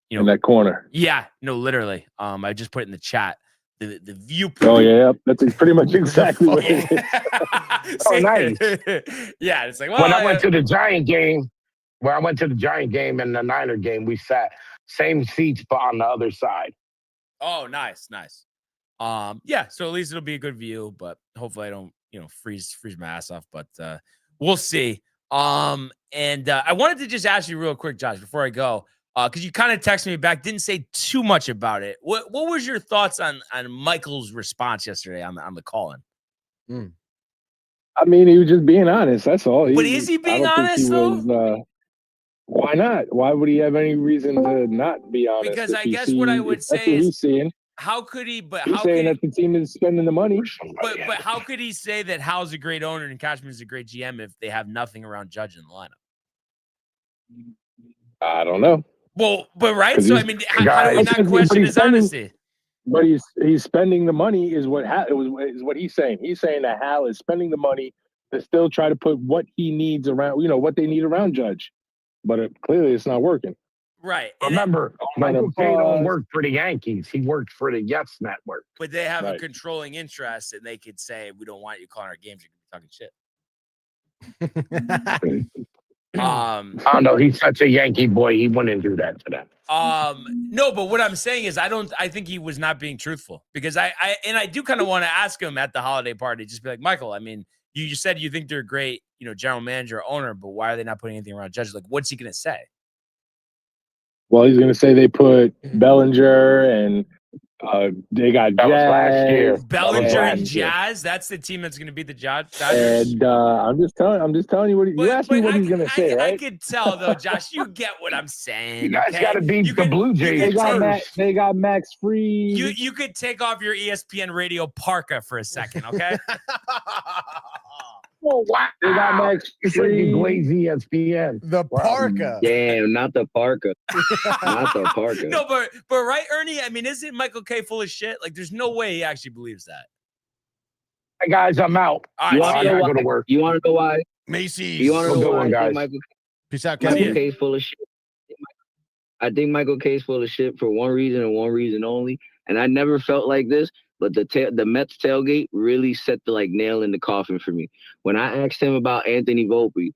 Speaker 1: You
Speaker 8: In
Speaker 1: know,
Speaker 8: that corner.
Speaker 1: yeah, no, literally. I just put it in the chat. The view.
Speaker 8: Oh yeah, that's pretty much exactly what it is.
Speaker 7: Oh, nice.
Speaker 1: Yeah, it's like, well,
Speaker 7: When I went to the Giant game, and the Niner game, we sat same seats, but on the other side.
Speaker 1: Oh, nice. Yeah, so at least it'll be a good view, but hopefully I don't, freeze my ass off, but we'll see. And I wanted to just ask you real quick, Josh, before I go, because you kind of texted me back, didn't say too much about it. What was your thoughts on Michael's response yesterday on the call-in?
Speaker 8: I mean, he was just being honest. That's all.
Speaker 1: But is he being honest, though?
Speaker 8: Why not? Why would he have any reason to not be honest?
Speaker 1: Because
Speaker 8: if
Speaker 1: I
Speaker 8: he's
Speaker 1: guess what I would
Speaker 8: if
Speaker 1: say
Speaker 8: that's what
Speaker 1: is,
Speaker 8: he's saying.
Speaker 1: how could he? But
Speaker 8: He's
Speaker 1: how
Speaker 8: saying
Speaker 1: could
Speaker 8: that the team is spending the money.
Speaker 1: but how could he say that Hal's a great owner and Cashman's a great GM if they have nothing around Judge in the lineup?
Speaker 8: I don't know.
Speaker 1: Well, but right.
Speaker 8: 'Cause
Speaker 1: So I
Speaker 8: he's-
Speaker 1: mean, how do we not question his honesty?
Speaker 8: But he's spending the money is what he's saying. He's saying that Hal is spending the money to still try to put what he needs around, what they need around Judge. But clearly it's not working.
Speaker 1: Right. And
Speaker 7: Remember, Michael Kay
Speaker 8: pause.
Speaker 7: don't work for the Yankees. He works for the Yes Network.
Speaker 1: but they have a
Speaker 8: Right.
Speaker 1: controlling interest, and they could say, "We don't want you calling our games. You're talking shit."
Speaker 7: I don't know. He's such a Yankee boy. He wouldn't do that to them.
Speaker 1: No, but what I'm saying is, I think he was not being truthful, because I do kind of want to ask him at the holiday party, just be like, Michael, I mean, you just said you think they're a great, general manager, owner, but why are they not putting anything around Judge? Like, what's he going to say?
Speaker 8: Well, he's going to say they put Bellinger and they got
Speaker 7: That was last year.
Speaker 8: Jazz.
Speaker 1: Bellinger and
Speaker 8: last year.
Speaker 1: Jazz. That's the team that's going to beat the Dodgers.
Speaker 8: And I'm just telling you what you asked me what he's going to say,
Speaker 1: I
Speaker 8: right?
Speaker 1: could tell though, Josh. You get what I'm saying.
Speaker 7: You guys
Speaker 1: okay?
Speaker 7: got to beat
Speaker 1: You
Speaker 7: the
Speaker 1: could-
Speaker 7: Blue Jays
Speaker 8: They got
Speaker 7: first.
Speaker 8: They got Max Fried.
Speaker 1: You could take off your ESPN radio parka for a second, okay?
Speaker 7: Oh, wow.
Speaker 8: They got Max
Speaker 7: You should be
Speaker 8: Fried.
Speaker 7: Glaze ESPN.
Speaker 4: The parka.
Speaker 9: Damn, not the parka. Not the parka.
Speaker 1: No, but right, Ernie. I mean, isn't Michael Kay full of shit? Like, there's no way he actually believes that.
Speaker 7: Hey, guys, I'm out.
Speaker 1: All
Speaker 9: You
Speaker 1: right,
Speaker 9: want
Speaker 7: I
Speaker 9: to know
Speaker 7: gotta go
Speaker 9: why?
Speaker 7: to work.
Speaker 9: You want to know why?
Speaker 4: Macy's.
Speaker 9: You want to
Speaker 7: Good
Speaker 9: know
Speaker 7: one,
Speaker 9: why I
Speaker 7: guys.
Speaker 9: think
Speaker 4: Peace out,
Speaker 9: Michael
Speaker 4: Kevin.
Speaker 9: Kay's full of shit? I think Michael Kay's full of shit for one reason and one reason only. And I never felt like this, but the Mets tailgate really set the nail in the coffin for me. When I asked him about Anthony Volpe,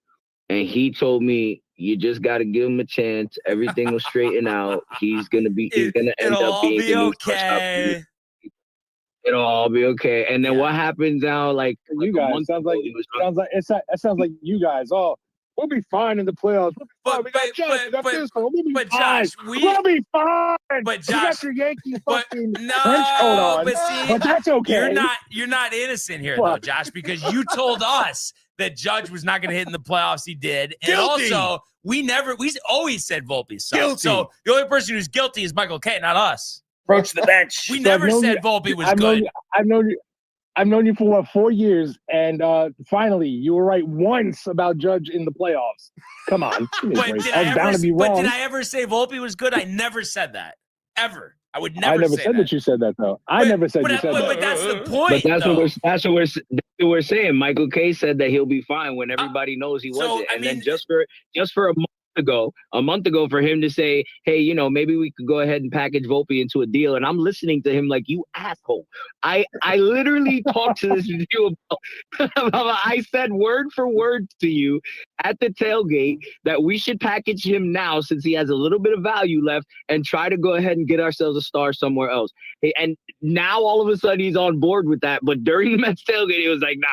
Speaker 9: and he told me, you just got to give him a chance. Everything will straighten out. He's gonna end
Speaker 1: it'll
Speaker 9: up
Speaker 1: all
Speaker 9: being
Speaker 1: be
Speaker 9: the new shortstop for
Speaker 1: okay.
Speaker 9: you. It'll all be okay. And then what happens now?
Speaker 8: You guys sounds like that sounds like you guys. Oh, we'll be fine in the playoffs. We'll be fine. We got Judge. We got this one. We'll be
Speaker 1: But
Speaker 8: fine.
Speaker 1: Josh,
Speaker 8: We'll be fine.
Speaker 1: but
Speaker 8: You got
Speaker 1: Josh,
Speaker 8: your Yankee
Speaker 1: but
Speaker 8: fucking
Speaker 1: no,
Speaker 8: trench coat on.
Speaker 1: but see,
Speaker 8: But that's okay.
Speaker 1: you're not innocent here though,
Speaker 8: What?
Speaker 1: Josh, because you told us that Judge was not going to hit in the playoffs. He did, and
Speaker 4: Guilty.
Speaker 1: also we always said Volpe sucked.
Speaker 4: Guilty.
Speaker 1: So the only person who's guilty is Michael Kay, not us.
Speaker 9: Approach the bench.
Speaker 1: We
Speaker 8: So
Speaker 1: never
Speaker 8: I've known
Speaker 1: said
Speaker 8: you-
Speaker 1: Volpe was
Speaker 8: I've
Speaker 1: good.
Speaker 8: known you for what, 4 years, and finally you were right once about Judge in the playoffs. Come on, give me a
Speaker 1: But
Speaker 8: break.
Speaker 1: did
Speaker 8: I was bound to be
Speaker 1: but
Speaker 8: wrong.
Speaker 1: did I ever say Volpe was good? I never said that ever. I would
Speaker 8: I
Speaker 1: never
Speaker 8: never
Speaker 1: say
Speaker 8: said that you said that though. I
Speaker 1: But-
Speaker 8: never said
Speaker 1: but,
Speaker 8: you said
Speaker 1: but,
Speaker 8: that.
Speaker 1: but that's the
Speaker 9: But
Speaker 1: point.
Speaker 9: that's
Speaker 1: though.
Speaker 9: what we're saying. Michael Kay said that he'll be fine when everybody knows he
Speaker 1: so,
Speaker 9: wasn't.
Speaker 1: I
Speaker 9: And
Speaker 1: mean-
Speaker 9: then just for a moment ago for him to say, hey, you know, maybe we could go ahead and package Volpe into a deal. And I'm listening to him like, you asshole. I literally talked to this dude about I said word for word to you at the tailgate that we should package him now since he has a little bit of value left and try to go ahead and get ourselves a star somewhere else. And now all of a sudden he's on board with that. But during the Mets tailgate, he was like, nah.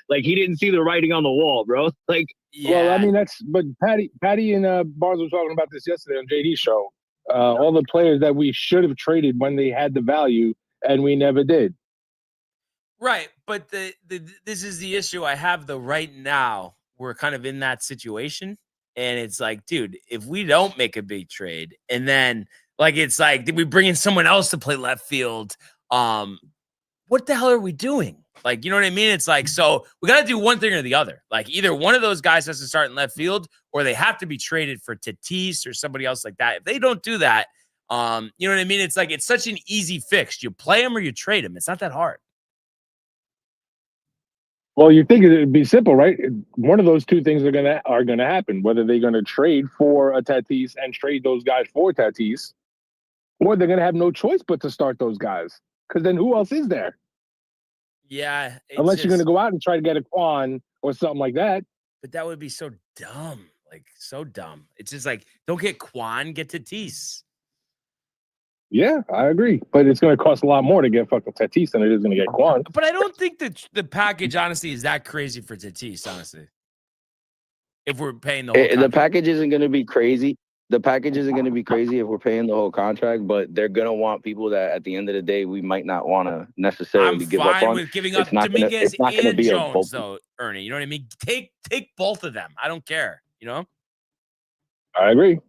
Speaker 9: Like he didn't see the writing on the wall, bro. Like,
Speaker 1: Yeah.
Speaker 8: Well, I mean, but Patty and Barnes was talking about this yesterday on JD's show. All the players that we should have traded when they had the value, and we never did.
Speaker 1: Right, but this is the issue I have though. Right now, we're kind of in that situation, and it's like, dude, if we don't make a big trade, and then like it's like, did we bring in someone else to play left field? What the hell are we doing? Like, you know what I mean? It's like, so we got to do one thing or the other. Like, either one of those guys has to start in left field, or they have to be traded for Tatis or somebody else like that. If they don't do that, you know what I mean? It's like, it's such an easy fix. You play them or you trade them. It's not that hard.
Speaker 8: Well, you think it'd be simple, right? One of those two things are gonna happen. Whether they're gonna trade for a Tatis and trade those guys for Tatis, or they're gonna have no choice but to start those guys. Because then who else is there?
Speaker 1: Yeah.
Speaker 8: Unless you're going to go out and try to get a Quan or something like that.
Speaker 1: But that would be so dumb. Like, so dumb. It's just like, don't get Quan, get Tatis.
Speaker 8: Yeah, I agree. But it's going to cost a lot more to get fucking Tatis than it is going to get Quan.
Speaker 1: But I don't think that the package, honestly, is that crazy for Tatis, honestly. If we're paying the whole
Speaker 9: the package isn't going to be crazy. The package isn't going to be crazy if we're paying the whole contract, but they're going to want people that at the end of the day, we might not want to necessarily give up on.
Speaker 1: I'm fine with giving up Dominguez and Jones, though, Ernie. You know what I mean? Take both of them. I don't care, you know?
Speaker 8: I agree.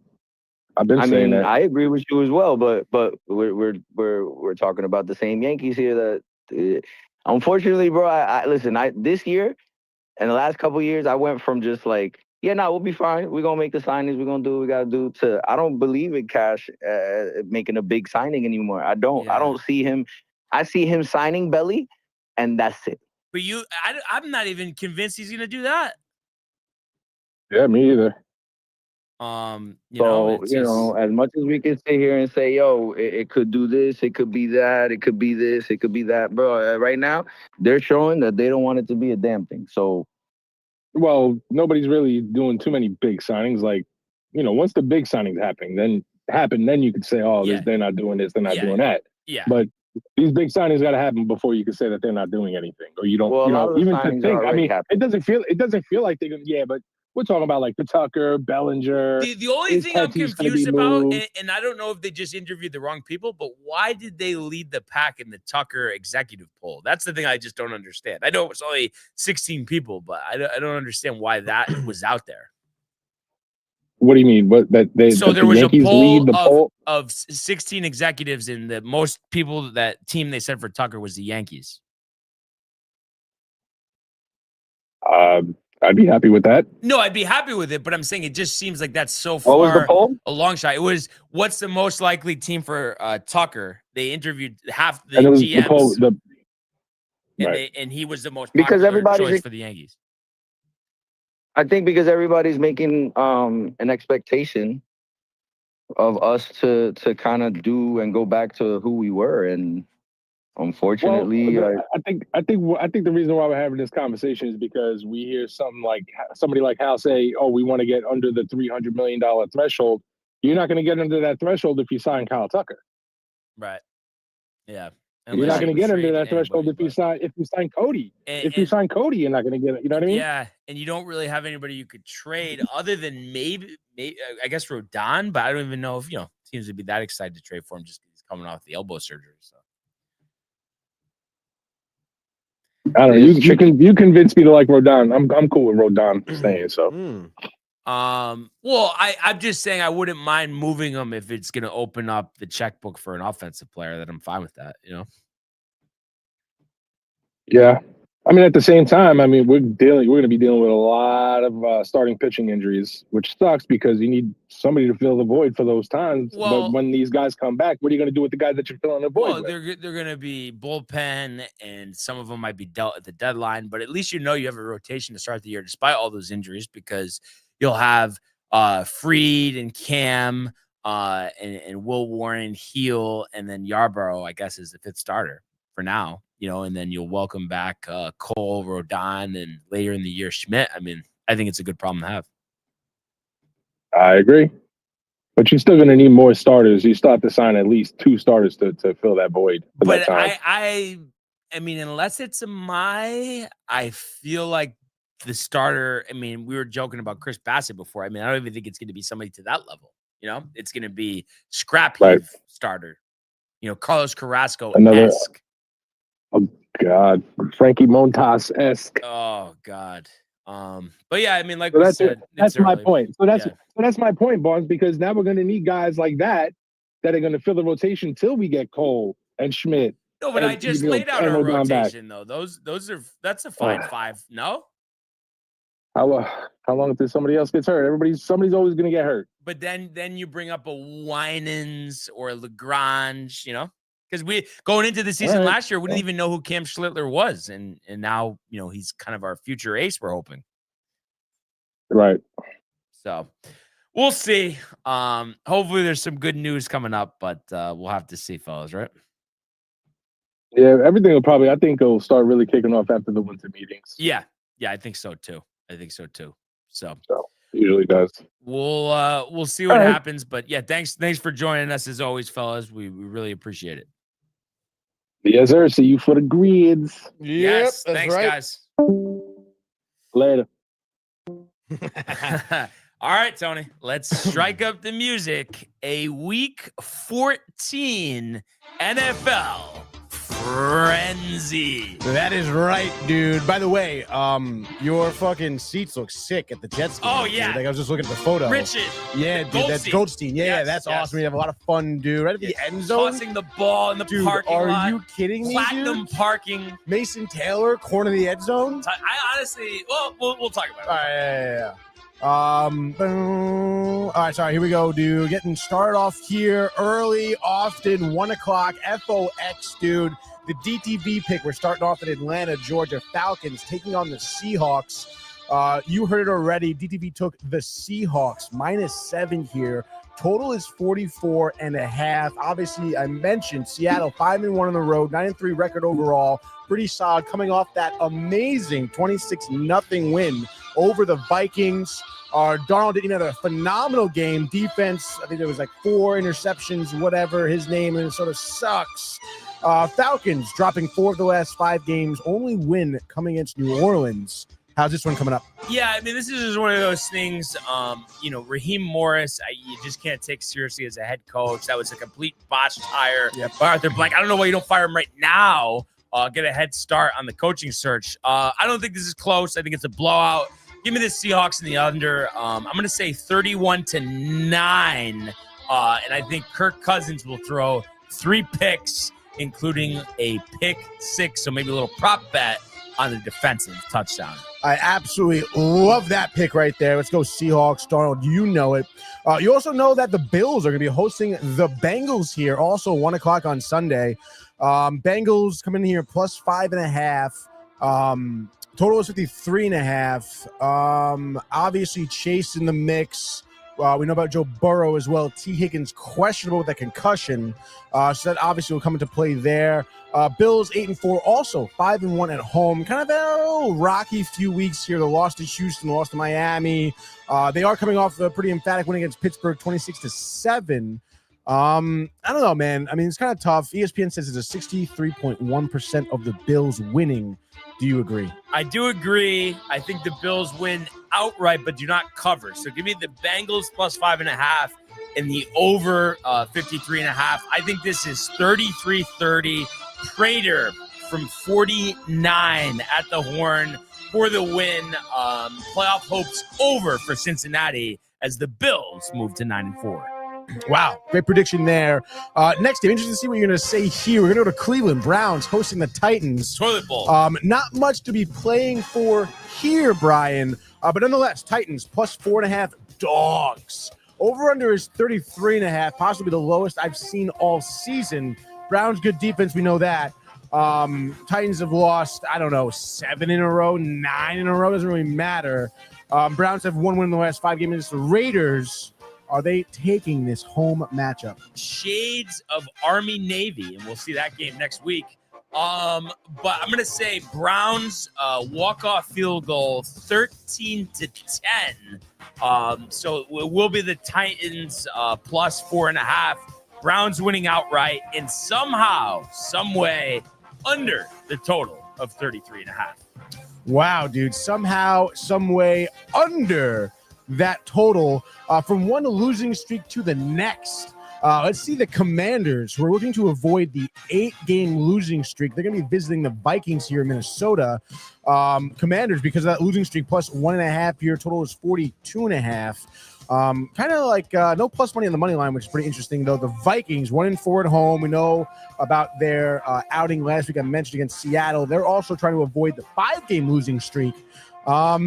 Speaker 8: I've been saying that.
Speaker 9: I agree with you as well, but we're talking about the same Yankees here that unfortunately, bro, listen, this year and the last couple of years, I went from just like, yeah, no, we'll be fine. We're going to make the signings. We're going to do what we got to do. I don't believe in Cash making a big signing anymore. I don't see him. I see him signing Belly, and that's it.
Speaker 1: But I'm not even convinced he's going to do that.
Speaker 8: Yeah, me either.
Speaker 1: You know,
Speaker 9: as much as we can sit here and say, yo, it could do this, it could be that, it could be this, it could be that, bro. Right now, they're showing that they don't want it to be a damn thing. So,
Speaker 8: well, nobody's really doing too many big signings. Like, you know, once the big signings happen, then you could say, oh, they're not doing this, they're not doing that.
Speaker 1: Yeah.
Speaker 8: But these big signings got to happen before you can say that they're not doing anything, or you don't. Well, you know, even to think. I mean, it doesn't feel like they're gonna. Yeah, but we're talking about like the Tucker, Bellinger.
Speaker 1: The only thing I'm confused about, and I don't know if they just interviewed the wrong people, but why did they lead the pack in the Tucker executive poll? That's the thing I just don't understand. I know it was only 16 people, but I don't understand why that was out there.
Speaker 8: What do you mean?
Speaker 1: So there was
Speaker 8: Yankees
Speaker 1: a poll of 16 executives, and the most people that team they said for Tucker was the Yankees.
Speaker 8: I'd be happy with that.
Speaker 1: No, I'd be happy with it, but I'm saying it just seems like that's so
Speaker 8: far. What was the poll?
Speaker 1: A long shot. It was, what's the most likely team for Tucker? They interviewed half the
Speaker 8: and
Speaker 1: GMs,
Speaker 8: the poll,
Speaker 1: and he was the most
Speaker 9: because everybody's
Speaker 1: choice for the Yankees.
Speaker 9: I think because everybody's making an expectation of us to kind of do and go back to who we were, and unfortunately,
Speaker 8: I think the reason why we're having this conversation is because we hear somebody like Hal say, "Oh, we want to get under the $300 million threshold." You're not going to get under that threshold if you sign Kyle Tucker,
Speaker 1: right? Yeah,
Speaker 8: you're not going to get under that threshold if you sign Cody. If you sign Cody, you're not going to get it. You know what I mean?
Speaker 1: Yeah, and you don't really have anybody you could trade other than maybe I guess Rodon, but I don't even know if teams would be that excited to trade for him just because he's coming off the elbow surgery. So.
Speaker 8: I don't know. You convinced me to like Rodon. I'm cool with Rodon staying. So,
Speaker 1: well, I'm just saying I wouldn't mind moving him if it's going to open up the checkbook for an offensive player. That I'm fine with that.
Speaker 8: Yeah, I mean, at the same time, I mean, we're going to be dealing with a lot of starting pitching injuries, which sucks because you need somebody to fill the void for those times.
Speaker 1: Well,
Speaker 8: but when these guys come back, what are you going to do with the guys that you're filling the void with?
Speaker 1: They're going to be bullpen, and some of them might be dealt at the deadline. But at least you have a rotation to start the year, despite all those injuries, because you'll have Freed and Cam and Will Warren, Heel, and then Yarborough, I guess, is the fifth starter for now, and then you'll welcome back Cole, Rodon, and later in the year, Schmidt. I mean, I think it's a good problem to have.
Speaker 8: I agree. But you're still going to need more starters. You still have to sign at least 2 starters to fill that void.
Speaker 1: But I mean, unless it's I feel like the starter, I mean, we were joking about Chris Bassett before. I mean, I don't even think it's going to be somebody to that level. It's going to be scrap heap starter. Carlos Carrasco-esque.
Speaker 8: Oh, God. Frankie Montas-esque.
Speaker 1: Oh, God. But yeah, I mean, like
Speaker 8: so
Speaker 1: we said,
Speaker 8: that's my point. So that's my point, Barnes, because now we're going to need guys like that are going to fill the rotation till we get Cole and Schmidt.
Speaker 1: No, but I just laid out our rotation, though. That's a fine 5. No?
Speaker 8: How long until somebody else gets hurt? Somebody's always going to get hurt.
Speaker 1: But then you bring up a Winans or Lagrange, because we going into the season last year, we didn't even know who Cam Schlittler was, and now he's kind of our future ace. We're hoping,
Speaker 8: right?
Speaker 1: So we'll see. Hopefully, there's some good news coming up, but we'll have to see, fellas. Right?
Speaker 8: Yeah, everything will I think it'll start really kicking off after the winter meetings.
Speaker 1: Yeah, I think so too. So
Speaker 8: usually does.
Speaker 1: We'll see what happens, but yeah, thanks for joining us as always, fellas. We really appreciate it.
Speaker 8: Yes, sir. See you for the grids.
Speaker 1: Yes, thanks,
Speaker 4: right.
Speaker 1: guys.
Speaker 8: Later.
Speaker 1: All right, Tony, let's strike up the music. A week 14 NFL frenzy.
Speaker 4: That is right, dude. By the way, your fucking seats look sick at the Jets game.
Speaker 1: Oh, yeah.
Speaker 4: Dude. Like, I was just looking at the photo.
Speaker 1: Richard.
Speaker 4: Yeah, dude.
Speaker 1: Goldstein.
Speaker 4: That's Goldstein. Yeah, that's awesome. We have a lot of fun, dude. Right at the end zone.
Speaker 1: Tossing the ball in the parking lot.
Speaker 4: Are you kidding me,
Speaker 1: Platinum
Speaker 4: dude?
Speaker 1: parking.
Speaker 4: Mason Taylor, corner of the end zone.
Speaker 1: I honestly, we'll talk about it.
Speaker 4: All right, yeah. All right, sorry, here we go, dude. Getting started off here early, often 1 o'clock. FOX, dude. The DTV pick. We're starting off in Atlanta, Georgia. Falcons taking on the Seahawks. You heard it already. DTV took the Seahawks -7 here. Total is 44.5. Obviously, I mentioned Seattle 5-1 on the road, 9-3 record overall. Pretty solid, coming off that amazing 26-0 win over the Vikings. Darnold didn't have a phenomenal game. Defense, I think there was like 4 interceptions, whatever his name, and it sort of sucks. Falcons dropping 4 of the last 5 games. Only win coming against New Orleans. How's this one coming up?
Speaker 1: Yeah, I mean, this is just one of those things. Raheem Morris, you just can't take seriously as a head coach. That was a complete botched hire by Arthur Blank. I don't know why you don't fire him right now. Get a head start on the coaching search. I don't think this is close. I think it's a blowout. Give me the Seahawks in the under. I'm going to say 31-9. And I think Kirk Cousins will throw 3 picks, including a pick 6. So maybe a little prop bet on the defensive touchdown.
Speaker 4: I absolutely love that pick right there. Let's go Seahawks. Darnold, you know it. You also know that the Bills are going to be hosting the Bengals here, also 1 o'clock on Sunday. Bengals come in here plus 5.5. Total is 53.5. Obviously, Chase in the mix. We know about Joe Burrow as well. T. Higgins questionable with that concussion. So that obviously will come into play there. Bills 8-4, also 5-1 at home. Kind of a rocky few weeks here. They lost to Houston, lost to Miami. They are coming off a pretty emphatic win against Pittsburgh, 26-7. I don't know, man. I mean, it's kind of tough. ESPN says it's a 63.1% of the Bills winning. Do you agree?
Speaker 1: I do agree. I think the Bills win outright, but do not cover. So give me the Bengals plus 5.5 and the over 53.5. I think this is 33-30. Prater from 49 at the horn for the win. Playoff hopes over for Cincinnati as the Bills move to 9-4.
Speaker 4: Wow, great prediction there. Next game, interesting to see what you're going to say here. We're going to go to Cleveland Browns hosting the Titans.
Speaker 1: Toilet bowl.
Speaker 4: Not much to be playing for here, Brian. But nonetheless, Titans plus 4.5 dogs. Over-under is 33.5, possibly the lowest I've seen all season. Browns, good defense, we know that. Titans have lost, 7 in a row, 9 in a row, doesn't really matter. Browns have one win in the last 5 games. The Raiders, are they taking this home matchup?
Speaker 1: Shades of Army Navy, and we'll see that game next week. But I'm gonna say Browns walk-off field goal 13-10. So it will be the Titans plus 4.5. Browns winning outright, and somehow, some way, under the total of 33.5.
Speaker 4: Wow, dude. Somehow, some way under that total from one losing streak to the next. Let's see the Commanders, who are looking to avoid the 8-game losing streak. They're going to be visiting the Vikings here in Minnesota. Commanders, because of that losing streak, plus 1.5 here. Total is 42.5. Kind of like no plus money on the money line, which is pretty interesting, though. The Vikings, 1-4 at home. We know about their outing last week I mentioned against Seattle. They're also trying to avoid the 5-game losing streak. I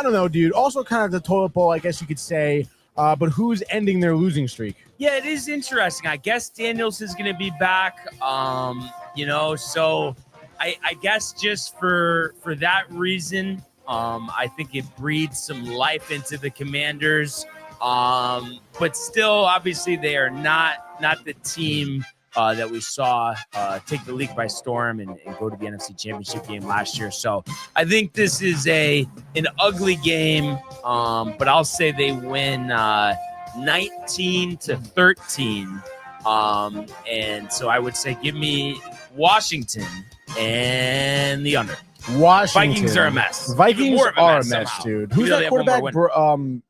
Speaker 4: don't know, dude. Also kind of the toilet bowl, I guess you could say. But who's ending their losing streak?
Speaker 1: Yeah, it is interesting. I guess Daniels is going to be back. So I guess just for that reason, I think it breathes some life into the Commanders. But still, obviously, they are not the team that we saw take the league by storm and go to the NFC Championship game last year. So I think this is an ugly game, but I'll say they win 19-13. And so I would say give me Washington and the under.
Speaker 4: Washington.
Speaker 1: Vikings are a mess.
Speaker 4: Vikings
Speaker 1: More of
Speaker 4: are a mess,
Speaker 1: somehow.
Speaker 4: dude. Who's
Speaker 1: You know
Speaker 4: that
Speaker 1: they have one more
Speaker 4: quarterback?
Speaker 1: win.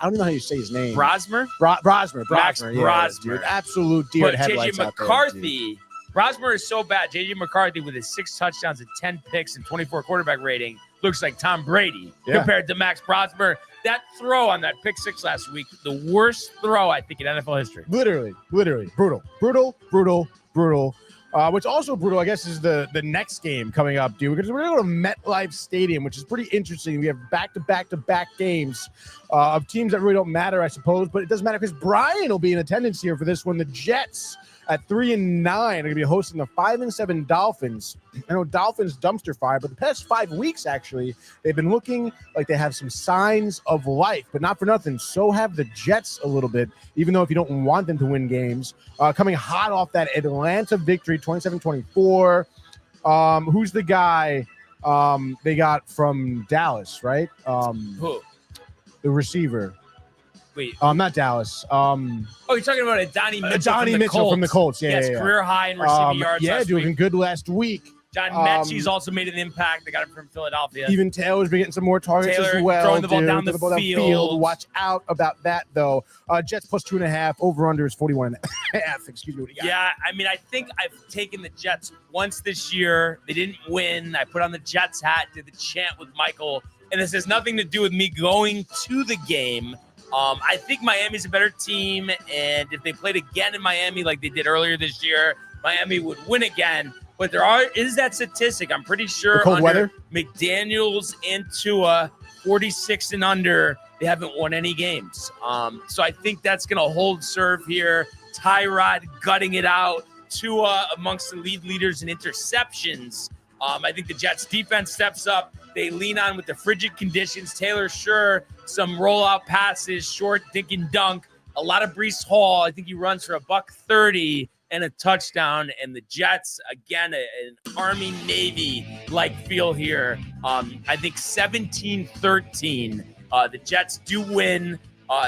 Speaker 4: I don't know how you say his name.
Speaker 1: Brosmer?
Speaker 4: Brosmer.
Speaker 1: Max
Speaker 4: Yeah,
Speaker 1: Brosmer.
Speaker 4: dude. Absolute deer
Speaker 1: But
Speaker 4: headlights
Speaker 1: JJ
Speaker 4: out there,
Speaker 1: McCarthy, Brosmer is so bad. JJ McCarthy with his 6 touchdowns and 10 picks and 24 quarterback rating looks like Tom Brady compared to Max Brosmer. That throw on that pick 6 last week, the worst throw I think in NFL history.
Speaker 4: Literally brutal. What's also brutal, I guess, is the next game coming up, dude. Because we're going to go to MetLife Stadium, which is pretty interesting. We have back-to-back games of teams that really don't matter, I suppose. But it doesn't matter because Brian will be in attendance here for this one. The Jets at 3-9 are going to be hosting the 5-7 Dolphins. I know Dolphins dumpster fire, but the past 5 weeks, actually, they've been looking like they have some signs of life, but not for nothing. So have the Jets a little bit, even though if you don't want them to win games. Coming hot off that Atlanta victory, 27-24. Who's the guy they got from Dallas, right?
Speaker 1: Who?
Speaker 4: The receiver.
Speaker 1: Wait.
Speaker 4: Not Dallas.
Speaker 1: Oh, you're talking about Donnie Mitchell,
Speaker 4: from the Colts. Yeah,
Speaker 1: yes,
Speaker 4: yeah.
Speaker 1: Career high in receiving yards last
Speaker 4: doing
Speaker 1: week.
Speaker 4: good last week.
Speaker 1: John Mechie's also made an impact. They got him from Philadelphia.
Speaker 4: Even Taylor's been getting some more targets as well.
Speaker 1: Throwing the ball down the field.
Speaker 4: Watch out about that, though. Jets plus 2.5. Over-under is 41.5. Excuse me. What do you got?
Speaker 1: Yeah, I mean, I think I've taken the Jets once this year. They didn't win. I put on the Jets hat, did the chant with Michael, and this has nothing to do with me going to the game. I think Miami's a better team, and if they played again in Miami like they did earlier this year, Miami would win again. But there is that statistic. I'm pretty sure
Speaker 4: cold
Speaker 1: under
Speaker 4: weather?
Speaker 1: McDaniels and Tua, 46 and under, they haven't won any games. So I think that's going to hold serve here. Tyrod gutting it out. Tua amongst the leaders in interceptions. I think the Jets defense steps up. They lean on with the frigid conditions. Taylor Sure, some rollout passes, short dink and dunk. A lot of Breece Hall. I think he runs for $130 and a touchdown. And the Jets, again, an Army-Navy-like feel here. I think 17-13. The Jets do win.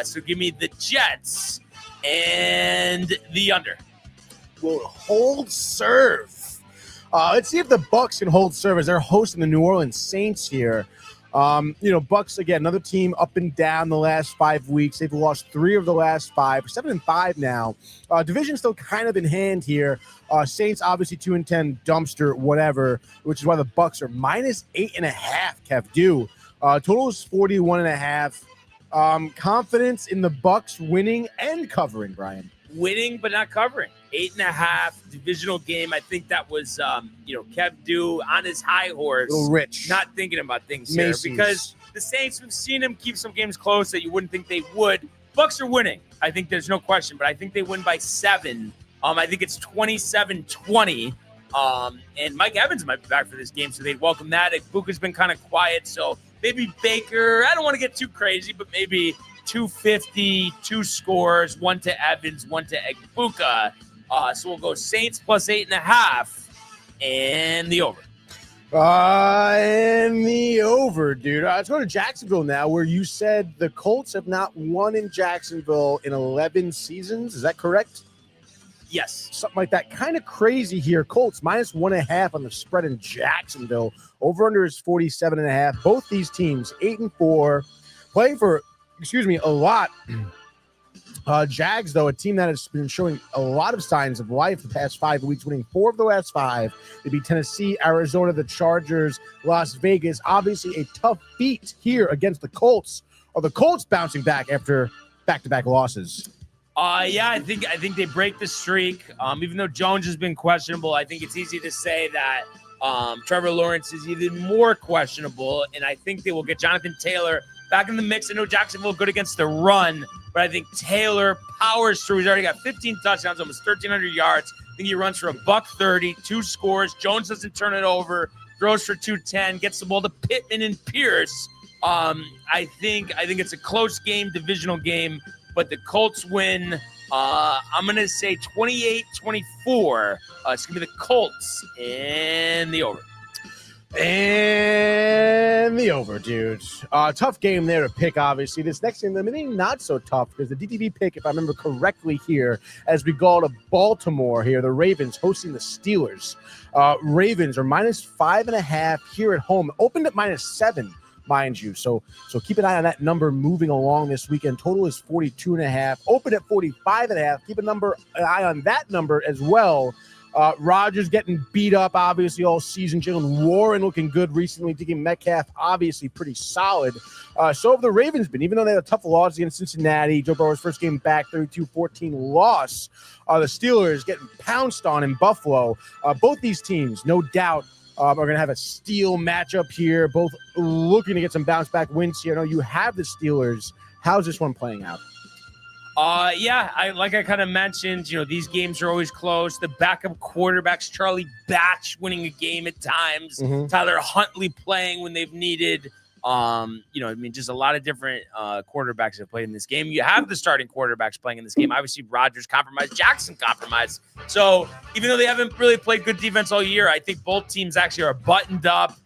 Speaker 1: So give me the Jets and the under.
Speaker 4: Will hold serve. Let's see if the Bucs can hold serve as they're hosting the New Orleans Saints here. Bucs, again, another team up and down the last 5 weeks. They've lost 3 of the last 5, 7-5 now. Division still kind of in hand here. Saints, obviously, 2-10, dumpster, whatever, which is why the Bucs are minus 8.5, Kev do. Total is 41.5. Confidence in the Bucs winning and covering, Brian.
Speaker 1: Winning, but not covering. 8.5 divisional game. I think that was, Kev Dew on his high horse.
Speaker 4: A little rich.
Speaker 1: Not thinking about things
Speaker 4: Macy's.
Speaker 1: here because the Saints, we've seen them keep some games close that you wouldn't think they would. Bucs are winning. I think there's no question, but I think they win by 7. I think it's 27-20. And Mike Evans might be back for this game, so they'd welcome that. Puka's been kind of quiet, so maybe Baker. I don't want to get too crazy, but maybe 250, 2 scores, 1 to Evans, 1 to Egbuka. So we'll go Saints plus 8.5 and the over.
Speaker 4: And the over, dude. Let's go to Jacksonville now, where you said the Colts have not won in Jacksonville in 11 seasons. Is that correct?
Speaker 1: Yes.
Speaker 4: Something like that. Kind of crazy here. Colts minus 1.5 on the spread in Jacksonville. Over-under is 47.5. Both these teams, 8-4, playing for, a lot. Jags, though, a team that has been showing a lot of signs of life the past 5 weeks, winning 4 of the last 5. They beat Tennessee, Arizona, the Chargers, Las Vegas. Obviously, a tough feat here against the Colts. Are the Colts bouncing back after back-to-back losses?
Speaker 1: Yeah, I think they break the streak. Even though Jones has been questionable, I think it's easy to say that Trevor Lawrence is even more questionable, and I think they will get Jonathan Taylor back in the mix. I know Jacksonville good against the run, but I think Taylor powers through. He's already got 15 touchdowns, almost 1,300 yards. I think he runs for $130, 2 scores. Jones doesn't turn it over, throws for 210, gets the ball to Pittman and Pierce. I think it's a close game, divisional game, but the Colts win. I'm going to say 28-24. It's going to be the Colts and the over.
Speaker 4: And the over, dude. Tough game there to pick, obviously. This next game, maybe not so tough, because the DTV pick, if I remember correctly here, as we go to Baltimore here, the Ravens hosting the Steelers. Ravens are minus 5.5 here at home. Opened at minus 7, mind you. So keep an eye on that number moving along this weekend. Total is 42.5. Open at 45.5. Keep an eye on that number as well. Rodgers getting beat up, obviously, all season. Jalen Warren looking good recently. DK Metcalf, obviously, pretty solid. So have the Ravens been, even though they had a tough loss against Cincinnati. Joe Burrow's first game back, 32-14 loss. The Steelers getting pounced on in Buffalo. Both these teams, no doubt, are going to have a steel matchup here. Both looking to get some bounce-back wins here. I know you have the Steelers. How's this one playing out?
Speaker 1: Yeah, I kind of mentioned, these games are always close. The backup quarterbacks, Charlie Batch winning a game at times, Tyler Huntley playing when they've needed. Just a lot of different quarterbacks have played in this game. You have the starting quarterbacks playing in this game. Obviously, Rodgers compromised, Jackson compromised. So even though they haven't really played good defense all year, I think both teams actually are buttoned up,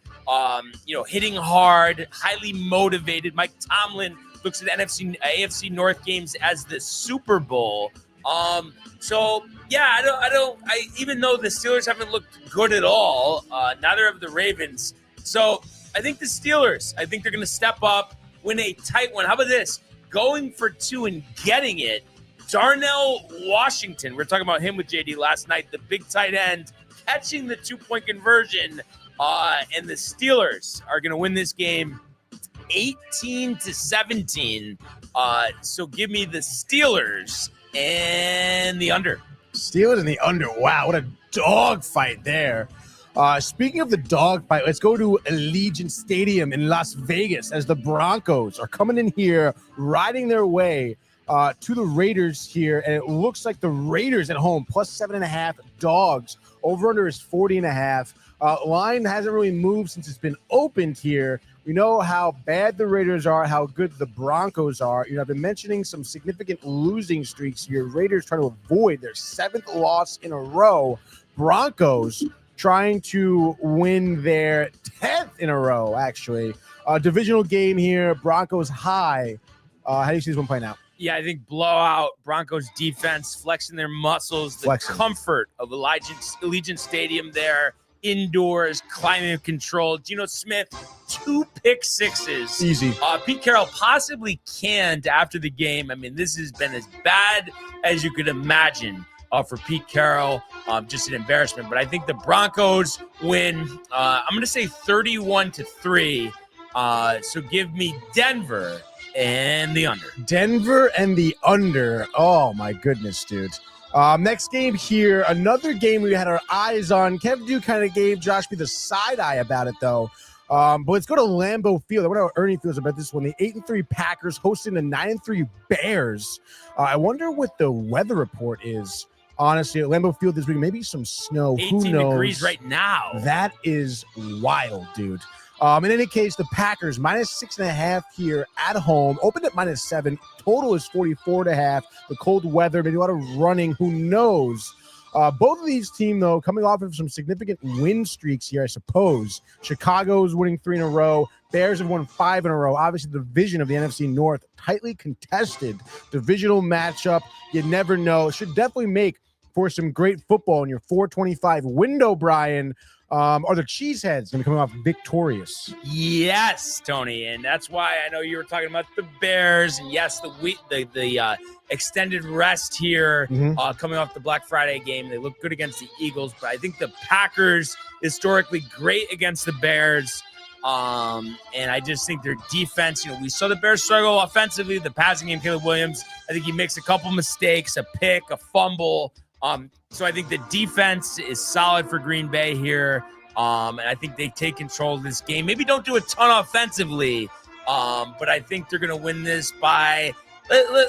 Speaker 1: hitting hard, highly motivated. Mike Tomlin looks at AFC North games as the Super Bowl. Even though the Steelers haven't looked good at all, neither have the Ravens. So I think the Steelers, they're going to step up, win a tight one. How about this? Going for 2 and getting it. Darnell Washington, we're talking about him with JD last night, the big tight end, catching the 2-point conversion. And the Steelers are going to win this game 18-17. So give me the Steelers and the under.
Speaker 4: Steelers and the under. Wow, what a dog fight there. Speaking of the dog fight, let's go to Allegiant Stadium in Las Vegas as the Broncos are coming in here, riding their way to the Raiders here. And it looks like the Raiders at home, plus 7.5 dogs. Over-under is 40.5. Line hasn't really moved since it's been opened here. We know how bad the Raiders are, how good the Broncos are. I've been mentioning some significant losing streaks here. Raiders trying to avoid their 7th loss in a row. Broncos trying to win their 10th in a row, actually. Divisional game here. Broncos high. How do you see this one playing out?
Speaker 1: Yeah, I think blowout. Broncos defense flexing their muscles. The comfort of Allegiant Stadium there. Indoors, climate control. Geno Smith, 2 pick sixes.
Speaker 4: Easy.
Speaker 1: Pete Carroll possibly canned after the game. I mean, this has been as bad as you could imagine for Pete Carroll. Just an embarrassment. But I think the Broncos win. I'm going to say 31-3. So give me Denver and the under.
Speaker 4: Denver and the under. Oh, my goodness, dude. Next game here, another game we had our eyes on. Kev Duke kind of gave Josh B the side eye about it, though. But let's go to Lambeau Field. I wonder how Ernie feels about this one. The 8-3 Packers hosting the 9-3 Bears. I wonder what the weather report is. Honestly, at Lambeau Field this week, maybe some snow.
Speaker 1: 18
Speaker 4: Who knows?
Speaker 1: degrees right now.
Speaker 4: That is wild, dude. In any case, the Packers -6.5 here at home, opened at -7. Total is 44.5. The cold weather, maybe a lot of running. Who knows? Both of these teams, though, coming off of some significant win streaks here, I suppose. Chicago's winning 3 in a row. Bears have won 5 in a row. Obviously, the division of the NFC North, tightly contested divisional matchup. You never know. It should definitely make for some great football in your 425 window, Brian. Are the Cheeseheads going to come off victorious?
Speaker 1: Yes, Tony, and that's why I know you were talking about the Bears, and yes, the extended rest here coming off the Black Friday game. They look good against the Eagles, but I think the Packers historically great against the Bears, and I just think their defense. We saw the Bears struggle offensively. The passing game, Caleb Williams, I think he makes a couple mistakes, a pick, a fumble. So I think the defense is solid for Green Bay here. And I think they take control of this game. Maybe don't do a ton offensively, but I think they're going to win this by,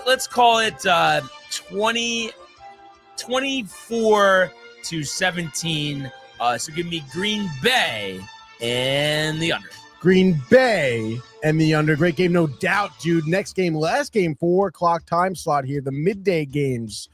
Speaker 1: let's call it 24-17. So give me Green Bay and the under.
Speaker 4: Green Bay and the under. Great game, no doubt, dude. Next game, last game, 4 o'clock time slot here. The midday games.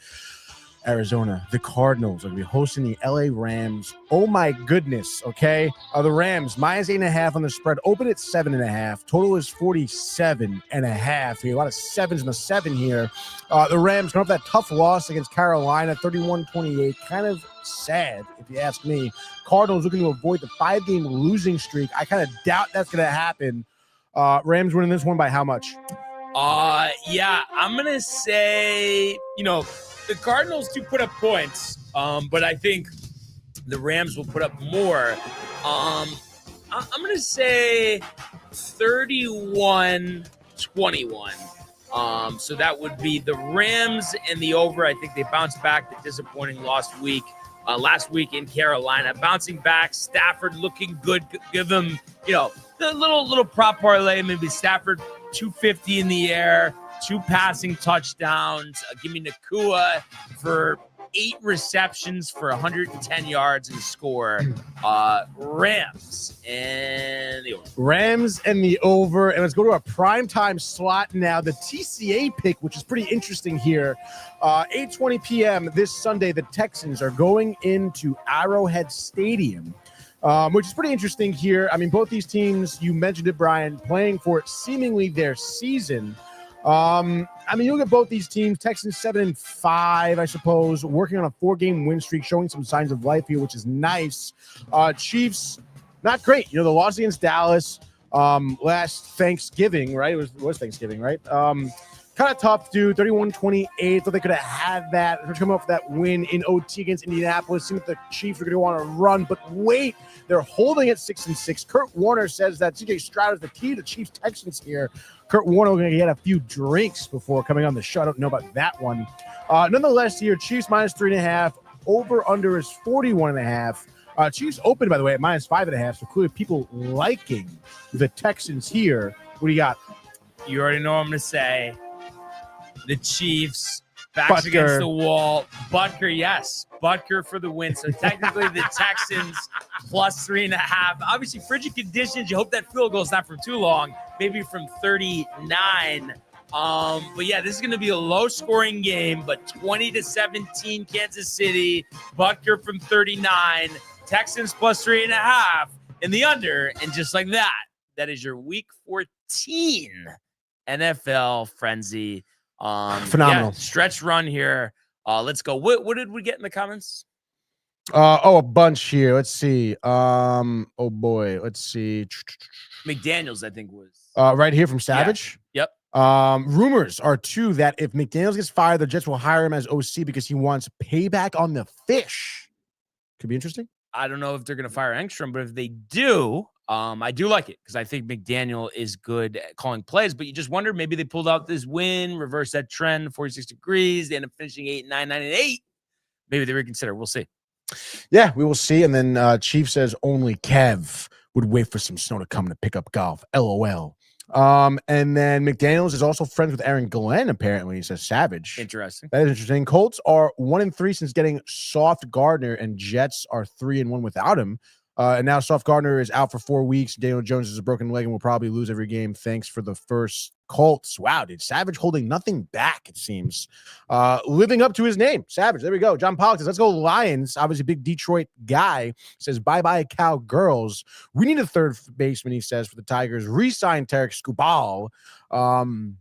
Speaker 4: Arizona, the Cardinals are going to be hosting the LA Rams. Oh my goodness, okay? The Rams, -8.5 on the spread, open at 7.5. Total is 47.5. A lot of sevens in the 7 here. The Rams coming off that tough loss against Carolina, 31-28. Kind of sad, if you ask me. Cardinals looking to avoid the 5-game losing streak. I kind of doubt that's going to happen. Rams winning this one by how much?
Speaker 1: Yeah, I'm going to say, the Cardinals do put up points, but I think the Rams will put up more. I'm going to say 31-21. So that would be the Rams and the over. I think they bounced back the disappointing last week in Carolina. Bouncing back, Stafford looking good. Give them, the little prop parlay, maybe Stafford 250 in the air. 2 passing touchdowns. Give me Nakua for 8 receptions for 110 yards and score. Rams and the over.
Speaker 4: Rams and the over. And let's go to our primetime slot now. The TCA pick, which is pretty interesting here. 8:20 p.m. this Sunday, the Texans are going into Arrowhead Stadium. Which is pretty interesting here. I mean, both these teams, you mentioned it, Brian, playing for seemingly their season. You look at both these teams, Texans 7-5, I suppose, working on a 4-game win streak, showing some signs of life here, which is nice. Chiefs, not great. The loss against Dallas last Thanksgiving, right? It was Thanksgiving, right? Kind of tough, dude. 31-28. Thought they could have had that. They're coming off that win in OT against Indianapolis. Seems like the Chiefs are going to want to run, but wait, they're holding at 6-6. Kurt Warner says that CJ Stroud is the key to Chiefs Texans here. Kurt Warner going to get a few drinks before coming on the show. I don't know about that one. Nonetheless, here Chiefs -3.5. Over under is 41.5. Chiefs open, by the way, at -5.5. So clearly people liking the Texans here. What do you got?
Speaker 1: You already know what I'm going to say. The Chiefs, backs against the wall. Butker, yes. Butker for the win. So technically the Texans +3.5. Obviously, frigid conditions. You hope that field goal is not for too long. Maybe from 39. But yeah, this is going to be a low-scoring game, but 20-17 Kansas City. Butker from 39. Texans +3.5 in the under. And just like that, that is your Week 14 NFL frenzy.
Speaker 4: Phenomenal.
Speaker 1: Yeah, stretch run here. Let's go. What did we get in the comments?
Speaker 4: A bunch here. Let's see. Oh boy. Let's see.
Speaker 1: McDaniels, I think was
Speaker 4: right here from Savage.
Speaker 1: Yeah. Yep.
Speaker 4: Rumors are too that if McDaniels gets fired, the Jets will hire him as OC because he wants payback on the fish. Could be interesting.
Speaker 1: I don't know if they're going to fire Engstrom, but if they do, I do like it because I think McDaniel is good at calling plays, but you just wonder, maybe they pulled out this win, reverse that trend, 46 degrees. They end up finishing 8-9, 9-8. Maybe they reconsider. We'll see.
Speaker 4: Yeah, we will see. And then Chief says only Kev would wait for some snow to come to pick up golf. LOL. And then McDaniels is also friends with Aaron Glenn, apparently. He says Savage.
Speaker 1: Interesting.
Speaker 4: That is interesting. Colts are 1-3 since getting Soft Gardner, and Jets are 3-1 without him. And now Sauce Gardner is out for 4 weeks. Daniel Jones has a broken leg and will probably lose every game. Thanks for the first Colts. Wow, dude. Savage holding nothing back, it seems. Living up to his name. Savage. There we go. John Pollock says, let's go Lions. Obviously, big Detroit guy. Says, bye-bye, Cowgirls. We need a third baseman, he says, for the Tigers. Re-sign Tarek Skubal. And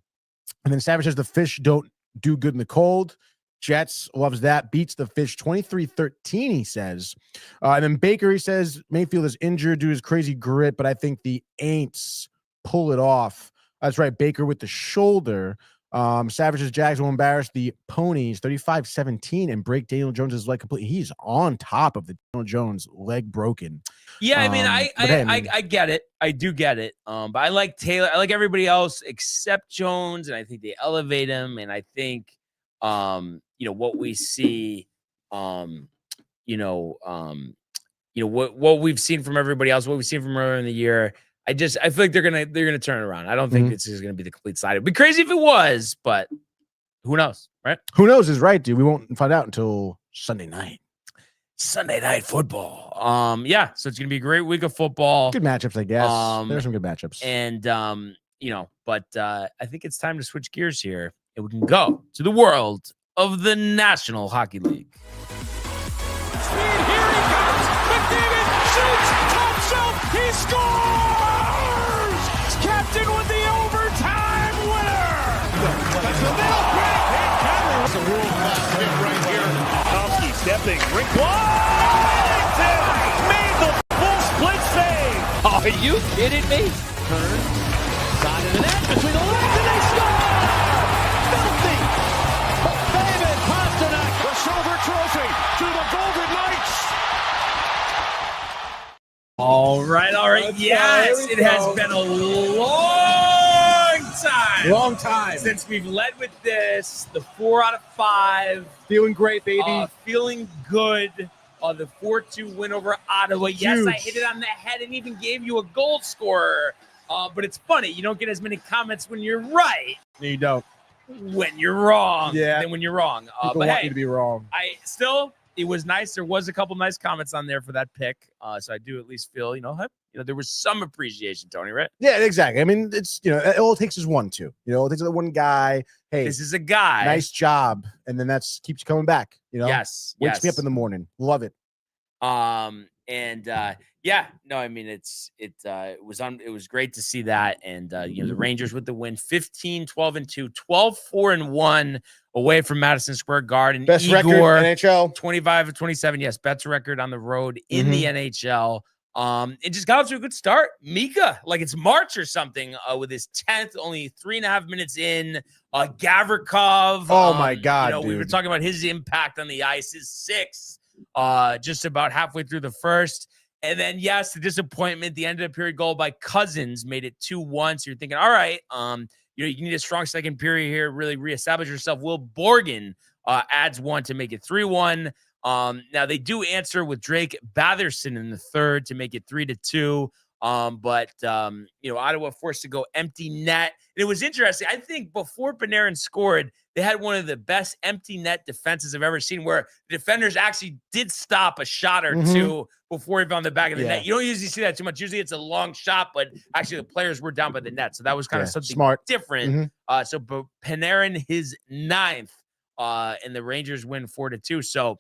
Speaker 4: then Savage says, the Fish don't do good in the cold. Jets loves that. Beats the Fish 23-13, he says. And then Baker, he says, Mayfield is injured due to his crazy grit, but I think the Aints pull it off. That's right, Baker with the shoulder. Savage's Jags will embarrass the Ponies 35-17 and break Daniel Jones's leg completely. He's on top of the Daniel Jones leg broken.
Speaker 1: Yeah, I mean, I get it. I do get it. But I like Taylor. I like everybody else except Jones, and I think they elevate him. And I think, what we see, what we've seen from everybody else, what we've seen from earlier in the year. I feel like they're gonna turn it around. I don't think this is gonna be the complete slide. It'd be crazy if it was, but who knows, right?
Speaker 4: Who knows is right, dude. We won't find out until Sunday night.
Speaker 1: Sunday night football. So it's gonna be a great week of football.
Speaker 4: Good matchups, I guess. There's some good matchups.
Speaker 1: And but I think it's time to switch gears here, and we can go to the world of the National Hockey League.
Speaker 6: Here he comes. McDavid shoots, top shelf, he scores! Captain with the overtime winner! That's the middle, great! It's a world-class hit right here. Tomsky stepping, rink wide! Made the full split save!
Speaker 1: Are you kidding me?
Speaker 6: Turn, side of the net, between the legs, and they score! Filthy! David Pasternak, the silver trophy to the Golden Knights!
Speaker 1: All right. Yes, it has been a long time since we've led with this. The 4 out of 5.
Speaker 4: Feeling great, baby.
Speaker 1: Feeling good. The 4-2 win over Ottawa.
Speaker 4: Huge.
Speaker 1: Yes, I hit it on the head and even gave you a goal scorer. But it's funny. You don't get as many comments when you're right.
Speaker 4: No, you don't.
Speaker 1: When you're wrong.
Speaker 4: Yeah.
Speaker 1: Than when you're wrong.
Speaker 4: People
Speaker 1: but
Speaker 4: want
Speaker 1: hey,
Speaker 4: you to be wrong.
Speaker 1: It was nice. There was a couple nice comments on there for that pick. So I do at least feel, there was some appreciation, Tony, right?
Speaker 4: Yeah, exactly. I mean, it's, all it takes is one, two. It takes one guy. Hey,
Speaker 1: This is a guy.
Speaker 4: nice job. And then that's keeps you coming back.
Speaker 1: Yes.
Speaker 4: Wakes me up in the morning. Love it.
Speaker 1: It was great to see that. And, the Rangers with the win, 15-12-2, 12-4-1 away from Madison Square Garden.
Speaker 4: Best
Speaker 1: Igor,
Speaker 4: record in NHL.
Speaker 1: 25-27. Yes, best record on the road in the NHL. It just got off to a good start. Mika, like it's March or something, with his 10th, only 3.5 minutes in. Gavrikov.
Speaker 4: Oh my God,
Speaker 1: we were
Speaker 4: dude.
Speaker 1: talking about his impact on the ice. His 6th, just about halfway through the first. And then, yes, the disappointment, the end of the period goal by Cousins made it 2-1. So you're thinking, all right, you need a strong second period here, really reestablish yourself. Will Borgen adds 1 to make it 3-1. Now they do answer with Drake Batherson in the third to make it 3-2. But Ottawa forced to go empty net. And it was interesting. I think before Panarin scored, they had one of the best empty net defenses I've ever seen, where the defenders actually did stop a shot or two before he found the back of the net. You don't usually see that too much. Usually it's a long shot, but actually the players were down by the net. So that was kind of something
Speaker 4: smart.
Speaker 1: different. So Panarin, his 9th, and the Rangers win 4-2. So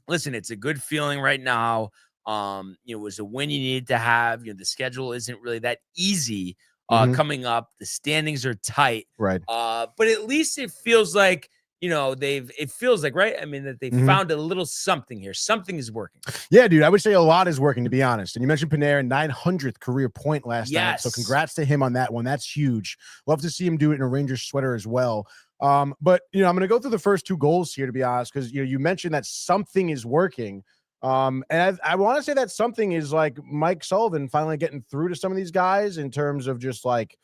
Speaker 1: listen, it's a good feeling right now. It was a win you needed to have. The schedule isn't really that easy coming up. The standings are tight.
Speaker 4: Right.
Speaker 1: But at least it feels like, it feels like, right? I mean, that they found a little something here. Something is working.
Speaker 4: Yeah, dude. I would say a lot is working, to be honest. And you mentioned Panarin, 900th career point last night. So congrats to him on that one. That's huge. Love to see him do it in a Rangers sweater as well. But, I'm going to go through the first 2 goals here, to be honest, because, you mentioned that something is working. And I want to say that something is like Mike Sullivan finally getting through to some of these guys in terms of just like,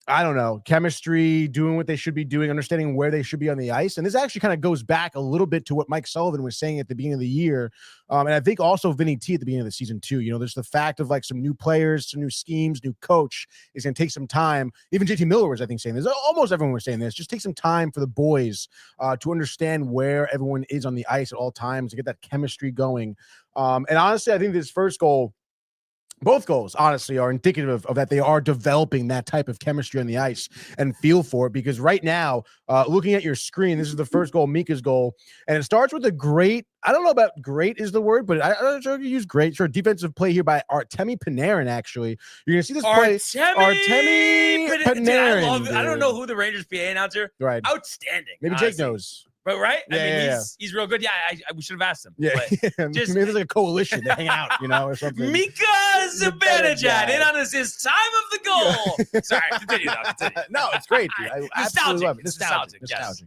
Speaker 4: I don't know, chemistry, doing what they should be doing, understanding where they should be on the ice. And this actually kind of goes back a little bit to what Mike Sullivan was saying at the beginning of the year. And I think also Vinny T at the beginning of the season too. You know, there's the fact of like some new players, some new schemes, new coach is going to take some time. Even JT Miller was, I think, saying this. Almost everyone was saying this. Just take some time for the boys to understand where everyone is on the ice at all times, to get that chemistry going. And honestly, I think this first goal, both goals, honestly, are indicative of that they are developing that type of chemistry on the ice and feel for it. Because right now, looking at your screen, this is the first goal, Mika's goal, and it starts with a great, I don't know about great is the word, but I'm not sure if you use great. Sure, defensive play here by Artemi Panarin, actually. You're going to see this play. Artemi Panarin.
Speaker 1: Dude, I don't know who the Rangers PA announcer.
Speaker 4: Right.
Speaker 1: Outstanding.
Speaker 4: Maybe
Speaker 1: honestly.
Speaker 4: Jake knows.
Speaker 1: But right?
Speaker 4: Yeah,
Speaker 1: he's real good. Yeah, we should have asked him.
Speaker 4: Yeah.
Speaker 1: Just
Speaker 4: maybe there's like a coalition. They hang out, you know, or something.
Speaker 1: Mika Zibanejad in on his time of the goal. Sorry, continue.
Speaker 4: No, it's great, dude. I absolutely love it. Nostalgic.
Speaker 1: Yes.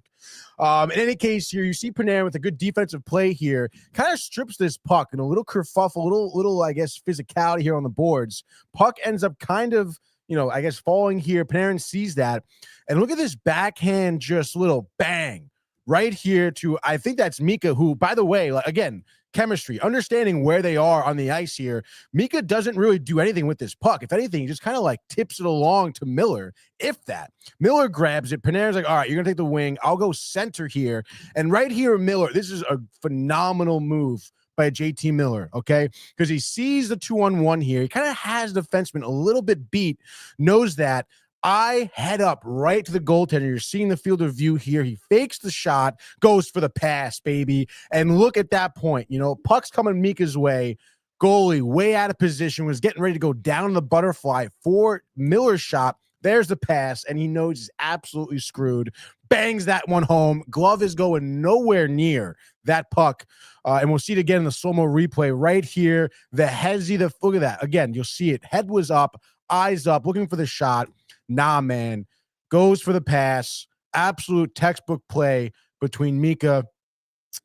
Speaker 4: In any case, here you see Panarin with a good defensive play here, kind of strips this puck and a little kerfuffle, little I guess physicality here on the boards. Puck ends up kind of, you know, I guess falling here. Panarin sees that, and look at this backhand, just little bang right here to, I think that's Mika, who, by the way, like, again, chemistry, understanding where they are on the ice here. Mika doesn't really do anything with this puck. If anything, he just kind of like tips it along to Miller, if that. Miller grabs it. Panarin's like, all right, you're going to take the wing. I'll go center here. And right here, Miller, this is a phenomenal move by JT Miller, okay? Because he sees the 2-on-1 here. He kind of has the defenseman a little bit beat, knows that. I head up right to the goaltender. You're seeing the field of view here. He fakes the shot, goes for the pass, baby. And look at that point. You know, puck's coming Mika's way. Goalie way out of position, was getting ready to go down the butterfly for Miller's shot. There's the pass, and he knows he's absolutely screwed. Bangs that one home. Glove is going nowhere near that puck. And we'll see it again in the slow-mo replay right here. The headsy, look at that. Again, you'll see it. Head was up, eyes up, looking for the shot. Nah, man. Goes for the pass. Absolute textbook play between Mika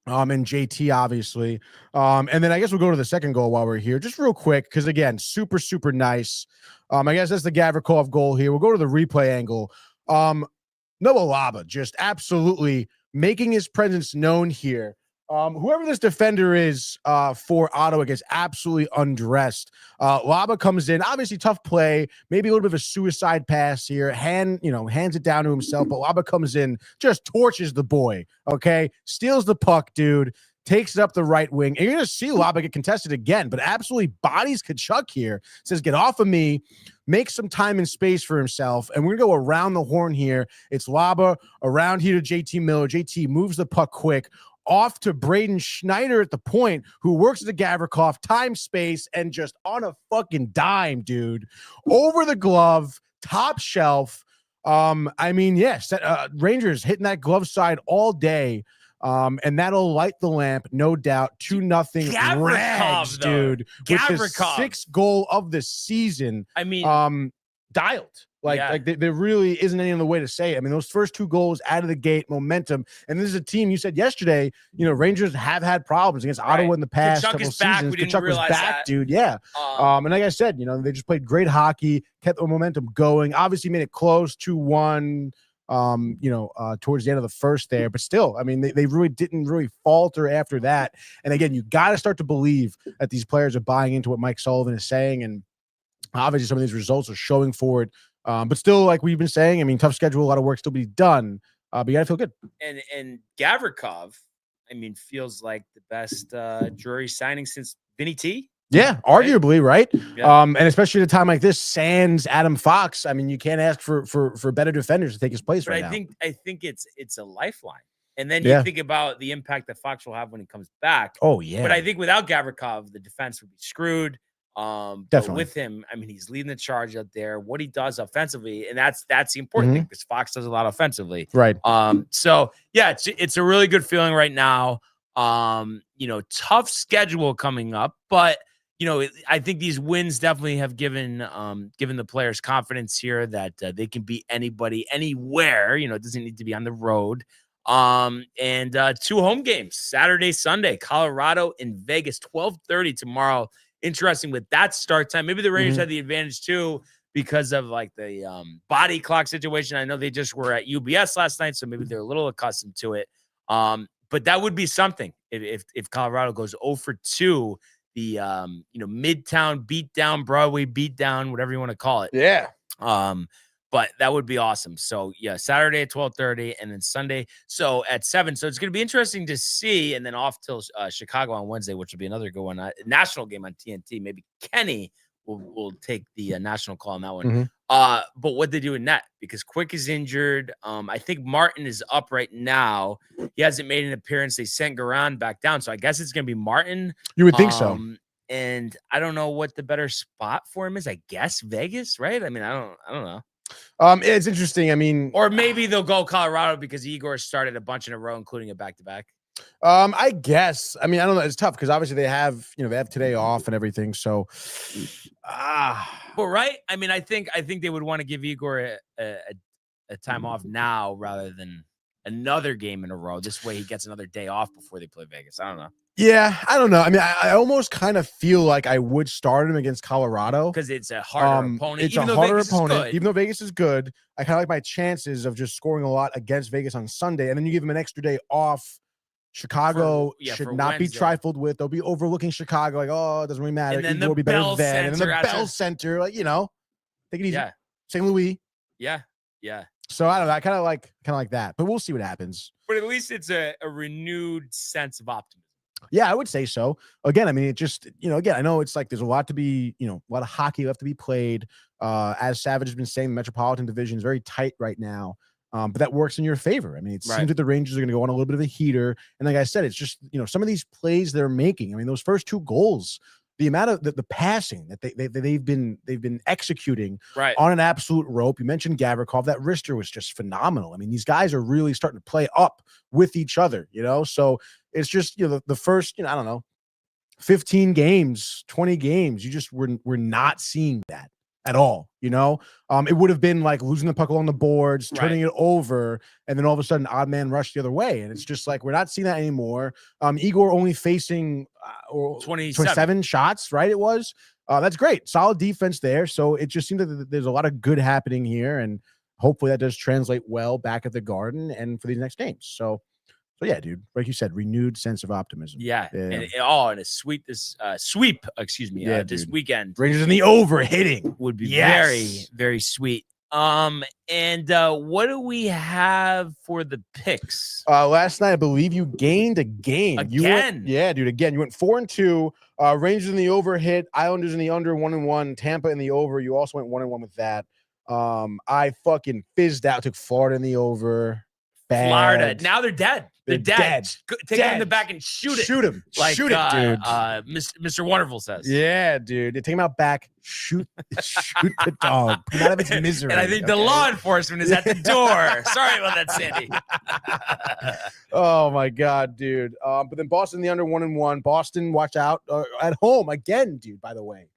Speaker 4: and JT, obviously. And then I guess we'll go to the second goal while we're here. Just real quick, because, again, super, super nice. I guess that's the Gavrikov goal here. We'll go to the replay angle. Noah Laba just absolutely making his presence known here. Whoever this defender is for Ottawa gets absolutely undressed. Laba comes in, obviously tough play, maybe a little bit of a suicide pass here. Hands it down to himself, but Laba comes in, just torches the boy, okay? Steals the puck, dude, takes it up the right wing. And you're going to see Laba get contested again, but absolutely bodies Kachuk here. Says, get off of me, make some time and space for himself. And we're going to go around the horn here. It's Laba around here to JT Miller. JT moves the puck quick. Off to Braden Schneider at the point, who works at the Gavrikov, time, space, and just on a fucking dime, dude. Over the glove, top shelf. Yes, Rangers hitting that glove side all day. And that'll light the lamp, no doubt. 2-0 Rags, dude. With the 6th goal of the season. Dialed. There really isn't any other way to say it. I mean, those first 2 goals out of the gate, momentum. And this is a team, you said yesterday, you know, Rangers have had problems against Ottawa in the past couple seasons. Kachuk was back, dude. Yeah. And like I said, you know, they just played great hockey, kept the momentum going, obviously made it close, 2-1, towards the end of the first there. But still, I mean, they really didn't really falter after that. And again, you got to start to believe that these players are buying into what Mike Sullivan is saying. And obviously some of these results are showing for it. But still, like we've been saying, I mean, tough schedule, a lot of work still be done. But you gotta feel good.
Speaker 1: And Gavrikov, I mean, feels like the best Drury signing since Vinny T.
Speaker 4: Yeah, arguably, right? Yeah. And especially at a time like this, sans Adam Fox. I mean, you can't ask for better defenders to take his place right now.
Speaker 1: I think it's a lifeline. And then you think about the impact that Fox will have when he comes back.
Speaker 4: Oh yeah.
Speaker 1: But I think without Gavrikov, the defense would be screwed.
Speaker 4: Definitely.
Speaker 1: But with him, I mean, he's leading the charge out there. What he does offensively, and that's the important thing, because Fox does a lot offensively,
Speaker 4: right?
Speaker 1: So yeah, it's a really good feeling right now. Tough schedule coming up, but I think these wins definitely have given the players confidence here that they can beat anybody anywhere. It doesn't need to be on the road. And 2 home games, Saturday, Sunday, Colorado and Vegas, 12:30 tomorrow. Interesting with that start time. Maybe the Rangers had the advantage too, because of like the body clock situation. I know they just were at UBS last night, so maybe they're a little accustomed to it. But that would be something if Colorado goes 0-for-2, the Midtown beatdown, Broadway beatdown, whatever you want to call it.
Speaker 4: Yeah.
Speaker 1: But that would be awesome. So yeah, Saturday at 12:30 and then Sunday so at 7. So it's going to be interesting to see, and then off till Chicago on Wednesday, which will be another good one. National game on TNT. Maybe Kenny will take the national call on that one. But what they do in net, because Quick is injured. I think Martin is up right now. He hasn't made an appearance. They sent Garan back down, so I guess it's going to be Martin.
Speaker 4: You would think so.
Speaker 1: And I don't know what the better spot for him is. I guess Vegas, right? I mean, I don't know.
Speaker 4: It's interesting. I mean,
Speaker 1: or maybe they'll go Colorado because Igor started a bunch in a row, including a back-to-back.
Speaker 4: I guess. I mean, I don't know. It's tough because obviously they have today off and everything. So,
Speaker 1: but right. I mean, I think they would want to give Igor a time off now rather than another game in a row. This way he gets another day off before they play Vegas. I don't know.
Speaker 4: Yeah, I don't know. I mean, I almost kind of feel like I would start him against Colorado
Speaker 1: because it's a harder opponent.
Speaker 4: It's a harder opponent. Even though Vegas is good, I kind of like my chances of just scoring a lot against Vegas on Sunday, and then you give him an extra day off. Chicago should not be trifled with. They'll be overlooking Chicago, like, oh, it doesn't really matter.
Speaker 1: And then
Speaker 4: Igor will be better then. And then the Bell
Speaker 1: after.
Speaker 4: Center, like, take it easy.
Speaker 1: Yeah.
Speaker 4: St. Louis.
Speaker 1: Yeah.
Speaker 4: So I don't know. I kind of like that, but we'll see what happens.
Speaker 1: But at least it's a renewed sense of optimism.
Speaker 4: Yeah, I would say so. Again, I mean, it just, again, I know it's like there's a lot to be, a lot of hockey left to be played. As Savage has been saying, the Metropolitan Division is very tight right now. But that works in your favor. I mean, it seems that the Rangers are going to go on a little bit of a heater. And like I said, it's just, some of these plays they're making. I mean, those first 2 goals, the amount of the passing that they've been executing on an absolute rope. You mentioned Gavrikov. That wrister was just phenomenal. I mean, these guys are really starting to play up with each other, so it's just, the first, I don't know, 15 games, 20 games, you just we're not seeing that at all. It would have been like losing the puck along the boards, turning it over, and then all of a sudden odd man rush the other way. And it's just like, we're not seeing that anymore. Igor only facing 27 shots, right? It was, that's great. Solid defense there. So it just seems that there's a lot of good happening here, and hopefully that does translate well back at the Garden and for these next games. So yeah, dude, like you said, renewed sense of optimism.
Speaker 1: Yeah. And a sweep this weekend.
Speaker 4: Rangers in the over hitting
Speaker 1: would be very, very sweet. And what do we have for the picks?
Speaker 4: Last night, I believe you gained a game.
Speaker 1: Again?
Speaker 4: Again. You went 4-2. Rangers in the over hit, Islanders in the under 1-1, Tampa in the over. You also went 1-1 with that. I fucking fizzed out, took Florida in the over. Bad.
Speaker 1: Florida. Now they're dead. They're dead. Take him in the back and shoot it.
Speaker 4: Shoot him.
Speaker 1: Like,
Speaker 4: shoot it, dude.
Speaker 1: Mr. Wonderful says.
Speaker 4: Yeah, dude. They take him out back. Shoot the dog. Put him out of its misery.
Speaker 1: And I think the law enforcement is at the door. Sorry about that, Sandy.
Speaker 4: Oh, my God, dude. But then Boston, the under 1-1. Boston, watch out. At home again, dude, by the way.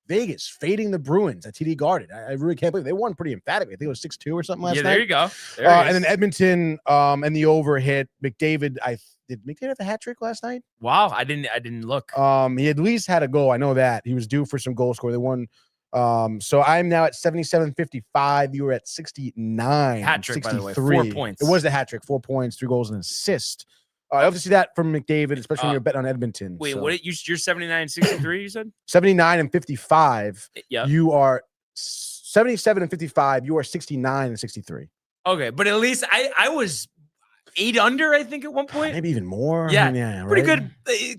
Speaker 4: Vegas fading the Bruins at TD Garden. I really can't believe they won pretty emphatically. I think it was 6-2 or something last night.
Speaker 1: Yeah, there you go.
Speaker 4: And then Edmonton and the over hit. McDavid, did McDavid have a hat trick last night?
Speaker 1: Wow, I didn't look.
Speaker 4: He at least had a goal. I know that. He was due for some goal score. They won. So I'm now at 77-55. You were at 69.
Speaker 1: Hat trick, 63. By the way, 4 points.
Speaker 4: It was the hat trick. 4 points, 3 goals, and an assist. I love to see that from McDavid, especially when you're betting on Edmonton.
Speaker 1: Wait, what? You're 79-63, you said?
Speaker 4: 79-55.
Speaker 1: Yeah.
Speaker 4: You are 77-55. You are 69-63.
Speaker 1: Okay, but at least I was 8 under, I think, at one point.
Speaker 4: Maybe even more.
Speaker 1: Yeah, pretty good.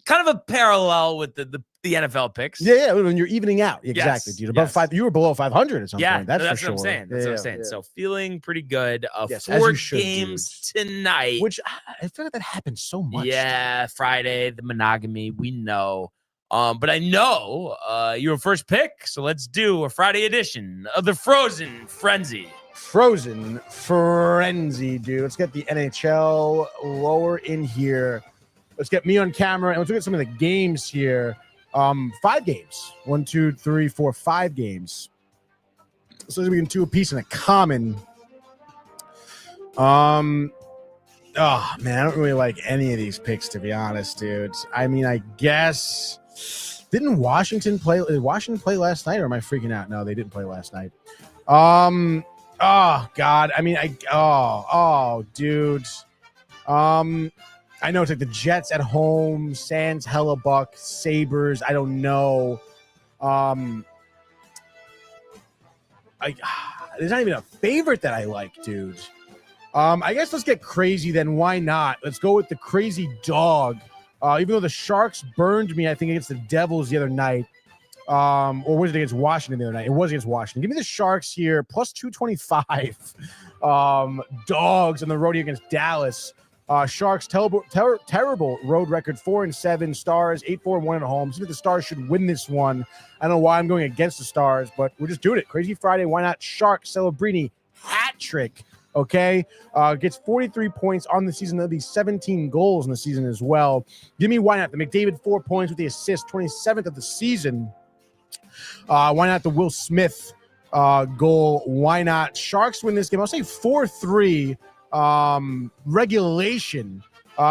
Speaker 1: Kind of a parallel with the NFL picks.
Speaker 4: Yeah, when you're evening out. Exactly,
Speaker 1: yes,
Speaker 4: dude. Above 5, you were below 500 at some point. That's for sure.
Speaker 1: What I'm saying. That's what I'm saying. So feeling pretty good.
Speaker 4: Yes,
Speaker 1: 4 games tonight.
Speaker 4: Which I feel like that happens so much.
Speaker 1: Yeah, Friday, the monogamy, we know. But I know your first pick, so let's do a Friday edition of the Frozen Frenzy.
Speaker 4: Frozen Frenzy, dude. Let's get the NHL lower in here. Let's get me on camera, and let's look at some of the games here. 5 games. 1, 2, 3, 4, 5 games. So we can do a piece in a common. Oh man, I don't really like any of these picks, to be honest, dude. I mean, I guess Didn't Washington play? Did Washington play last night, or am I freaking out? No, they didn't play last night. Oh God. I mean, dude. I know it's like the Jets at home, Sans, Hellebuck, Sabres. I don't know. There's not even a favorite that I like, dude. I guess let's get crazy then. Why not? Let's go with the crazy dog. Even though the Sharks burned me, I think, against the Devils the other night. Or was it against Washington the other night? It was against Washington. Give me the Sharks here, plus 225. Dogs on the road against Dallas. Sharks terrible road record, 4-7. Stars 8-4-1 at home. Seems like the Stars should win this one. I don't know why I'm going against the Stars, but we're just doing it. Crazy Friday. Why not? Sharks Celebrini hat trick. Okay, gets 43 points on the season. There'll be 17 goals in the season as well. Give me why not the McDavid 4 points with the assist, 27th of the season. Why not the Will Smith goal? Why not Sharks win this game? I'll say 4-3 regulation.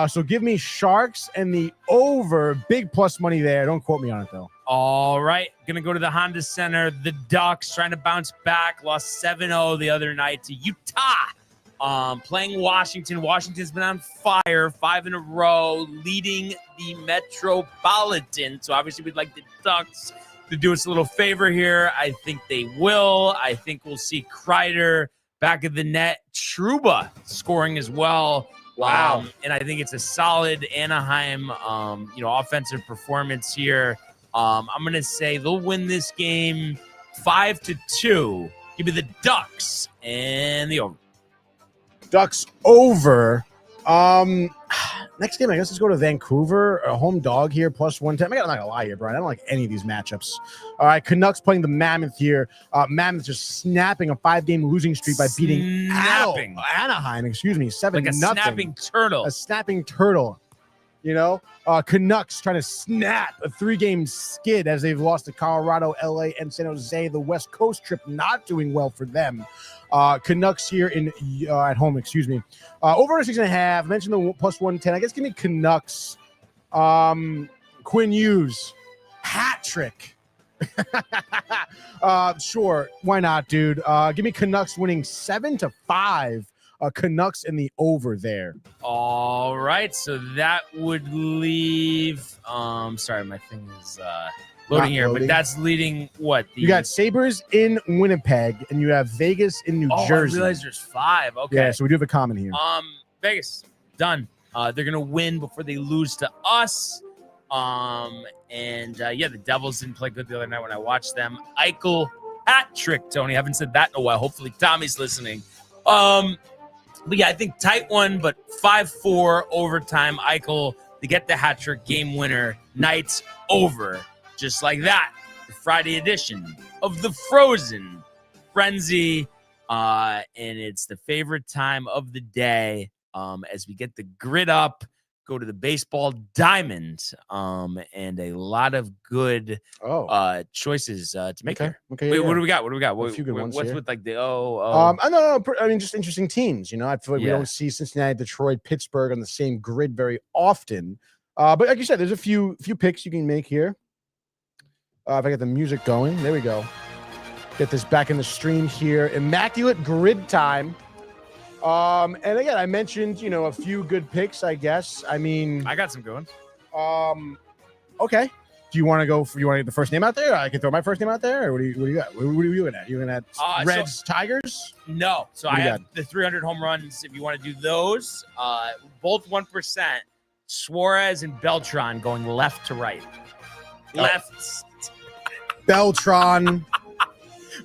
Speaker 4: So give me Sharks and the over. Big plus money there. Don't quote me on it though.
Speaker 1: All right. Going to go to the Honda Center. The Ducks trying to bounce back. Lost 7-0 the other night to Utah. Playing Washington. Washington's been on fire 5 in a row, leading the Metropolitan. So obviously we'd like the Ducks to do us a little favor here. I think they will. I think we'll see Kreider back of the net. Trouba scoring as well.
Speaker 4: Wow.
Speaker 1: And I think it's a solid Anaheim, offensive performance here. I'm going to say they'll win this game 5-2. Give me the Ducks and the over.
Speaker 4: Ducks over. Next game, I guess let's go to Vancouver. A home dog here, plus 110. I'm not going to lie here, Brian. I don't like any of these matchups. All right, Canucks playing the Mammoth here. Mammoth just snapping a 5-game losing streak by beating Anaheim, 7-0.
Speaker 1: Like a snapping turtle.
Speaker 4: A snapping turtle. Canucks trying to snap a 3-game skid as they've lost to Colorado, LA, and San Jose. The West Coast trip not doing well for them. Canucks here at home, over 6.5. I mentioned the plus 110. I guess give me Canucks. Quinn Hughes, hat trick. Sure, why not, dude? Give me Canucks winning 7-5. Canucks in the over there.
Speaker 1: All right, so that would leave. Sorry, my thing is loading here, but that's leading what?
Speaker 4: You got Sabres in Winnipeg, and you have Vegas in New Jersey.
Speaker 1: I realize there's 5. Okay.
Speaker 4: Yeah, so we do have a comment here.
Speaker 1: Vegas, done. They're going to win before they lose to us. The Devils didn't play good the other night when I watched them. Eichel, hat trick, Tony. I haven't said that in a while. Hopefully Tommy's listening. But yeah, I think tight one, but 5-4 overtime. Eichel to get the hat trick, game winner. Night's over. Just like that. The Friday edition of the Frozen Frenzy. And it's the favorite time of the day as we get the grid up, go to the baseball diamond, and a lot of good choices to make here.
Speaker 4: Okay.
Speaker 1: Wait, what do we got?
Speaker 4: A few good ones
Speaker 1: What's
Speaker 4: here.
Speaker 1: with like the
Speaker 4: I mean, just interesting teams. I feel like we don't see Cincinnati, Detroit, Pittsburgh on the same grid very often. But like you said, there's a few picks you can make here. If I get the music going, there we go. Get this back in the stream here. Immaculate grid time. And again, I mentioned, a few good picks, I guess. I mean,
Speaker 1: I got some good ones.
Speaker 4: Okay. Do you want to get the first name out there? I can throw my first name out there, or what do you got? What are you looking at? You looking at Reds, Tigers?
Speaker 1: No. So I have the 300 home runs. If you want to do those, both 1%. Suarez and Beltran going left to right. Left.
Speaker 4: Beltran.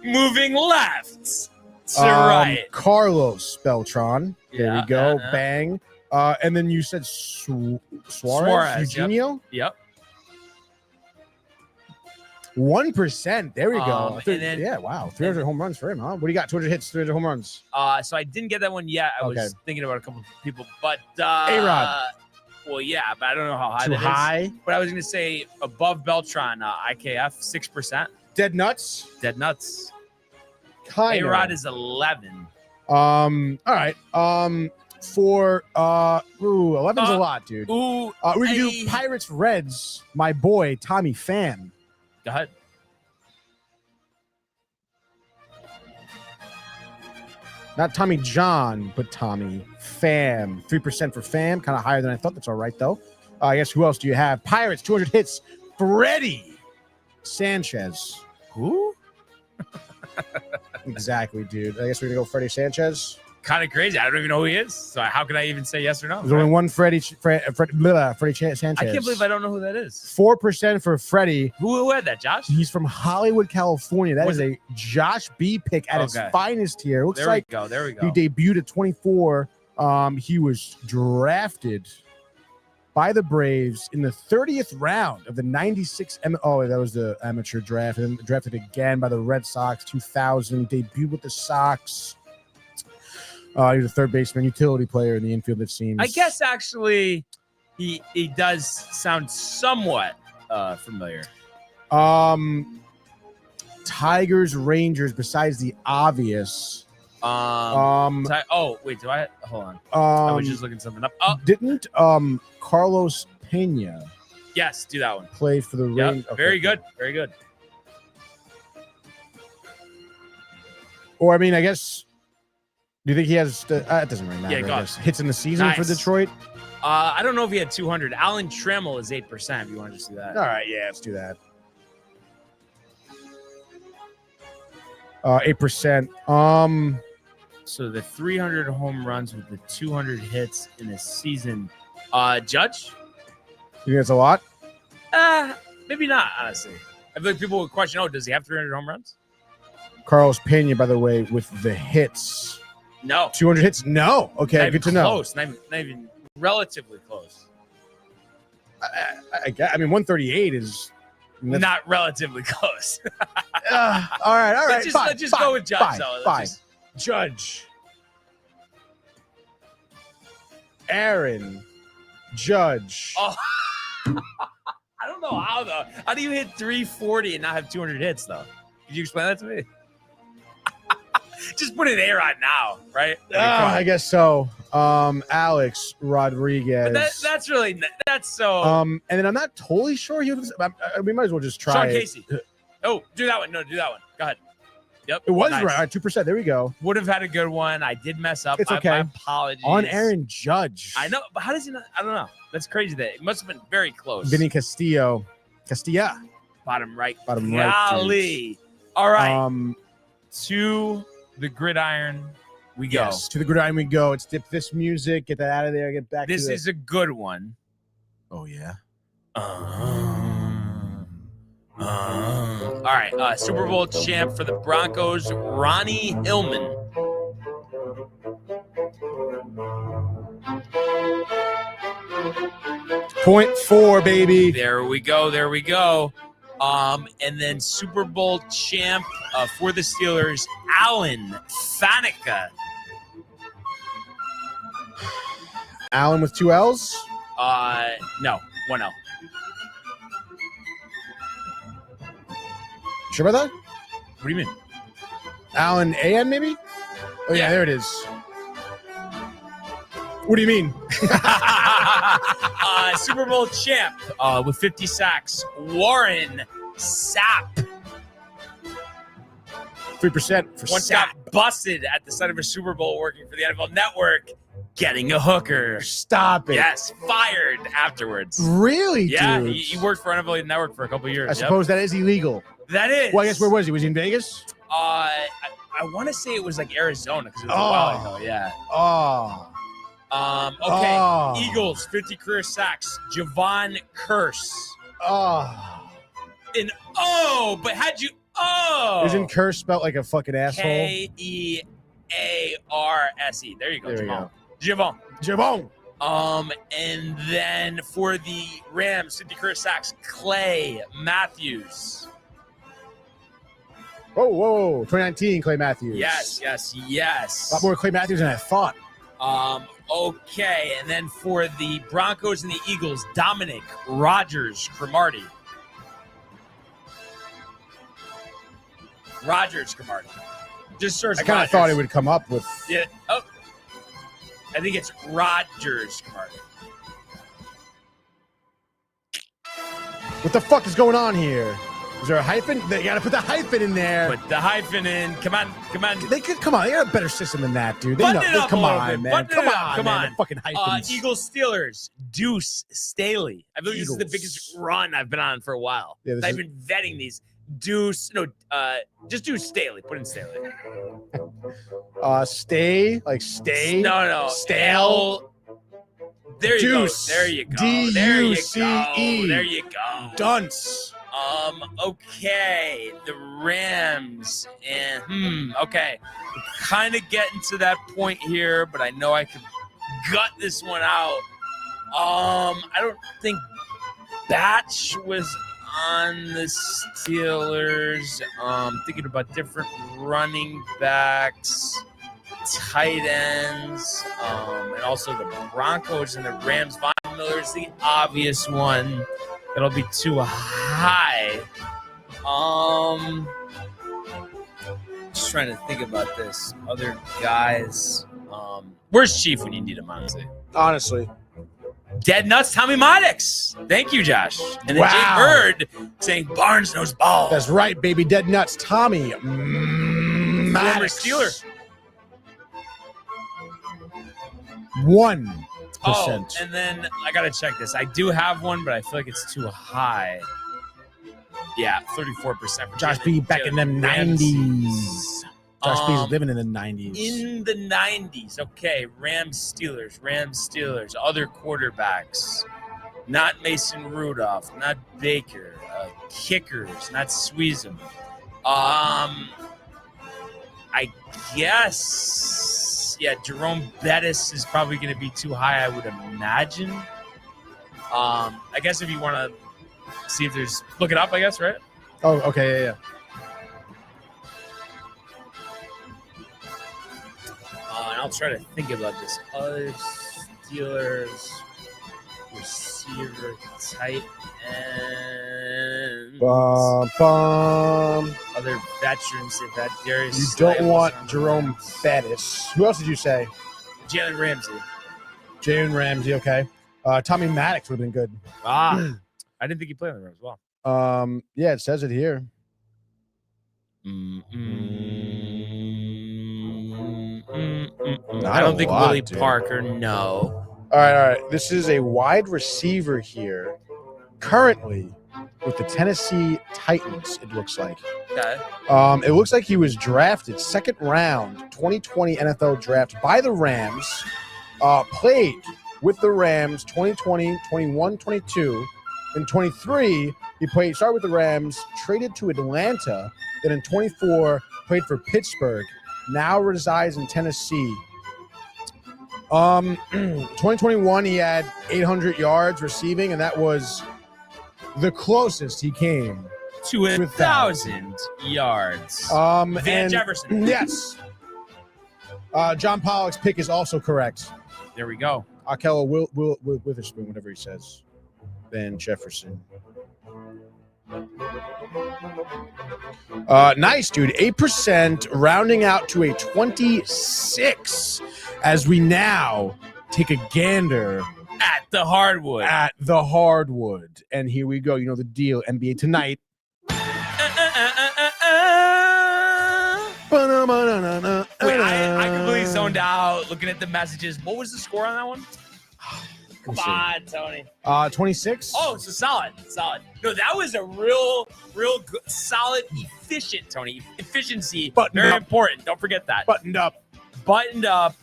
Speaker 1: Moving left to right.
Speaker 4: Carlos Beltran. There we go. Bang. And then you said Suarez Eugenio?
Speaker 1: Yep.
Speaker 4: 1%. There we go.
Speaker 1: And then,
Speaker 4: wow. 300 home runs for him, huh? What do you got? 200 hits, 300 home runs.
Speaker 1: So I didn't get that one yet. I was thinking about a couple of people, but
Speaker 4: A-Rod.
Speaker 1: Well, yeah, but I don't know how high
Speaker 4: Too
Speaker 1: that is.
Speaker 4: high?
Speaker 1: But I was going to say above Beltran, IKF, 6%.
Speaker 4: Dead nuts?
Speaker 1: Dead nuts.
Speaker 4: Kind of.
Speaker 1: A-Rod is 11.
Speaker 4: All right. For 11's a lot, dude.
Speaker 1: Ooh,
Speaker 4: We can do Pirates Reds. My boy Tommy Pham.
Speaker 1: go ahead.
Speaker 4: Not Tommy John, but Tommy Pham. 3% for Pham. Kind of higher than I thought. That's all right, though. I guess who else do you have? Pirates, 200 hits. Freddie Sanchez.
Speaker 1: Who?
Speaker 4: Exactly, dude. I guess we're going to go Freddie Sanchez.
Speaker 1: Kind of crazy. I don't even know who he is. So how can I even say yes or no?
Speaker 4: There's only one Freddie Sanchez.
Speaker 1: I can't believe I don't know who that is.
Speaker 4: 4% for Freddie.
Speaker 1: Who had that, Josh?
Speaker 4: He's from Hollywood, California. That is a Josh B pick at its finest here. Looks like
Speaker 1: There we go.
Speaker 4: he debuted at 24. He was drafted by the Braves in the 30th round of the 96. That was the amateur draft. And then drafted again by the Red Sox, 2000. Debuted with the Sox. He was a third baseman, utility player in the infield, it seems.
Speaker 1: I guess actually he does sound somewhat familiar.
Speaker 4: Tigers, Rangers, besides the obvious.
Speaker 1: Wait, do I hold on? I was just looking something up. Oh,
Speaker 4: Didn't Carlos Pena
Speaker 1: yes, do that one.
Speaker 4: play for the
Speaker 1: Yep,
Speaker 4: Rangers?
Speaker 1: very good. Very good.
Speaker 4: Or I mean, I guess. Do you think he has? It doesn't really matter.
Speaker 1: Yeah, go
Speaker 4: I
Speaker 1: on.
Speaker 4: guess. Hits in the season for
Speaker 1: Nice.
Speaker 4: Detroit.
Speaker 1: I don't know if he had 200. Alan Trammell is 8%. If you want to just do that.
Speaker 4: All right, yeah, let's do that. 8%.
Speaker 1: So the 300 home runs with the 200 hits in a season. Judge?
Speaker 4: You think that's a lot?
Speaker 1: Maybe not. Honestly, I feel like people would question. Oh, does he have 300 home runs?
Speaker 4: Carlos Pena, by the way, with the hits.
Speaker 1: No.
Speaker 4: 200 hits? No. Okay,
Speaker 1: Not
Speaker 4: good to
Speaker 1: even
Speaker 4: know.
Speaker 1: close. Not even relatively close.
Speaker 4: I mean, 138 is
Speaker 1: Not relatively close.
Speaker 4: all right.
Speaker 1: Let's just go with Judge.
Speaker 4: Fine. Judge. Aaron Judge.
Speaker 1: Oh. I don't know how, though. How do you hit 340 and not have 200 hits, though? Could you explain that to me? Just put an A right now, right?
Speaker 4: I guess so. Alex Rodriguez.
Speaker 1: But that's so.
Speaker 4: And then I'm not totally sure. We might as well just try
Speaker 1: Sean
Speaker 4: it.
Speaker 1: Casey. Oh, do that one. No, do that one. Go ahead. Yep.
Speaker 4: It was
Speaker 1: nice.
Speaker 4: right. All right, 2%. There we go.
Speaker 1: Would have had a good one. I did mess up.
Speaker 4: It's okay.
Speaker 1: My apologies.
Speaker 4: On Aaron Judge.
Speaker 1: I know, but how does he not? I don't know. That's crazy. That it must have been very close.
Speaker 4: Vinny Castilla.
Speaker 1: Bottom right.
Speaker 4: Bottom right.
Speaker 1: Golly. All right.
Speaker 4: To
Speaker 1: the gridiron we go.
Speaker 4: Yes, to the gridiron we go. Let's dip this music. Get that out of there. Get back
Speaker 1: This
Speaker 4: to
Speaker 1: is a good one.
Speaker 4: Oh, yeah.
Speaker 1: All right. Super Bowl champ for the Broncos, Ronnie Hillman.
Speaker 4: .4, baby.
Speaker 1: There we go. And then Super Bowl champ for the Steelers, Alan Faneca.
Speaker 4: Allen with 2 L's?
Speaker 1: No, 1 L.
Speaker 4: Sure about that?
Speaker 1: What do you mean?
Speaker 4: Allen A.N. maybe? Oh, yeah, there it is. What do you mean?
Speaker 1: Super Bowl champ with 50 sacks, Warren Sapp.
Speaker 4: 3% for
Speaker 1: Once
Speaker 4: Sapp.
Speaker 1: got busted at the site of a Super Bowl working for the NFL Network, getting a hooker.
Speaker 4: Stop it.
Speaker 1: Yes, fired afterwards.
Speaker 4: Really,
Speaker 1: Yeah,
Speaker 4: dude?
Speaker 1: he worked for NFL Network for a couple years.
Speaker 4: I suppose that is illegal.
Speaker 1: That is.
Speaker 4: Well, I guess where was he? Was he in Vegas?
Speaker 1: I want to say it was like Arizona because it was a while ago. Yeah.
Speaker 4: Oh.
Speaker 1: Okay.
Speaker 4: Oh.
Speaker 1: Eagles, 50 career sacks. Javon Curse.
Speaker 4: Oh.
Speaker 1: But had you? Oh.
Speaker 4: Isn't Curse spelled like a fucking asshole?
Speaker 1: Kearse. There you go.
Speaker 4: There we
Speaker 1: Javon.
Speaker 4: Javon.
Speaker 1: And then for the Rams, 50 career sacks, Clay Matthews.
Speaker 4: Whoa. 2019, Clay Matthews.
Speaker 1: Yes.
Speaker 4: A lot more Clay Matthews than I thought.
Speaker 1: Okay. And then for the Broncos and the Eagles, Dominic Rodgers-Cromartie. Just search
Speaker 4: I kind of thought it would come up with.
Speaker 1: Yeah. Oh. I think it's Rodgers, Mark.
Speaker 4: What the fuck is going on here? Is there a hyphen? They gotta put the hyphen in there.
Speaker 1: Put the hyphen in. Come on.
Speaker 4: They could come on. They got a better system than that, dude.
Speaker 1: Come on,
Speaker 4: man. Come on,
Speaker 1: come
Speaker 4: man.
Speaker 1: on.
Speaker 4: The fucking hyphens.
Speaker 1: Eagles Steelers. Deuce Staley. I believe this is the biggest run I've been on for a while.
Speaker 4: Yeah,
Speaker 1: I've been vetting these. Deuce. No. Just do Staley. Put in Staley.
Speaker 4: Stay.
Speaker 1: No.
Speaker 4: Stale.
Speaker 1: There you
Speaker 4: Deuce.
Speaker 1: go. There you go.
Speaker 4: D-U-C-E.
Speaker 1: There you go.
Speaker 4: Dunce.
Speaker 1: Okay, the Rams, and okay, we're kind of getting to that point here, but I know I could gut this one out. I don't think Batch was on the Steelers. Thinking about different running backs, tight ends, and also the Broncos and the Rams. Von Miller's the obvious one. That'll be too high. Just trying to think about this. Other guys. Where's Chief when you need him,
Speaker 4: Honestly.
Speaker 1: Dead Nuts, Tommy Maddox. Thank you, Josh. And then
Speaker 4: Wow.
Speaker 1: Jay Bird saying Barnes knows ball.
Speaker 4: That's right, baby. Dead nuts. Tommy.
Speaker 1: Former
Speaker 4: Maddox.
Speaker 1: Steeler.
Speaker 4: 1%.
Speaker 1: Oh, and then I gotta check this. I do have one, but I feel like it's too high. Yeah, 34%. For
Speaker 4: Josh B back in them
Speaker 1: Rams.
Speaker 4: 90s. Josh B's living in the 90s.
Speaker 1: In the 90s. Okay, Rams, Steelers, other quarterbacks. Not Mason Rudolph, not Baker, kickers, not Sweezum. I guess, Jerome Bettis is probably going to be too high, I would imagine. I guess if you want to see if there's, look it up, I guess, right?
Speaker 4: Oh, okay, yeah.
Speaker 1: And I'll try to think about this. Other Steelers receiver tight end. Other veterans, they've had Darius.
Speaker 4: You don't
Speaker 1: Slayton
Speaker 4: want
Speaker 1: on
Speaker 4: Jerome
Speaker 1: the-
Speaker 4: Bettis. Who else did you say?
Speaker 1: Jalen Ramsey.
Speaker 4: Jalen Ramsey, okay. Tommy Maddox would have been good.
Speaker 1: I didn't think he played on the Rams as well.
Speaker 4: Yeah, it says it here.
Speaker 1: I don't think Willie
Speaker 4: dude.
Speaker 1: Parker, no.
Speaker 4: All right. This is a wide receiver here, currently with the Tennessee Titans, it looks like.
Speaker 1: Okay.
Speaker 4: It looks like he was drafted second round, 2020 NFL draft by the Rams, played with the Rams 2020, 21, 22. In 23, he started with the Rams, traded to Atlanta, then in 24, played for Pittsburgh, now resides in Tennessee. 2021, he had 800 yards receiving, and that was the closest he came
Speaker 1: to 1,000 yards.
Speaker 4: Van
Speaker 1: Jefferson.
Speaker 4: Yes. John Pollock's pick is also correct.
Speaker 1: There we go.
Speaker 4: Akella Will Witherspoon, whatever he says. Van Jefferson. Nice, dude. 8%, rounding out to a 26 as we now take a gander
Speaker 1: At the hardwood.
Speaker 4: And here we go. You know the deal. NBA Tonight.
Speaker 1: Wait, I completely zoned out looking at the messages. What was the score on that one? Come on, Tony.
Speaker 4: 26.
Speaker 1: Oh, so solid. No, that was a real good, solid, efficient, Tony. Efficiency, very important. Don't forget that.
Speaker 4: Buttoned up.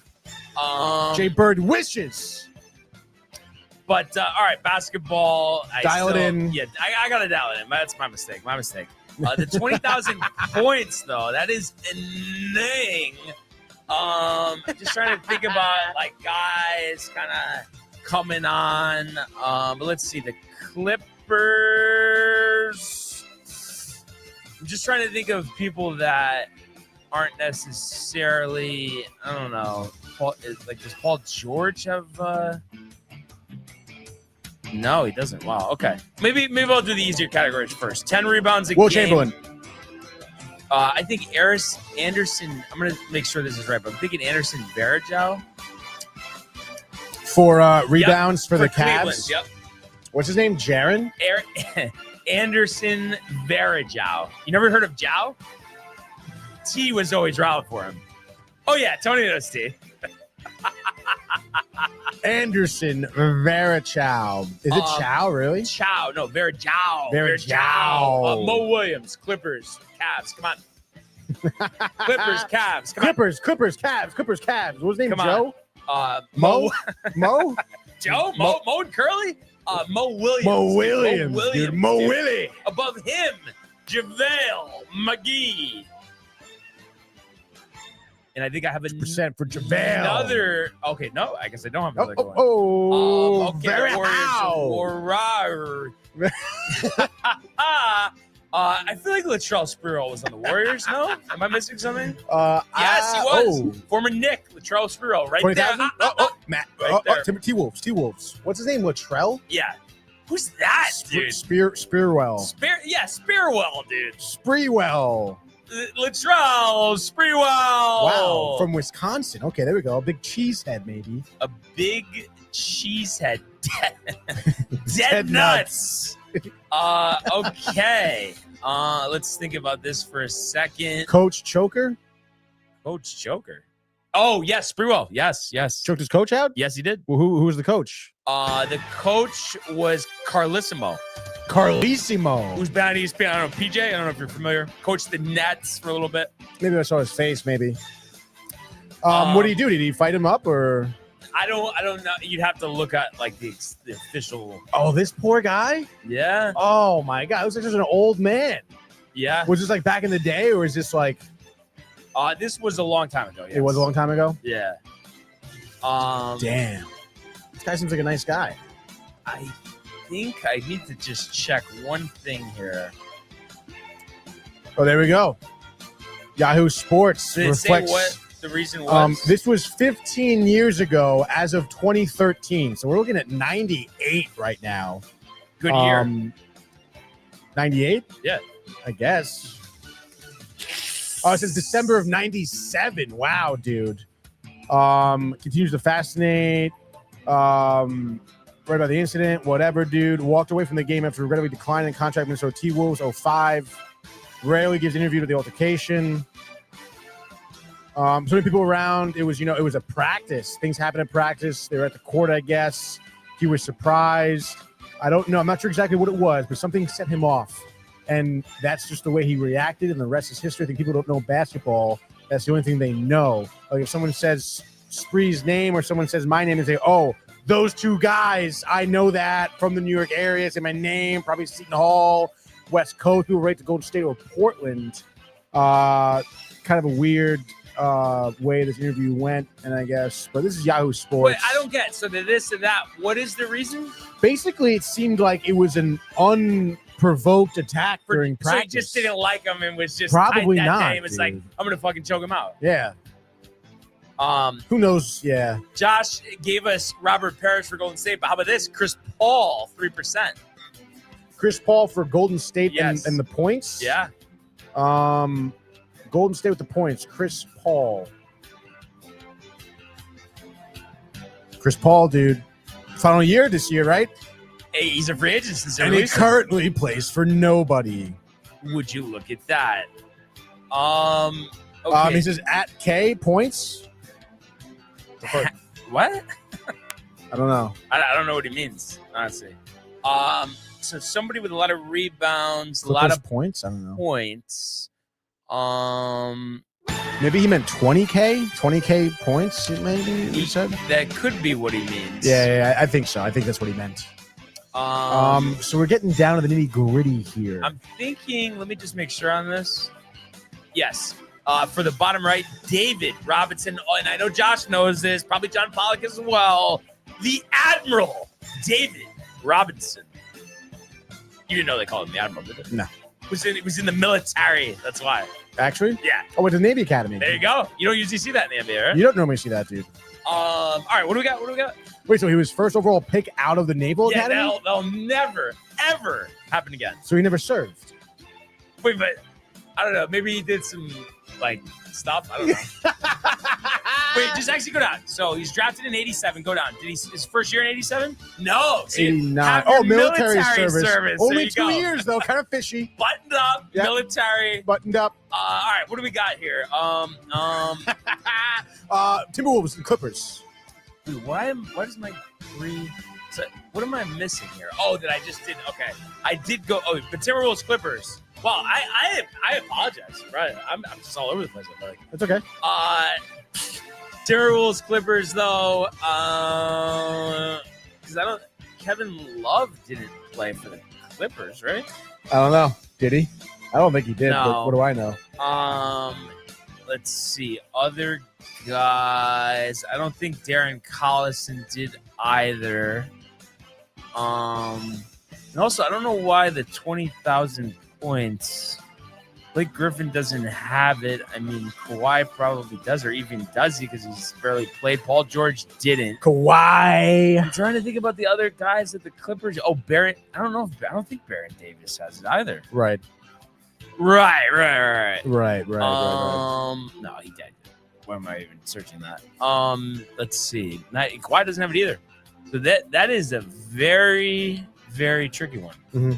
Speaker 4: Jay Bird wishes.
Speaker 1: But all right, basketball.
Speaker 4: Dial it in.
Speaker 1: Yeah, I gotta dial it in. That's my mistake. The 20,000 points, though, that is annoying. Just trying to think about like guys kind of coming on. But let's see, the Clippers. I'm just trying to think of people that aren't necessarily, I don't know. Does Paul George have? No, he doesn't. Wow. Okay. Maybe I'll do the easier categories first. 10 rebounds a
Speaker 4: Will
Speaker 1: game.
Speaker 4: Chamberlain.
Speaker 1: I think Anderson. I'm gonna make sure this is right, but I'm thinking Anderson Varejao.
Speaker 4: For rebounds for the
Speaker 1: For Cleveland,
Speaker 4: Cavs.
Speaker 1: Yep.
Speaker 4: What's his name? Jaren?
Speaker 1: Anderson Varejao. You never heard of Jow? T was always around for him. Oh, yeah. Tony knows T.
Speaker 4: Anderson Varejao. Is it Chow, really?
Speaker 1: Chow. No, Varejao.
Speaker 4: Varejao.
Speaker 1: Mo Williams, Clippers, Cavs. Come on. Clippers, Cavs. Come on.
Speaker 4: Clippers, Cavs. What was his name?
Speaker 1: Come
Speaker 4: Joe?
Speaker 1: on.
Speaker 4: Mo? Mo?
Speaker 1: Joe? Mo and Curly? Mo Williams.
Speaker 4: Mo Williams. Dude. Mo
Speaker 1: dude.
Speaker 4: Willie.
Speaker 1: Above him, JaVale McGee. And I think I have
Speaker 4: percent for JaVale.
Speaker 1: Another. Okay, no, I guess I don't have another one.
Speaker 4: Okay,
Speaker 1: the Warriors. I feel like Latrell Sprewell was on the Warriors. No, am I missing something? Yes, he was. Former Knick Latrell Sprewell, right
Speaker 4: 20,000?
Speaker 1: there.
Speaker 4: Matt.
Speaker 1: Right there.
Speaker 4: T-Wolves. What's his name? Latrell?
Speaker 1: Yeah. Who's that, dude?
Speaker 4: Spearwell.
Speaker 1: Spearwell, dude.
Speaker 4: Spreewell.
Speaker 1: Latrell Sprewell.
Speaker 4: Wow, from Wisconsin. Okay, there we go. A big cheesehead, maybe.
Speaker 1: A big cheesehead. Dead nuts. Okay. Let's think about this for a second.
Speaker 4: Coach Choker?
Speaker 1: Coach Choker. Oh, yes, Sprewell. Yes.
Speaker 4: Choked his coach out?
Speaker 1: Yes, he did.
Speaker 4: Well, who was the coach?
Speaker 1: The coach was Carlissimo.
Speaker 4: Carlissimo.
Speaker 1: Who's been on ESPN? I don't know. PJ, I don't know if you're familiar. Coached the Nets for a little bit.
Speaker 4: Maybe I saw his face, maybe. What did he do? Did he fight him up or?
Speaker 1: I don't know. You'd have to look at like the official.
Speaker 4: Oh, this poor guy?
Speaker 1: Yeah.
Speaker 4: Oh my God. It was like just an old man.
Speaker 1: Yeah.
Speaker 4: Was this like back in the day or is this like?
Speaker 1: This was a long time ago. Yes.
Speaker 4: It was a long time ago?
Speaker 1: Yeah.
Speaker 4: Damn. This guy seems like a nice guy.
Speaker 1: I think I need to just check one thing here.
Speaker 4: Oh, there we go. Yahoo Sports
Speaker 1: Did it say
Speaker 4: reflects.
Speaker 1: what the reason was?
Speaker 4: This was 15 years ago as of 2013. So we're looking at 98 right now.
Speaker 1: Good year.
Speaker 4: 98?
Speaker 1: Yeah.
Speaker 4: I guess. Oh, it says December of 97. Wow, dude. Continues to fascinate. Right about the incident, whatever, dude. Walked away from the game after regrettably declining contract with Minnesota T-Wolves 05. Rarely gives interview to the altercation. So many people around. It was a practice. Things happen at practice. They were at the court, I guess. He was surprised. I don't know. I'm not sure exactly what it was, but something set him off. And that's just the way he reacted, and the rest is history. I think people don't know basketball. That's the only thing they know. Like if someone says Spree's name or someone says my name and say, oh, those two guys, I know that from the New York area. Say my name, probably Seton Hall, West Coast. People rate to Golden State or Portland. Kind of a weird way this interview went, and I guess, but this is Yahoo Sports.
Speaker 1: Wait, I don't get. So the this and that. What is the reason?
Speaker 4: Basically, it seemed like it was an unprovoked attack during
Speaker 1: So
Speaker 4: practice.
Speaker 1: he just didn't like him and was just
Speaker 4: Probably
Speaker 1: tight that
Speaker 4: not,
Speaker 1: day and was like,
Speaker 4: dude.
Speaker 1: I'm gonna fucking choke him out.
Speaker 4: Yeah. Who knows? Yeah.
Speaker 1: Josh gave us Robert Parrish for Golden State, but how about this? Chris Paul, 3%.
Speaker 4: Chris Paul for Golden State
Speaker 1: Yes.
Speaker 4: and the points.
Speaker 1: Yeah.
Speaker 4: Golden State with the points. Chris Paul, dude. Final year this year, right?
Speaker 1: Hey, he's a free agent since
Speaker 4: And he
Speaker 1: released him.
Speaker 4: currently plays for nobody.
Speaker 1: Would you look at that? Okay.
Speaker 4: He says at K points.
Speaker 1: What?
Speaker 4: I don't know.
Speaker 1: I don't know what he means, honestly. So somebody with a lot of rebounds, a
Speaker 4: Clippers
Speaker 1: lot of
Speaker 4: points. I don't know.
Speaker 1: points.
Speaker 4: Maybe he meant 20K. 20K points. Maybe he said.
Speaker 1: That could be what he means.
Speaker 4: Yeah, I think so. I think that's what he meant. So we're getting down to the nitty gritty here.
Speaker 1: I'm thinking. Let me just make sure on this. Yes. For the bottom right, David Robinson. Oh, and I know Josh knows this. Probably John Pollock as well. The Admiral, David Robinson. You didn't know they called him the Admiral, did you?
Speaker 4: No.
Speaker 1: It was in the military. That's why.
Speaker 4: Actually?
Speaker 1: Yeah.
Speaker 4: Oh, it's the Navy Academy.
Speaker 1: There you go. You don't usually see that in the NBA, right?
Speaker 4: You don't normally see that, dude.
Speaker 1: All right. What do we got?
Speaker 4: Wait, so he was first overall pick out of the Naval Academy?
Speaker 1: That'll never, ever happen again.
Speaker 4: So he never served.
Speaker 1: Wait, but I don't know. Maybe he did some like stuff. I don't know. Wait, just actually go down. So he's drafted in 87. Go down. Did he his first year in 87? No. See,
Speaker 4: 89.
Speaker 1: have
Speaker 4: Oh,
Speaker 1: your
Speaker 4: military service.
Speaker 1: There
Speaker 4: Only
Speaker 1: you
Speaker 4: 2
Speaker 1: go.
Speaker 4: years, though. Kind of fishy.
Speaker 1: Buttoned up,
Speaker 4: Yep.
Speaker 1: military.
Speaker 4: Buttoned up.
Speaker 1: All right, what do we got here?
Speaker 4: Timberwolves and Clippers.
Speaker 1: Dude, what is my 3? So, what am I missing here? Oh, that I just did. Okay, I did go. Oh, but Timberwolves Clippers. Well, I apologize. Right, I'm just all over the place. I feel like.
Speaker 4: That's okay.
Speaker 1: Timberwolves Clippers though, because Kevin Love didn't play for the Clippers, right?
Speaker 4: I don't know. Did he? I don't think he did.
Speaker 1: No.
Speaker 4: But what do I know?
Speaker 1: Let's see. Other guys. I don't think Darren Collison did either. And also, I don't know why the 20,000 points. Blake Griffin doesn't have it. I mean, Kawhi probably does, or even does he because he's barely played. Paul George didn't.
Speaker 4: Kawhi.
Speaker 1: I'm trying to think about the other guys at the Clippers. Oh, Barrett. I don't think Baron Davis has it either.
Speaker 4: Right.
Speaker 1: Right.
Speaker 4: Right.
Speaker 1: No, he did. Why am I even searching that? Let's see. Kawhi doesn't have it either. So that is a very, very tricky one.
Speaker 4: Mm-hmm.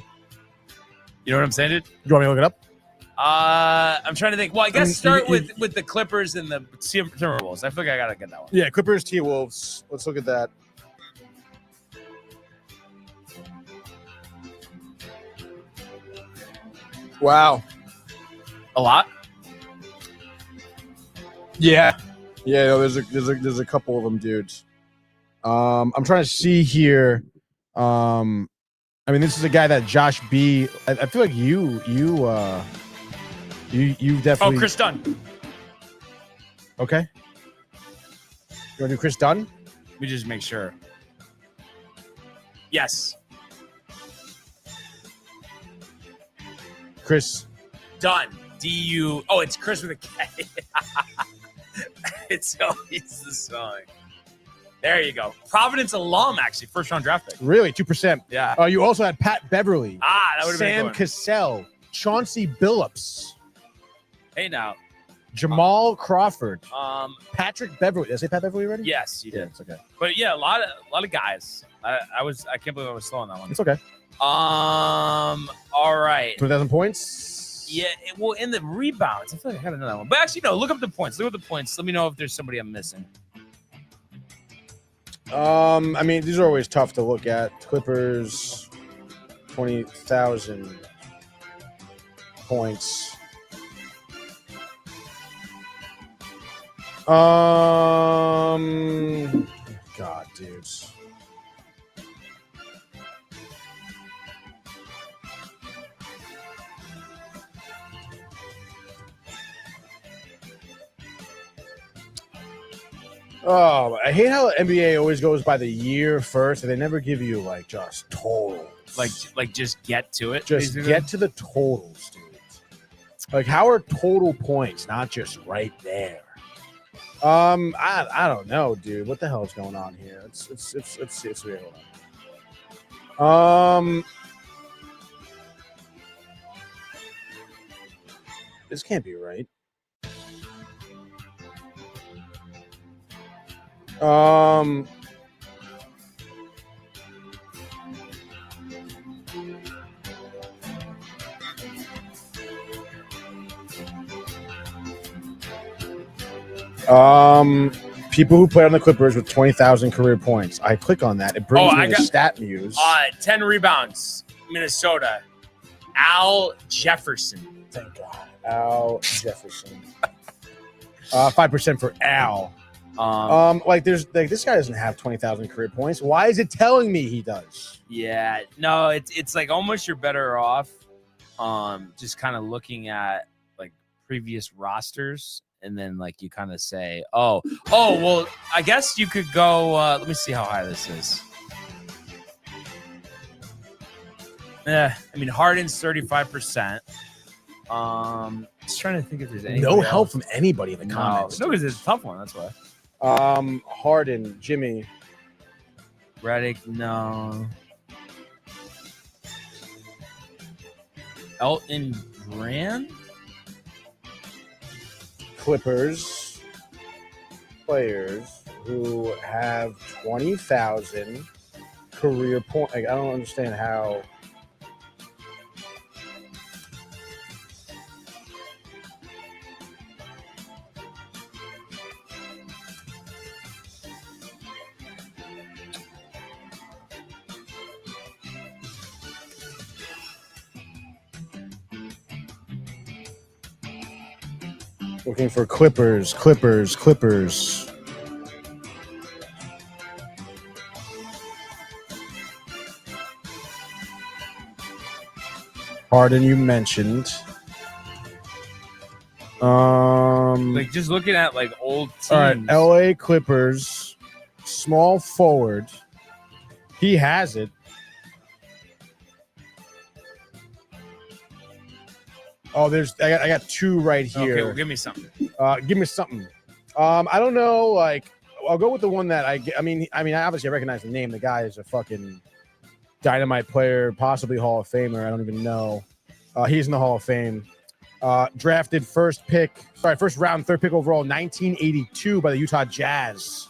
Speaker 1: You know what I'm saying, dude?
Speaker 4: You want me to look it up?
Speaker 1: I'm trying to think. Well, I guess start with the Clippers and the Timberwolves. I feel like I gotta get that one.
Speaker 4: Yeah, Clippers, T-Wolves. Let's look at that. Wow.
Speaker 1: A lot?
Speaker 4: Yeah. Yeah, no, there's a couple of them, dudes. I'm trying to see here. I mean, this is a guy that Josh B. I feel like you definitely.
Speaker 1: Oh, Chris Dunn.
Speaker 4: Okay. You want to do Chris Dunn?
Speaker 1: Let me just make sure. Yes.
Speaker 4: Chris
Speaker 1: Dunn. D-U. Oh, it's Chris with a K. It's always the song. There you go. Providence alum, actually. First round draft pick.
Speaker 4: Really? 2%.
Speaker 1: Yeah.
Speaker 4: You also had Pat Beverly.
Speaker 1: That would have been
Speaker 4: Sam Cassell. Chauncey Billups.
Speaker 1: Hey, now.
Speaker 4: Jamal Crawford. Patrick Beverly. Did I say Pat Beverly already?
Speaker 1: Yes, you did.
Speaker 4: Yeah, it's okay.
Speaker 1: But yeah, a lot of guys. I can't believe I was slow on that one.
Speaker 4: It's okay.
Speaker 1: All right.
Speaker 4: 20,000 points.
Speaker 1: Yeah. Well, in the rebounds, I feel like I had another one. But actually, no. Look up the points. Look at the points. Let me know if there's somebody I'm missing.
Speaker 4: I mean, these are always tough to look at. Clippers, 20,000 points. God, dudes. Oh, I hate how the NBA always goes by the year first, and they never give you like just totals.
Speaker 1: Like just get to it.
Speaker 4: Just
Speaker 1: basically.
Speaker 4: get to the totals, dude. Like, how are total points not just right there? I don't know, dude. What the hell is going on here? It's weird. Hold on. This can't be right. People who play on the Clippers with 20,000 career points. I click on that. It brings me to Stat Muse.
Speaker 1: 10 rebounds, Minnesota. Al Jefferson.
Speaker 4: Thank God. Al Jefferson. 5% for Al. This guy doesn't have 20,000 career points. Why is it telling me he does?
Speaker 1: Yeah, no, it's like almost you're better off just kind of looking at like previous rosters, and then like you kind of say, oh, well, I guess you could go. Let me see how high this is. I mean, Harden's 35%. Just trying to think if there's any
Speaker 4: help from anybody in the comments.
Speaker 1: No, because it's a tough one. That's why.
Speaker 4: Harden, Jimmy,
Speaker 1: Redick, no. Elton Brand,
Speaker 4: Clippers. players who have 20,000 career points. Like, I don't understand how. Looking for Clippers. Harden, you mentioned.
Speaker 1: Like just looking at like old teams.
Speaker 4: All right, LA Clippers, small forward. He has it. Oh, I got two right here.
Speaker 1: Okay, well, give me something.
Speaker 4: I don't know. Like, I'll go with the one that I mean, obviously I recognize the name. The guy is a fucking dynamite player, possibly Hall of Famer. I don't even know. He's in the Hall of Fame. Drafted first round, third pick overall, 1982 by the Utah Jazz.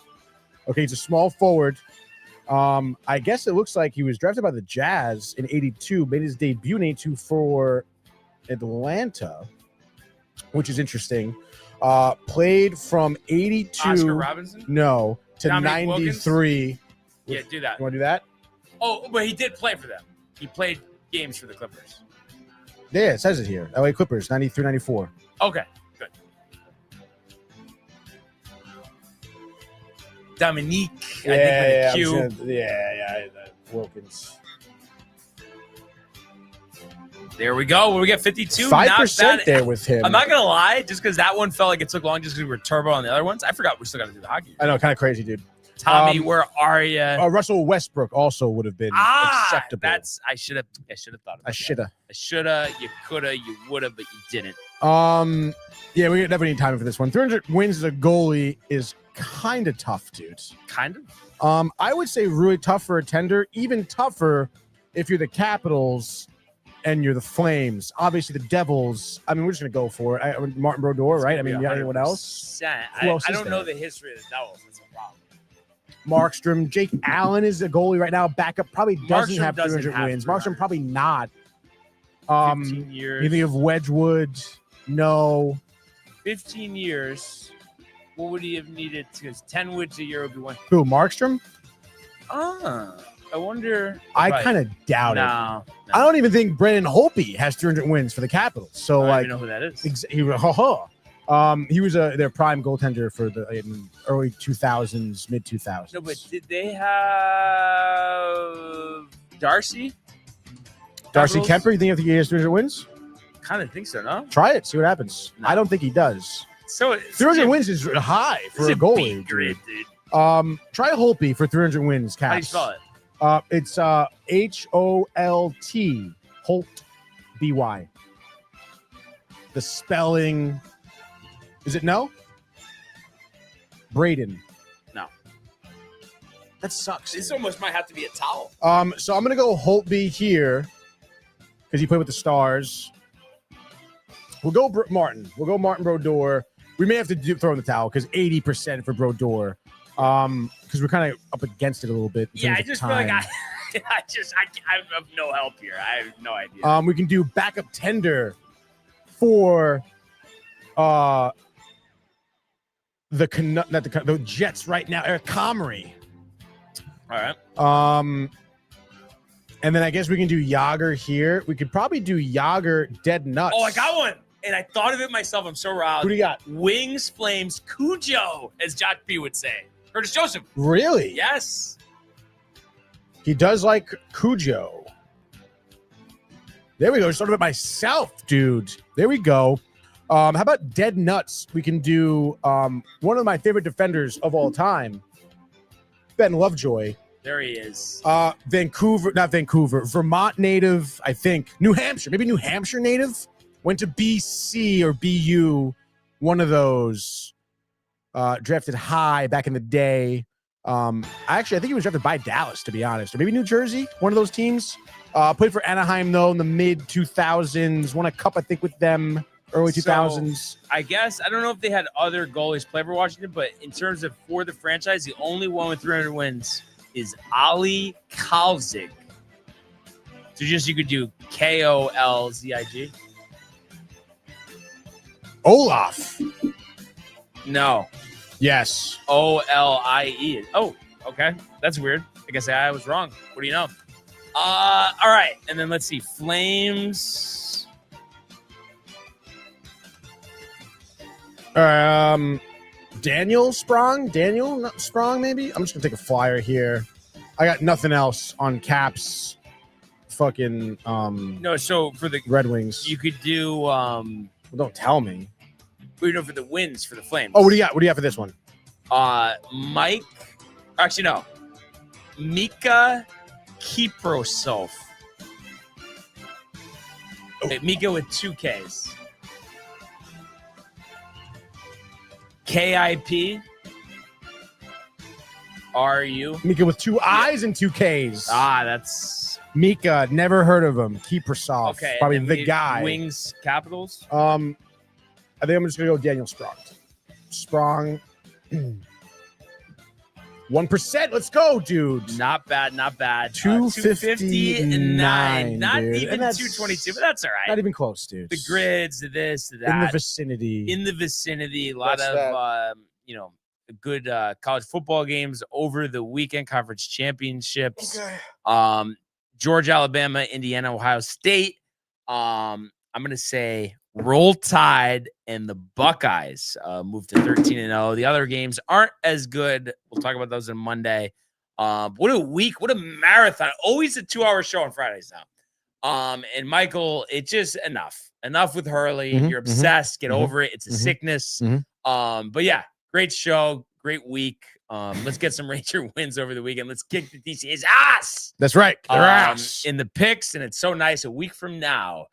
Speaker 4: Okay, he's a small forward. I guess it looks like he was drafted by the Jazz in 82, made his debut in 82 for Atlanta, which is interesting. Played from 82
Speaker 1: Oscar Robinson?
Speaker 4: No, to
Speaker 1: Dominique
Speaker 4: 93.
Speaker 1: Wilkins? Yeah, do that.
Speaker 4: You want to do that?
Speaker 1: Oh, but he did play for them. He played games for the Clippers.
Speaker 4: Yeah, it says it here. LA Clippers, 93, 94.
Speaker 1: Okay, good. Dominique, I think with a Q.
Speaker 4: Wilkins.
Speaker 1: There we go. We get 52.
Speaker 4: 5% there with him.
Speaker 1: I'm not going to lie, just because that one felt like it took long just because we were turbo on the other ones. I forgot we still got to do the hockey.
Speaker 4: I know, kind of crazy, dude.
Speaker 1: Tommy, where are you?
Speaker 4: Russell Westbrook also would have been acceptable.
Speaker 1: I should have thought about
Speaker 4: that.
Speaker 1: I shoulda, you coulda, you woulda, but you didn't.
Speaker 4: Yeah, we definitely need time for this one. 300 wins as a goalie is kind of tough, dude.
Speaker 1: Kind of?
Speaker 4: I would say really tough for a tender, even tougher if you're the Capitals and you're the Flames. Obviously, the Devils, I mean, we're just going to go for it. Martin Brodeur, right? I mean, you got anyone else?
Speaker 1: Who else I don't know the history of the Devils. That's a problem.
Speaker 4: Markstrom. Jake Allen is a goalie right now. Backup probably doesn't have 300 wins.
Speaker 1: 300.
Speaker 4: Markstrom probably not.
Speaker 1: 15 years.
Speaker 4: You think of Wedgwood? No.
Speaker 1: 15 years. What would he have needed? Because 10 wins a year would be one.
Speaker 4: Who, Markstrom?
Speaker 1: I wonder.
Speaker 4: I kind of doubt it.
Speaker 1: No.
Speaker 4: I don't even think Brendan Holtby has 300 wins for the Capitals. So,
Speaker 1: I don't
Speaker 4: like,
Speaker 1: even know who that is.
Speaker 4: He was their prime goaltender for the early 2000s, mid 2000s.
Speaker 1: No, but did they have Darcy?
Speaker 4: Darcy
Speaker 1: Capitals?
Speaker 4: Kemper? You think he has 300 wins?
Speaker 1: Kind of think so, no?
Speaker 4: Try it. See what happens.
Speaker 1: No.
Speaker 4: I don't think he does.
Speaker 1: So
Speaker 4: 300 wins is high for a goalie.
Speaker 1: Dude.
Speaker 4: Try Holtby for 300 wins. Caps.
Speaker 1: How do you spell it?
Speaker 4: It's Holt, Holt, B-Y. The spelling, is it no? Braden.
Speaker 1: No.
Speaker 4: That sucks.
Speaker 1: This almost might have to be a towel.
Speaker 4: So I'm going to go Holtby here because he played with the Stars. We'll go Martin. We'll go Martin Brodeur. We may have to throw in the towel because 80% for Brodeur. Because we're kind of up against it a little bit.
Speaker 1: Yeah, I just feel like I have no help here. I have no idea.
Speaker 4: We can do backup tender for the Jets right now. Eric Comrie.
Speaker 1: All right.
Speaker 4: And then I guess we can do Yager here. We could probably do Yager dead nuts.
Speaker 1: Oh, I got one. And I thought of it myself. I'm so riled.
Speaker 4: Who do you got?
Speaker 1: Wings, Flames, Cujo, as Josh P would say. Curtis Joseph.
Speaker 4: Really?
Speaker 1: Yes.
Speaker 4: He does like Cujo. There we go. Started it myself, dude. There we go. How about dead nuts? We can do one of my favorite defenders of all time, Ben Lovejoy.
Speaker 1: There he is.
Speaker 4: Vermont native, I think. New Hampshire, maybe New Hampshire native. Went to BC or BU, one of those. Drafted high back in the day. I think he was drafted by Dallas, to be honest, or maybe New Jersey, one of those teams. Played for Anaheim though in the mid 2000s. Won a cup, I think, with them early
Speaker 1: So,
Speaker 4: 2000s.
Speaker 1: I guess I don't know if they had other goalies play for Washington, but in terms of for the franchise, the only one with 300 wins is Ali Kalzig. So just you could do Kolzig.
Speaker 4: Olaf.
Speaker 1: No,
Speaker 4: Yes.
Speaker 1: Olie. Oh, okay, that's weird. I guess I was wrong. What do you know? All right, and then let's see, Flames.
Speaker 4: Daniel Sprong, maybe. I'm just gonna take a flyer here. I got nothing else on Caps. Fucking
Speaker 1: No, so for the
Speaker 4: Red Wings.
Speaker 1: you could do
Speaker 4: Well, don't tell me.
Speaker 1: for the wins for the Flames.
Speaker 4: Oh, what do you got? What do you have for this one?
Speaker 1: Mike. Actually, no. Mika Kiprosov. Okay, Mika with 2 Ks. KIP. RU.
Speaker 4: Mika with 2 I's and 2 K's.
Speaker 1: That's
Speaker 4: Mika, never heard of him. Kiprasov.
Speaker 1: okay.
Speaker 4: Probably
Speaker 1: and then
Speaker 4: the guy.
Speaker 1: Wings Capitals.
Speaker 4: I think I'm just gonna go Daniel Sprong. Sprong. 1%. Let's go, dude.
Speaker 1: Not bad.
Speaker 4: 259,
Speaker 1: Not
Speaker 4: dude.
Speaker 1: even
Speaker 4: And that's
Speaker 1: 222, but that's all right.
Speaker 4: Not even close, dude.
Speaker 1: The grids, the this, the that.
Speaker 4: in the vicinity.
Speaker 1: A lot
Speaker 8: What's
Speaker 1: of good college football games over the weekend, conference championships.
Speaker 4: Okay.
Speaker 1: Georgia, Alabama, Indiana, Ohio State. I'm gonna say Roll Tide and the Buckeyes move to 13-0. The other games aren't as good. We'll talk about those on Monday. What a week! What a marathon! Always a 2-hour show on Fridays now. And Michael, it's just enough with Hurley. You're obsessed. Get over it. It's a sickness. But yeah, great show, great week. Let's get some Ranger wins over the weekend. Let's kick the DC's ass.
Speaker 4: That's right. Their ass.
Speaker 1: In the picks, and it's so nice. A week from now,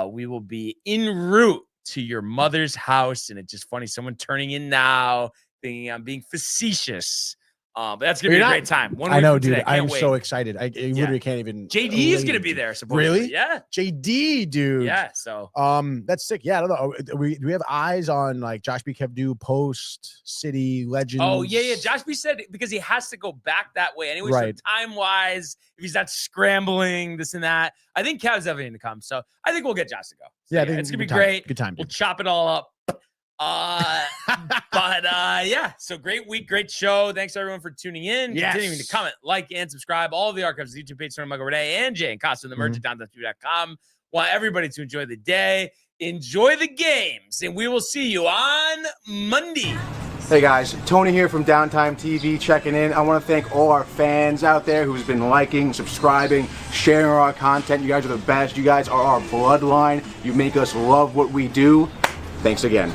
Speaker 1: we will be en route to your mother's house, and it's just funny. Someone turning in now, thinking I'm being facetious. But that's gonna be a great time.
Speaker 4: I know, dude. I am so excited. I literally can't even.
Speaker 1: JD is gonna be there. Supposedly.
Speaker 4: Really?
Speaker 1: Yeah.
Speaker 4: JD, dude.
Speaker 1: Yeah. So.
Speaker 4: That's sick. Yeah. I don't know. Do we have eyes on like Josh B. Kevdu post City Legends?
Speaker 1: Oh yeah. Josh B said because he has to go back that way anyway.
Speaker 4: Right.
Speaker 1: So time wise, if he's not scrambling this and that, I think Cavs have anything to come. So I think we'll get Josh to go. So,
Speaker 4: yeah,
Speaker 1: it's gonna be
Speaker 4: time.
Speaker 1: great.
Speaker 4: Good time.
Speaker 1: We'll
Speaker 4: Dude.
Speaker 1: chop it all up. Yeah, so great week, great show. Thanks everyone for tuning in.
Speaker 4: Yes.
Speaker 1: Continuing to comment, like, and subscribe. All of the archives, the YouTube page, from Michael Renee and Jay and Costa, the merch at downtime.com. Want everybody to enjoy the day, enjoy the games, and we will see you on Monday.
Speaker 2: Hey guys, Tony here from Downtime TV checking in. I want to thank all our fans out there who's been liking, subscribing, sharing our content. You guys are the best. You guys are our bloodline. You make us love what we do. Thanks again.